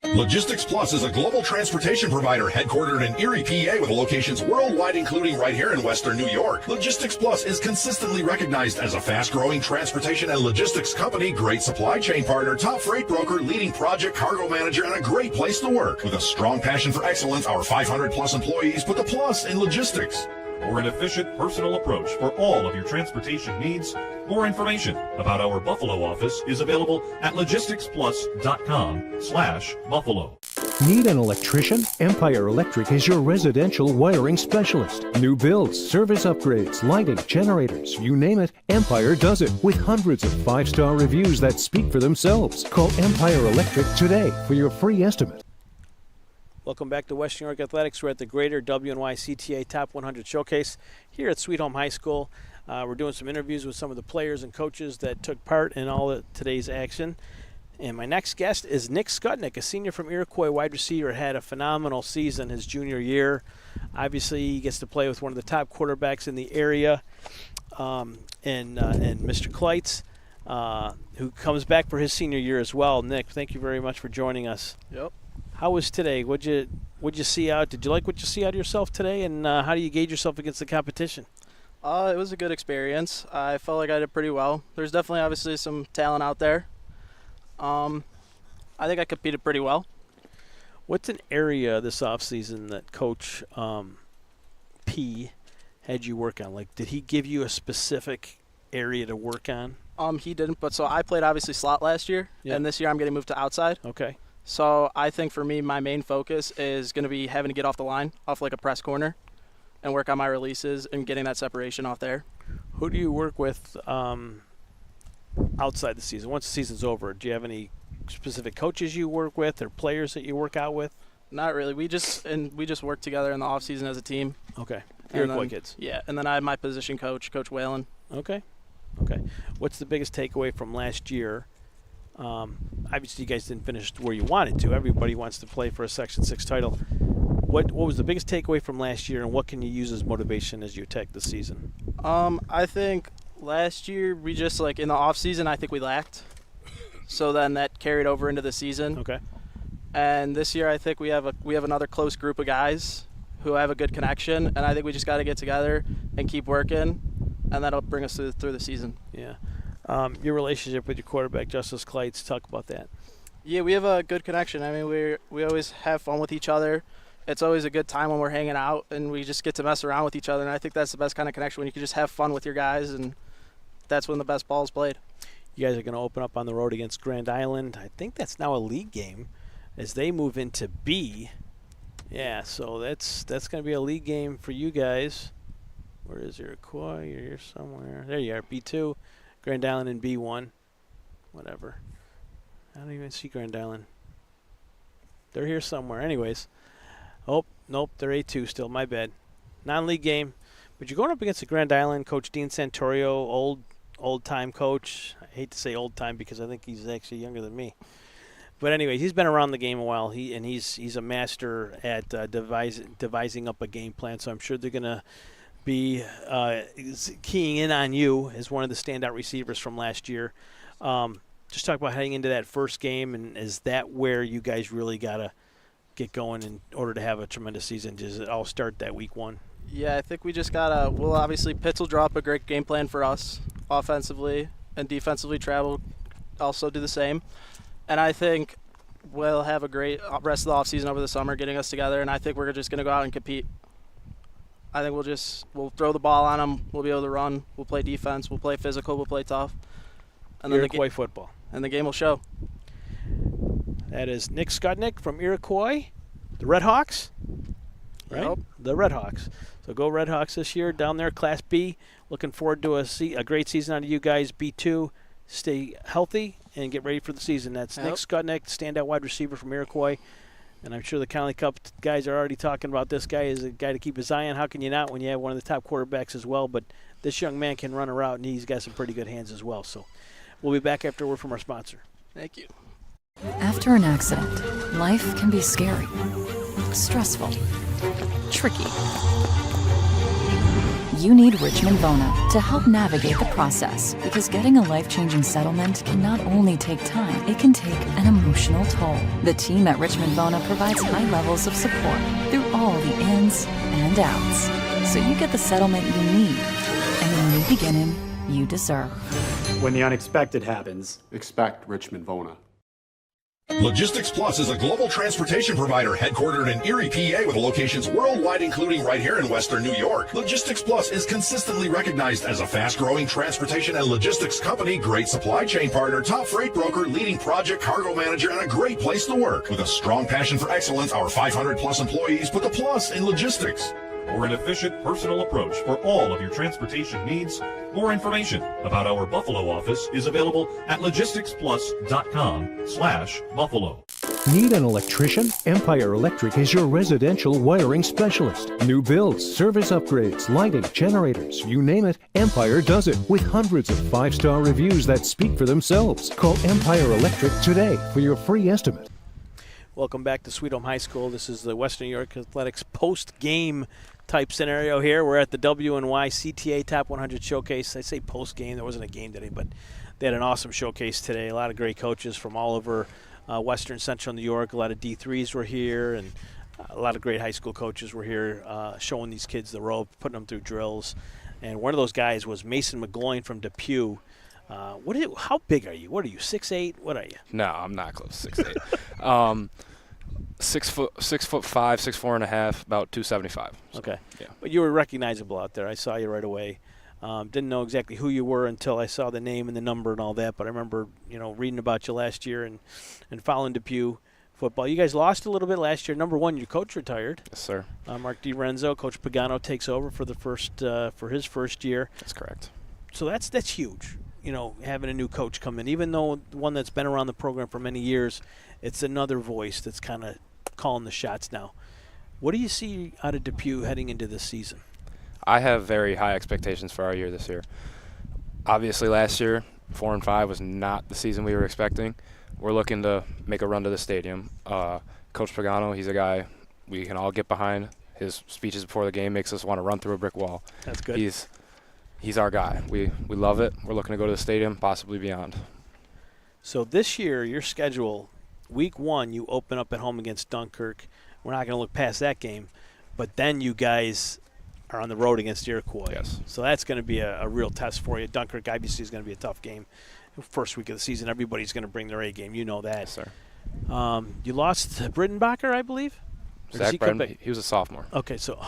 S7: Logistics Plus is a global transportation provider headquartered in Erie, PA with locations worldwide, including right here in Western New York. Logistics Plus is consistently recognized as a fast-growing transportation and logistics company, great supply chain partner, top freight broker, leading project cargo manager, and a great place to work. With a strong passion for excellence, our 500-plus employees put the plus in logistics.
S8: For an efficient, personal approach for all of your transportation needs, more information about our Buffalo office is available at logisticsplus.com/Buffalo.
S9: Need an electrician? Empire Electric is your residential wiring specialist. New builds, service upgrades, lighting, generators, you name it, Empire does it with hundreds of 5-star reviews that speak for themselves. Call Empire Electric today for your free estimate.
S1: Welcome back to Western New York Athletics. We're at the Greater WNY CTA Top 100 Showcase here at Sweet Home High School. We're doing some interviews with some of the players and coaches that took part in all of today's action. And my next guest is Nick Scutnick, a senior from Iroquois, wide receiver, had a phenomenal season his junior year. Obviously, he gets to play with one of the top quarterbacks in the area, and Mr. Kleitz, who comes back for his senior year as well. Nick, thank you very much for joining us.
S2: Yep.
S1: How was today? What'd you see out? Did you like what you see out of yourself today? And how do you gauge yourself against the competition?
S2: It was a good experience. I felt like I did pretty well. There's definitely obviously some talent out there. I think I competed pretty well.
S1: What's an area this offseason that Coach P had you work on? Like, did he give you a specific area to work on?
S2: He didn't, but so I played obviously slot last year, and this year I'm getting moved to outside.
S1: Okay.
S2: So I think for me, my main focus is going to be having to get off the line, off like a press corner, and work on my releases and getting that separation off there.
S1: Who do you work with outside the season? Once the season's over, do you have any specific coaches you work with or players that you work out with?
S2: Not really. We just work together in the off season as a team.
S1: Okay. Iroquois kids.
S2: Yeah, and then I have my position coach, Coach Whalen.
S1: Okay. What's the biggest takeaway from last year? Obviously, you guys didn't finish where you wanted to. Everybody wants to play for a Section 6 title. What was the biggest takeaway from last year, and what can you use as motivation as you attack the season?
S2: I think last year we just, like, in the off season, I think we lacked. So then that carried over into the season.
S1: Okay.
S2: And this year I think we have another close group of guys who have a good connection, and I think we just got to get together and keep working, and that'll bring us through the season.
S1: Yeah. Your relationship with your quarterback, Justice Kleitz, talk about that.
S2: Yeah, we have a good connection. I mean, we always have fun with each other. It's always a good time when we're hanging out, and we just get to mess around with each other, and I think that's the best kind of connection, when you can just have fun with your guys, and that's when the best ball is played.
S1: You guys are going to open up on the road against Grand Island. I think that's now a league game as they move into B. Yeah, so that's going to be a league game for you guys. Where is Iroquois? You're here somewhere. There you are, B2. Grand Island in B1. Whatever. I don't even see Grand Island. They're here somewhere. Anyways. Oh, nope, they're A2 still. My bad. Non-league game. But you're going up against the Grand Island. Coach Dean Santorio, old-time coach. I hate to say old-time because I think he's actually younger than me. But anyway, he's been around the game a while. He's a master at devising up a game plan. So I'm sure they're going to be keying in on you as one of the standout receivers from last year. Just talk about heading into that first game, and is that where you guys really got to get going in order to have a tremendous season? Does it all start that week one?
S2: Yeah, I think we just got to – well, obviously, Pitts will draw up a great game plan for us offensively, and defensively Travel also do the same. And I think we'll have a great rest of the offseason over the summer getting us together, and I think we're just going to go out and compete. I think we'll throw the ball on them. We'll be able to run. We'll play defense. We'll play physical. We'll play tough.
S1: And then Iroquois football.
S2: And the game will show.
S1: That is Nick Scutnick from Iroquois, the Red Hawks, right?
S2: Yep.
S1: The Red Hawks. So go Red Hawks this year down there, Class B. Looking forward to a great season out of you guys. B2, stay healthy and get ready for the season. That's Nick Scutnick, standout wide receiver from Iroquois. And I'm sure the County Cup guys are already talking about this guy as a guy to keep his eye on. How can you not when you have one of the top quarterbacks as well? But this young man can run a route, and he's got some pretty good hands as well. So we'll be back after a word from our sponsor.
S2: Thank you.
S4: After an accident, life can be scary, stressful, tricky. You need Richmond Bona to help navigate the process, because getting a life-changing settlement can not only take time, it can take an emotional toll. The team at Richmond Bona provides high levels of support through all the ins and outs, so you get the settlement you need and the new beginning you deserve.
S5: When the unexpected happens,
S11: expect Richmond Bona.
S7: Logistics Plus is a global transportation provider headquartered in Erie, PA with locations worldwide, including right here in Western New York. Logistics Plus is consistently recognized as a fast-growing transportation and logistics company, great supply chain partner, top freight broker, leading project cargo manager, and a great place to work. With a strong passion for excellence, our 500-plus employees put the plus in logistics.
S8: For an efficient, personal approach for all of your transportation needs, more information about our Buffalo office is available at logisticsplus.com/Buffalo.
S9: Need an electrician? Empire Electric is your residential wiring specialist. New builds, service upgrades, lighting, generators, you name it, Empire does it with hundreds of 5-star reviews that speak for themselves. Call Empire Electric today for your free estimate.
S1: Welcome back to Sweet Home High School. This is the Western New York Athletics post-game type scenario here. We're at the WNY CTA Top 100 Showcase. I say post-game. There wasn't a game today, but they had an awesome showcase today. A lot of great coaches from all over Western Central New York. A lot of D3s were here, and a lot of great high school coaches were here showing these kids the rope, putting them through drills. And one of those guys was Mason McGloin from Depew. How big are you? What are you, 6'8"? What are you?
S22: No, I'm not close to 6'8". 6'5", 6'4" and a half, about 275. So,
S1: okay.
S22: Yeah.
S1: But you were recognizable out there. I saw you right away. Didn't know exactly who you were until I saw the name and the number and all that. But I remember, reading about you last year and following Depew football. You guys lost a little bit last year. Number one, your coach retired.
S22: Yes, sir.
S1: Mark DiRenzo. Coach Pagano takes over for his first year.
S22: That's correct.
S1: So that's huge. Having a new coach come in, even though one that's been around the program for many years, it's another voice that's kind of calling the shots now. What do you see out of Depew heading into this season?
S22: I have very high expectations for our year this year. Obviously, last year, 4-5 was not the season we were expecting. We're looking to make a run to the stadium. Coach Pagano, he's a guy we can all get behind. His speeches before the game makes us want to run through a brick wall.
S1: That's good.
S22: He's our guy. We love it. We're looking to go to the stadium, possibly beyond.
S1: So this year, your schedule, week 1, you open up at home against Dunkirk. We're not going to look past that game. But then you guys are on the road against Iroquois.
S22: Yes.
S1: So that's going to be a real test for you. Dunkirk obviously is going to be a tough game. First week of the season, everybody's going to bring their A game. You know that.
S22: Yes, sir.
S1: You lost Brittenbacher, I believe?
S22: Zach Brittenbacher, he was a sophomore.
S1: Okay, so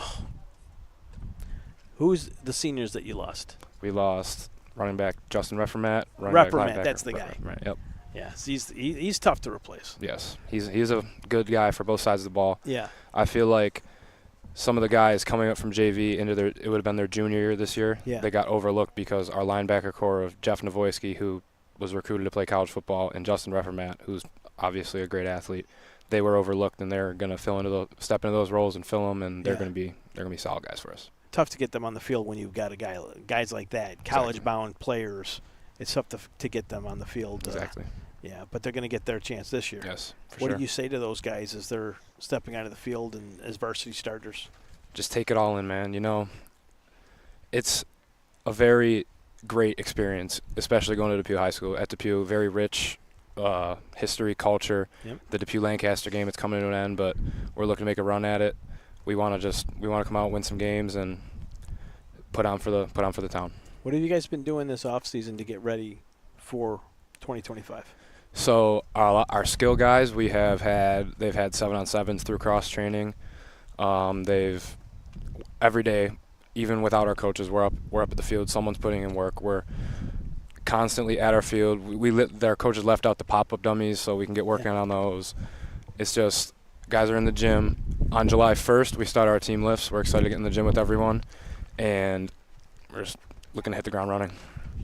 S1: who's the seniors that you lost?
S22: We lost running back Justin Reformat.
S1: Reformat, that's the guy.
S22: Right, yep.
S1: Yeah, he's tough to replace.
S22: Yes, he's a good guy for both sides of the ball.
S1: Yeah.
S22: I feel like some of the guys coming up from JV it would have been their junior year this year.
S1: Yeah.
S22: They got overlooked because our linebacker core of Jeff Navoyski, who was recruited to play college football, and Justin Reformat, who's obviously a great athlete. They were overlooked, and they're going to step into those roles and fill them, and they're going to be solid guys for us.
S1: Tough to get them on the field when you've got guys like that, college-bound players. It's tough to get them on the field.
S22: Exactly.
S1: Yeah, but they're going to get their chance this year.
S22: Yes, for
S1: What
S22: sure.
S1: do you say to those guys as they're stepping out of the field and as varsity starters?
S22: Just take it all in, man. It's a very great experience, especially going to Depew High School. At Depew, very rich history, culture.
S1: Yep.
S22: The Depew-Lancaster game, it's coming to an end, but we're looking to make a run at it. We want to come out, win some games, and put on for the town.
S1: What have you guys been doing this off season to get ready for 2025?
S22: So our skill guys, they've had 7-on-7s through cross training. They've every day, even without our coaches, we're up at the field. Someone's putting in work. We're constantly at our field. Their coaches left out the pop-up dummies so we can get working on those. It's just guys are in the gym. On July 1st, we start our team lifts. We're excited to get in the gym with everyone, and we're just looking to hit the ground running.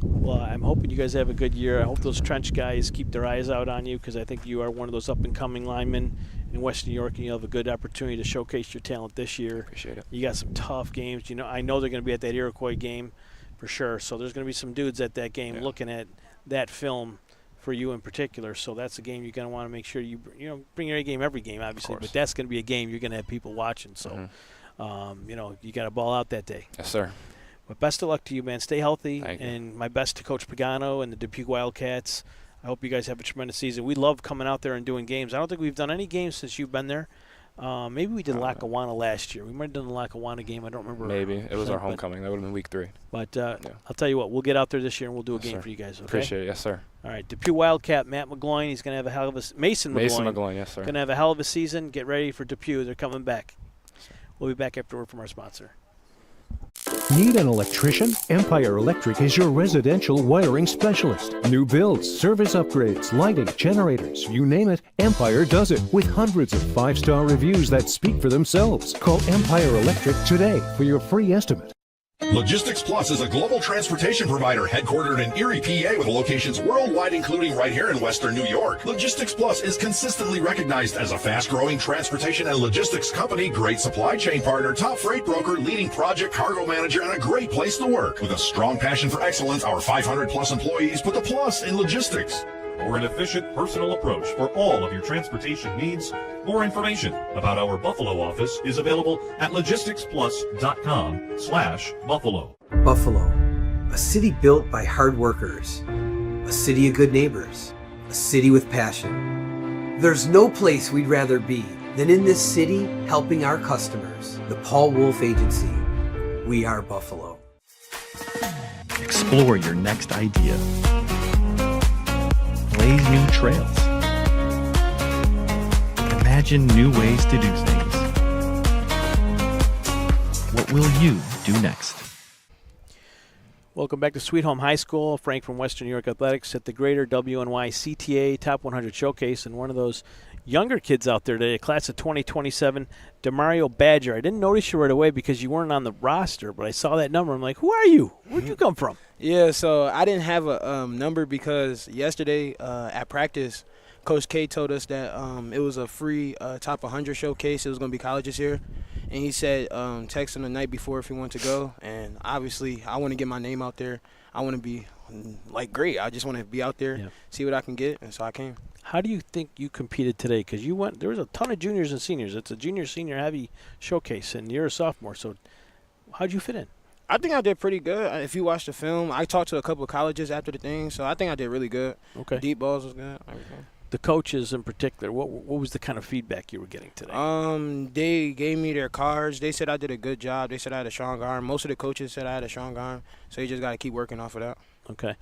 S1: Well, I'm hoping you guys have a good year. I hope those trench guys keep their eyes out on you, because I think you are one of those up-and-coming linemen in Western New York, and you'll have a good opportunity to showcase your talent this year.
S22: Appreciate it.
S1: You got some tough games. I know they're going to be at that Iroquois game for sure, so there's going to be some dudes at that game looking at that film for you in particular. So that's a game you're going to want to make sure you bring your A game every game, obviously, but that's going to be a game you're going to have people watching. So, you got to ball out that day.
S22: Yes, sir.
S1: But best of luck to you, man. Stay healthy,
S22: Thank you.
S1: and my best to Coach Pagano and the Dubuque Wildcats. I hope you guys have a tremendous season. We love coming out there and doing games. I don't think we've done any games since you've been there. Maybe we did Lackawanna last year. We might have done the Lackawanna game. I don't remember.
S22: Maybe. It was our homecoming. That would have been week 3.
S1: But I'll tell you what, we'll get out there this year and we'll do a
S22: Yes,
S1: game
S22: sir.
S1: for you guys. Okay?
S22: Appreciate it. Yes, sir.
S1: All right, Dubuque Wildcat, Matt McGloin. He's going to have a hell of a Mason
S22: McGloin, yes, sir.
S1: Going to have a hell of a season. Get ready for Dubuque. They're coming back. We'll be back after word from our sponsor.
S9: Need an electrician? Empire Electric is your residential wiring specialist. New builds, service upgrades, lighting, generators, you name it, Empire does it with hundreds of 5-star reviews that speak for themselves. Call Empire Electric today for your free estimate.
S7: Logistics Plus is a global transportation provider headquartered in Erie, PA with locations worldwide, including right here in Western New York. Logistics Plus is consistently recognized as a fast-growing transportation and logistics company, great supply chain partner, top freight broker, leading project cargo manager, and a great place to work. With a strong passion for excellence, our 500-plus employees put the plus in logistics.
S8: For an efficient, personal approach for all of your transportation needs, more information about our Buffalo office is available at logisticsplus.com/Buffalo.
S10: Buffalo, a city built by hard workers, a city of good neighbors, a city with passion. There's no place we'd rather be than in this city helping our customers. The Paul Wolf Agency. We are Buffalo.
S13: Explore your next idea. Blaze new trails. Imagine new ways to do things. What will you do next?
S1: Welcome back to Sweet Home High School. Frank from Western New York Athletics at the Greater WNY CTA Top 100 Showcase. And one of those younger kids out there today, a class of 2027, Deario Badger. I didn't notice you right away because you weren't on the roster, but I saw that number. I'm like, who are you? Where'd you come from?
S6: Yeah, so I didn't have a number because yesterday at practice, Coach K told us that it was a free top 100 showcase. It was going to be colleges here. And he said text him the night before if he wanted to go. And obviously, I want to get my name out there. I want to be, great. I just want to be out there, see what I can get. And so I came.
S1: How do you think you competed today? Because there was a ton of juniors and seniors. It's a junior-senior heavy showcase, and you're a sophomore. So how'd you fit in?
S6: I think I did pretty good. If you watch the film, I talked to a couple of colleges after the thing, so I think I did really good.
S1: Okay.
S6: Deep balls was good. Everything.
S1: The coaches in particular, what was the kind of feedback you were getting today?
S6: They gave me their cards. They said I did a good job. They said I had a strong arm. Most of the coaches said I had a strong arm, so you just got to keep working off of that.
S1: Okay.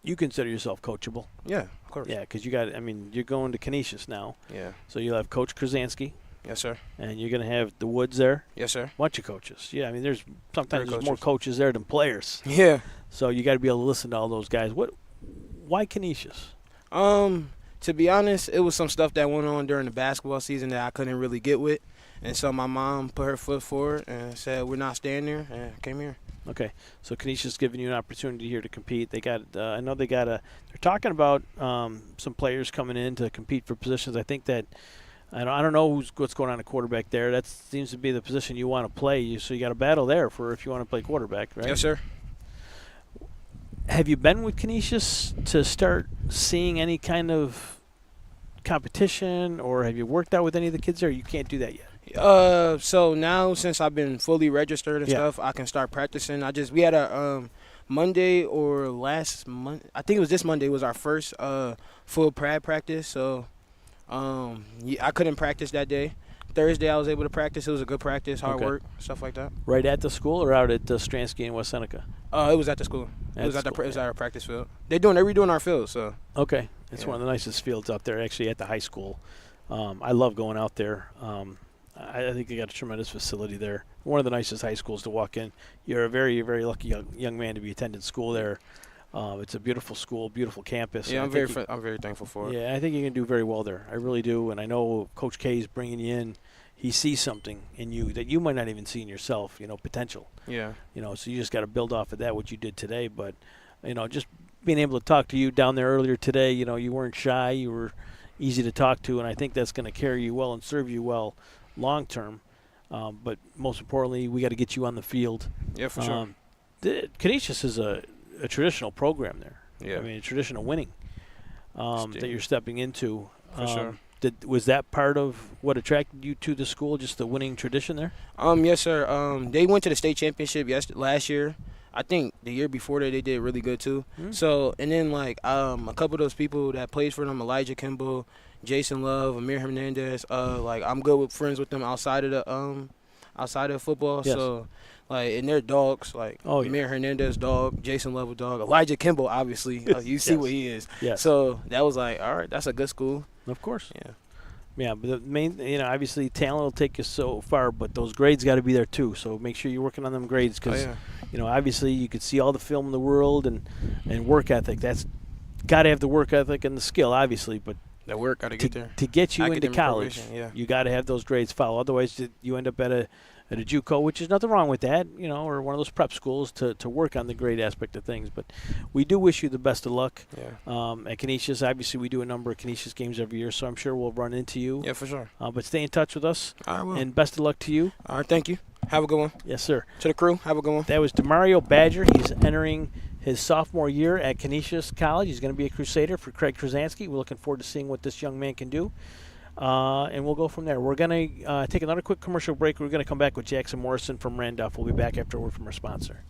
S1: You consider yourself coachable?
S6: Yeah, of course.
S1: Yeah, because you're going to Canisius now.
S6: Yeah.
S1: So you'll have Coach Krasansky.
S6: Yes, sir.
S1: And you're going to have the Woods there.
S6: Yes, sir.
S1: Bunch of coaches. Yeah, I mean, there's
S6: coaches.
S1: more coaches there than players.
S6: Yeah.
S1: So you got to be able to listen to all those guys. Why Canisius?
S6: To be honest, it was some stuff that went on during the basketball season that I couldn't really get with. And so my mom put her foot forward and said, we're not staying there, and I came here.
S1: Okay, so Canisius giving you an opportunity here to compete. They got, I know they're talking about some players coming in to compete for positions. I think that, I don't know what's going on at quarterback there. That seems to be the position you want to play. So you got a battle there for if you want to play quarterback, right?
S6: Yes, sir.
S1: Have you been with Canisius to start seeing any kind of competition, or have you worked out with any of the kids there? You can't do that yet.
S6: So now since I've been fully registered and stuff, I can start practicing. We had a Monday or last month. I think it was this Monday was our first full practice. So I couldn't practice that day. Thursday I was able to practice. It was a good practice, hard work, stuff like that.
S1: Right at the school or out at Stransky and West Seneca?
S6: It was at the school. It was at our practice field. They're redoing our field, so.
S1: Okay, it's one of the nicest fields out there, actually, at the high school. I love going out there. I think they got a tremendous facility there. One of the nicest high schools to walk in. You're a very, very lucky young man to be attending school there. It's a beautiful school, beautiful campus.
S6: Yeah, I'm very thankful for it.
S1: Yeah, I think you can do very well there. I really do, and I know Coach K is bringing you in. He sees something in you that you might not even see in yourself, potential.
S6: Yeah.
S1: So you just got to build off of that, what you did today. But, just being able to talk to you down there earlier today, you weren't shy. You were easy to talk to, and I think that's going to carry you well and serve you well long term. But most importantly, we got to get you on the field.
S6: Yeah, for sure.
S1: Canisius is a traditional program there.
S6: Yeah.
S1: I mean, a traditional winning that you're stepping into.
S6: For sure.
S1: Was that part of what attracted you to the school, just the winning tradition there?
S6: Yes, sir. They went to the state championship last year. I think the year before that they did really good too. So, and then like a couple of those people that plays for them, Elijah Kimball, Jason Love, Amir Hernandez. Like I'm good friends with them outside of football.
S1: Yes.
S6: So, like, and they're dogs. Like Amir Hernandez, dog. Jason Love, a dog. Elijah Kimball, obviously. You see what he is.
S1: Yes.
S6: So that was like, all right, that's a good school.
S1: Of course.
S6: Yeah.
S1: Yeah, but the main, obviously talent will take you so far, but those grades got to be there too. So make sure you're working on them grades because, obviously you could see all the film in the world and work ethic. That's got to have the work ethic and the skill, obviously, but
S6: the work got to get there.
S1: To get you into
S6: Academic
S1: college,
S6: progression,
S1: you got to have those grades follow. Otherwise, you end up at a JUCO, which is nothing wrong with that, or one of those prep schools to work on the grade aspect of things. But we do wish you the best of luck. At Canisius, obviously we do a number of Canisius games every year, so I'm sure we'll run into you.
S6: Yeah, for sure.
S1: But stay in touch with us.
S6: I will.
S1: And best of luck to you.
S6: All right, thank you. Have a good one.
S1: Yes, sir.
S6: To the crew, have a good one.
S1: That was Deario Badger. He's entering his sophomore year at Canisius College. He's going to be a Crusader for Craig Krasansky. We're looking forward to seeing what this young man can do. And we'll go from there. We're going to take another quick commercial break. We're going to come back with Jackson Morrison from Randolph. We'll be back after a word from our sponsor.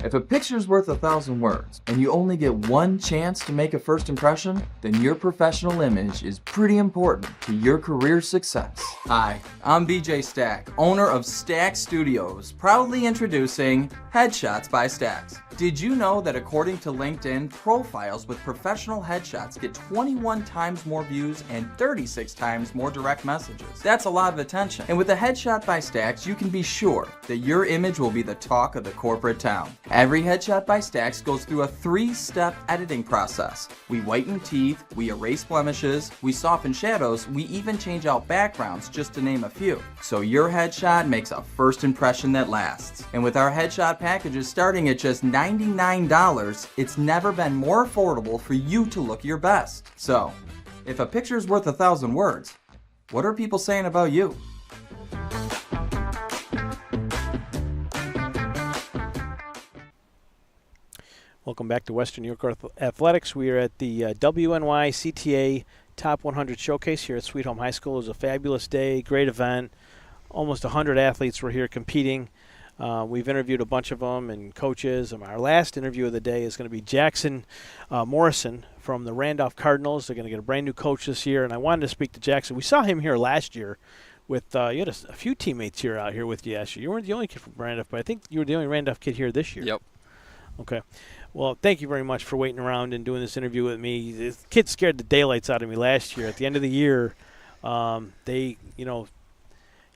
S11: If a picture's worth 1,000 words, and you only get one chance to make a first impression, then your professional image is pretty important to your career success. Hi, I'm BJ Stack, owner of Stack Studios, proudly introducing Headshots by Stacks. Did you know that according to LinkedIn, profiles with professional headshots get 21 times more views and 36 times more direct messages? That's a lot of attention. And with a Headshot by Stacks, you can be sure that your image will be the talk of the corporate town. Every Headshot by Stacks goes through a 3-step editing process. We whiten teeth, we erase blemishes, we soften shadows, we even change out backgrounds, just to name a few. So your headshot makes a first impression that lasts. And with our headshot packages starting at just $99, it's never been more affordable for you to look your best. So, if a picture's worth 1,000 words, what are people saying about you?
S1: Welcome back to Western New York Athletics. We are at the WNY CTA Top 100 Showcase here at Sweet Home High School. It was a fabulous day, great event. Almost 100 athletes were here competing. We've interviewed a bunch of them and coaches. Our last interview of the day is going to be Jackson Morrison from the Randolph Cardinals. They're going to get a brand new coach this year, and I wanted to speak to Jackson. We saw him here last year with you had a few teammates out here with you last year. You weren't the only kid from Randolph, but I think you were the only Randolph kid here this year.
S12: Yep.
S1: Okay. Well, thank you very much for waiting around and doing this interview with me. The kids scared the daylights out of me last year. At the end of the year,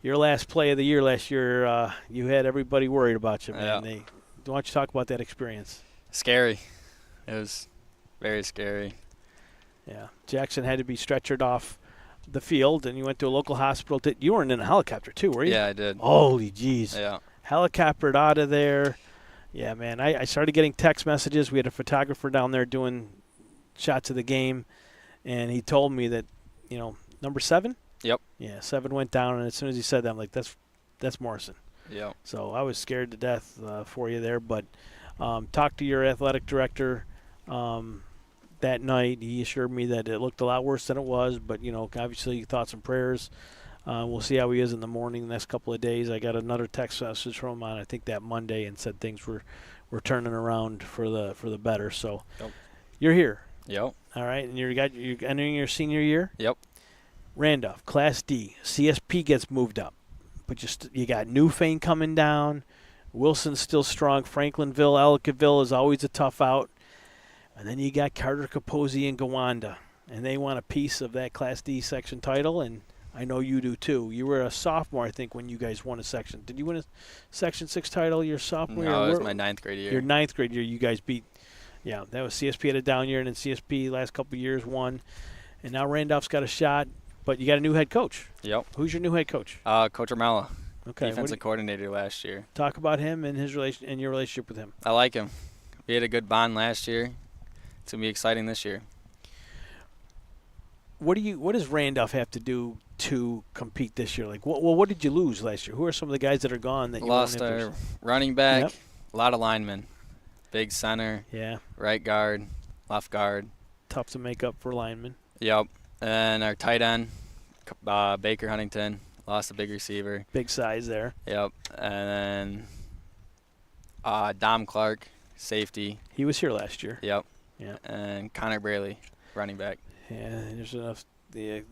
S1: your last play of the year last year, you had everybody worried about you, man.
S12: Yeah.
S1: Why don't you talk about that experience?
S12: Scary. It was very scary.
S1: Yeah. Jackson had to be stretchered off the field, and you went to a local hospital. You weren't in a helicopter, too, were you?
S12: Yeah, I did.
S1: Holy jeez.
S12: Yeah.
S1: Helicoptered out of there. Yeah, man. I started getting text messages. We had a photographer down there doing shots of the game, and he told me that, number 7?
S12: Yep.
S1: Yeah, 7 went down, and as soon as he said that, I'm like, that's Morrison.
S12: Yep.
S1: So I was scared to death for you there, but talked to your athletic director that night. He assured me that it looked a lot worse than it was, but, obviously thoughts and prayers. We'll see how he is in the morning the next couple of days. I got another text message from him on, I think, that Monday and said things were turning around for the better. So You're here.
S12: Yep.
S1: All right, and you're entering your senior year?
S12: Yep.
S1: Randolph, Class D. CSP gets moved up. But you got Newfane coming down. Wilson's still strong. Franklinville, Ellicottville is always a tough out. And then you got Carter, Kaposi, and Gowanda. And they want a piece of that Class D section title, and I know you do too. You were a sophomore, I think, when you guys won a section. Did you win a Section 6 title your sophomore year?
S12: No, it was my 9th grade year.
S1: Your 9th grade year, you guys beat. Yeah, that was CSP had a down year, and then CSP last couple of years won. And now Randolph's got a shot, but you got a new head coach.
S12: Yep.
S1: Who's your new head coach?
S12: Coach Armella.
S1: Okay.
S12: Defensive coordinator last year.
S1: Talk about him and your relationship with him.
S12: I like him. We had a good bond last year. It's going to be exciting this year.
S1: What does Randolph have to do to compete this year? Like, what did you lose last year? Who are some of the guys that are gone that you
S12: lost? Our running back,
S1: Yep.
S12: A lot of linemen, big center, right guard, left guard.
S1: Tough to make up for linemen.
S12: Yep, and our tight end, Baker Huntington, lost a big receiver.
S1: Big size there.
S12: Yep. And then Dom Clark, safety.
S1: He was here last year.
S12: Yep.
S1: Yeah.
S12: And Connor Braley, running back.
S1: Yeah, there's enough. The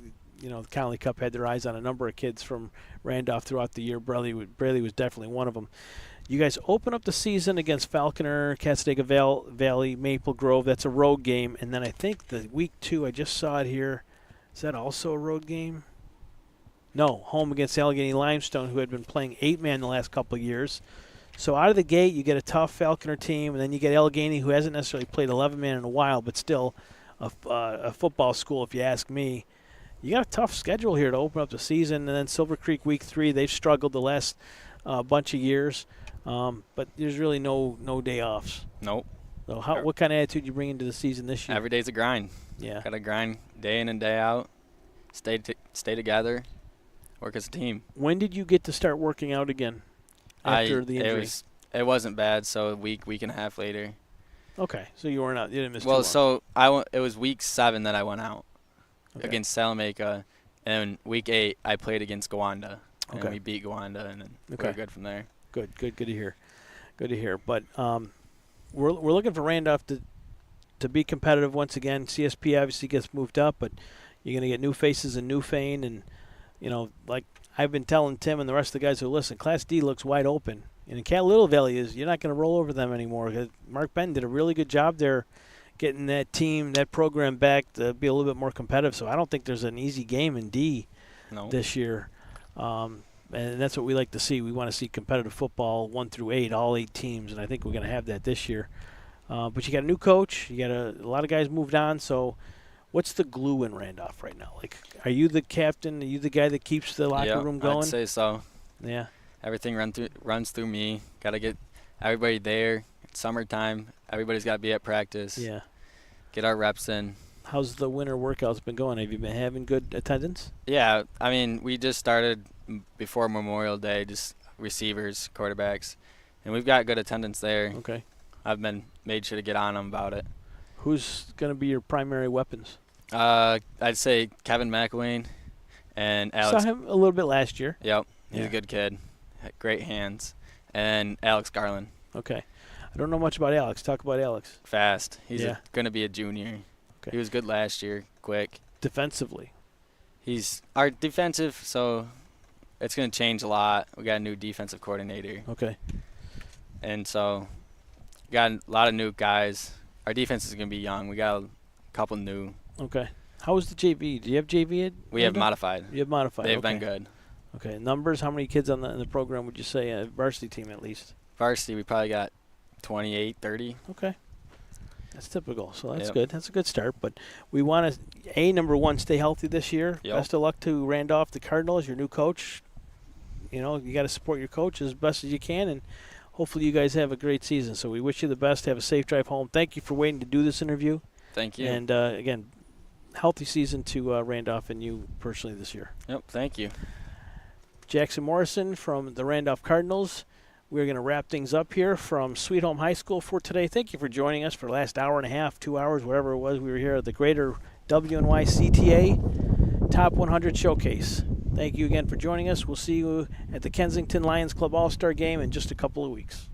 S1: Connolly Cup had their eyes on a number of kids from Randolph throughout the year. Braley was definitely one of them. You guys open up the season against Falconer, Cassadaga Valley, Maple Grove. That's a road game. And then I think the week 2, I just saw it here. Is that also a road game? No, home against Allegheny Limestone, who had been playing 8-man the last couple of years. So out of the gate, you get a tough Falconer team, and then you get Allegheny, who hasn't necessarily played 11-man in a while, but still a football school, if you ask me. You got a tough schedule here to open up the season, and then Silver Creek week 3, they've struggled the last bunch of years, but there's really no day offs.
S12: Nope.
S1: So what kind of attitude you bring into the season this year?
S12: Every day's a grind.
S1: Yeah.
S12: Got to grind day in and day out. Stay together. Work as a team.
S1: When did you get to start working out again after the injury?
S12: It wasn't bad. So a week and a half later.
S1: Okay, so you didn't miss too
S12: long.
S1: long.
S12: So it was week 7 that I went out against Salamanca, and week 8 I played against Gowanda, and we beat Gowanda, and then we were good from there.
S1: Good to hear. Good to hear. But we're looking for Randolph to be competitive once again. CSP obviously gets moved up, but you're going to get new faces and new fame, and like I've been telling Tim and the rest of the guys who listen, Class D looks wide open. And Cat Little Valley you're not going to roll over them anymore. Mark Benton did a really good job there getting that program back to be a little bit more competitive. So I don't think there's an easy game in D this year. And that's what we like to see. We want to see competitive football 1 through 8, all 8 teams, and I think we're going to have that this year. But you got a new coach. You got a lot of guys moved on. So what's the glue in Randolph right now? Like, are you the captain? Are you the guy that keeps the locker room going?
S12: I'd say so.
S1: Yeah.
S12: Everything runs through me. Got to get everybody there. It's summertime. Everybody's got to be at practice.
S1: Yeah.
S12: Get our reps in.
S1: How's the winter workouts been going? Have you been having good attendance?
S12: Yeah. I mean, we just started before Memorial Day, just receivers, quarterbacks, and we've got good attendance there.
S1: Okay.
S12: I've made sure to get on them about it.
S1: Who's going to be your primary weapons?
S12: I'd say Kevin McElwain and Alex.
S1: Saw him a little bit last year.
S12: Yep. He's a good kid. Great hands. And Alex Garland.
S1: Okay. I don't know much about Alex. Talk about Alex.
S12: Fast. He's going to be a junior. Okay. He was good last year. Quick.
S1: Defensively.
S12: He's our defensive, so it's going to change a lot. We got a new defensive coordinator.
S1: Okay.
S12: And so got a lot of new guys. Our defense is going to be young. We got a couple new.
S1: Okay. How was the JV? Do you have JV?
S12: We have modified.
S1: You have modified.
S12: They've been good.
S1: Okay. Numbers, how many kids in the program would you say? A varsity team at least?
S12: Varsity, we probably got 28, 30.
S1: Okay. That's typical. So that's good. That's a good start. But we want to, number one, stay healthy this year.
S12: Yep.
S1: Best of luck to Randolph, the Cardinals, your new coach. You got to support your coach as best as you can, and hopefully you guys have a great season. So we wish you the best. Have a safe drive home. Thank you for waiting to do this interview.
S12: Thank you.
S1: And, again, healthy season to Randolph and you personally this year.
S12: Yep, thank you.
S1: Jackson Morrison from the Randolph Cardinals. We're going to wrap things up here from Sweet Home High School for today. Thank you for joining us for the last hour and a half, 2 hours, whatever it was. We were here at the Greater WNY CTA Top 100 Showcase. Thank you again for joining us. We'll see you at the Kensington Lions Club All-Star Game in just a couple of weeks.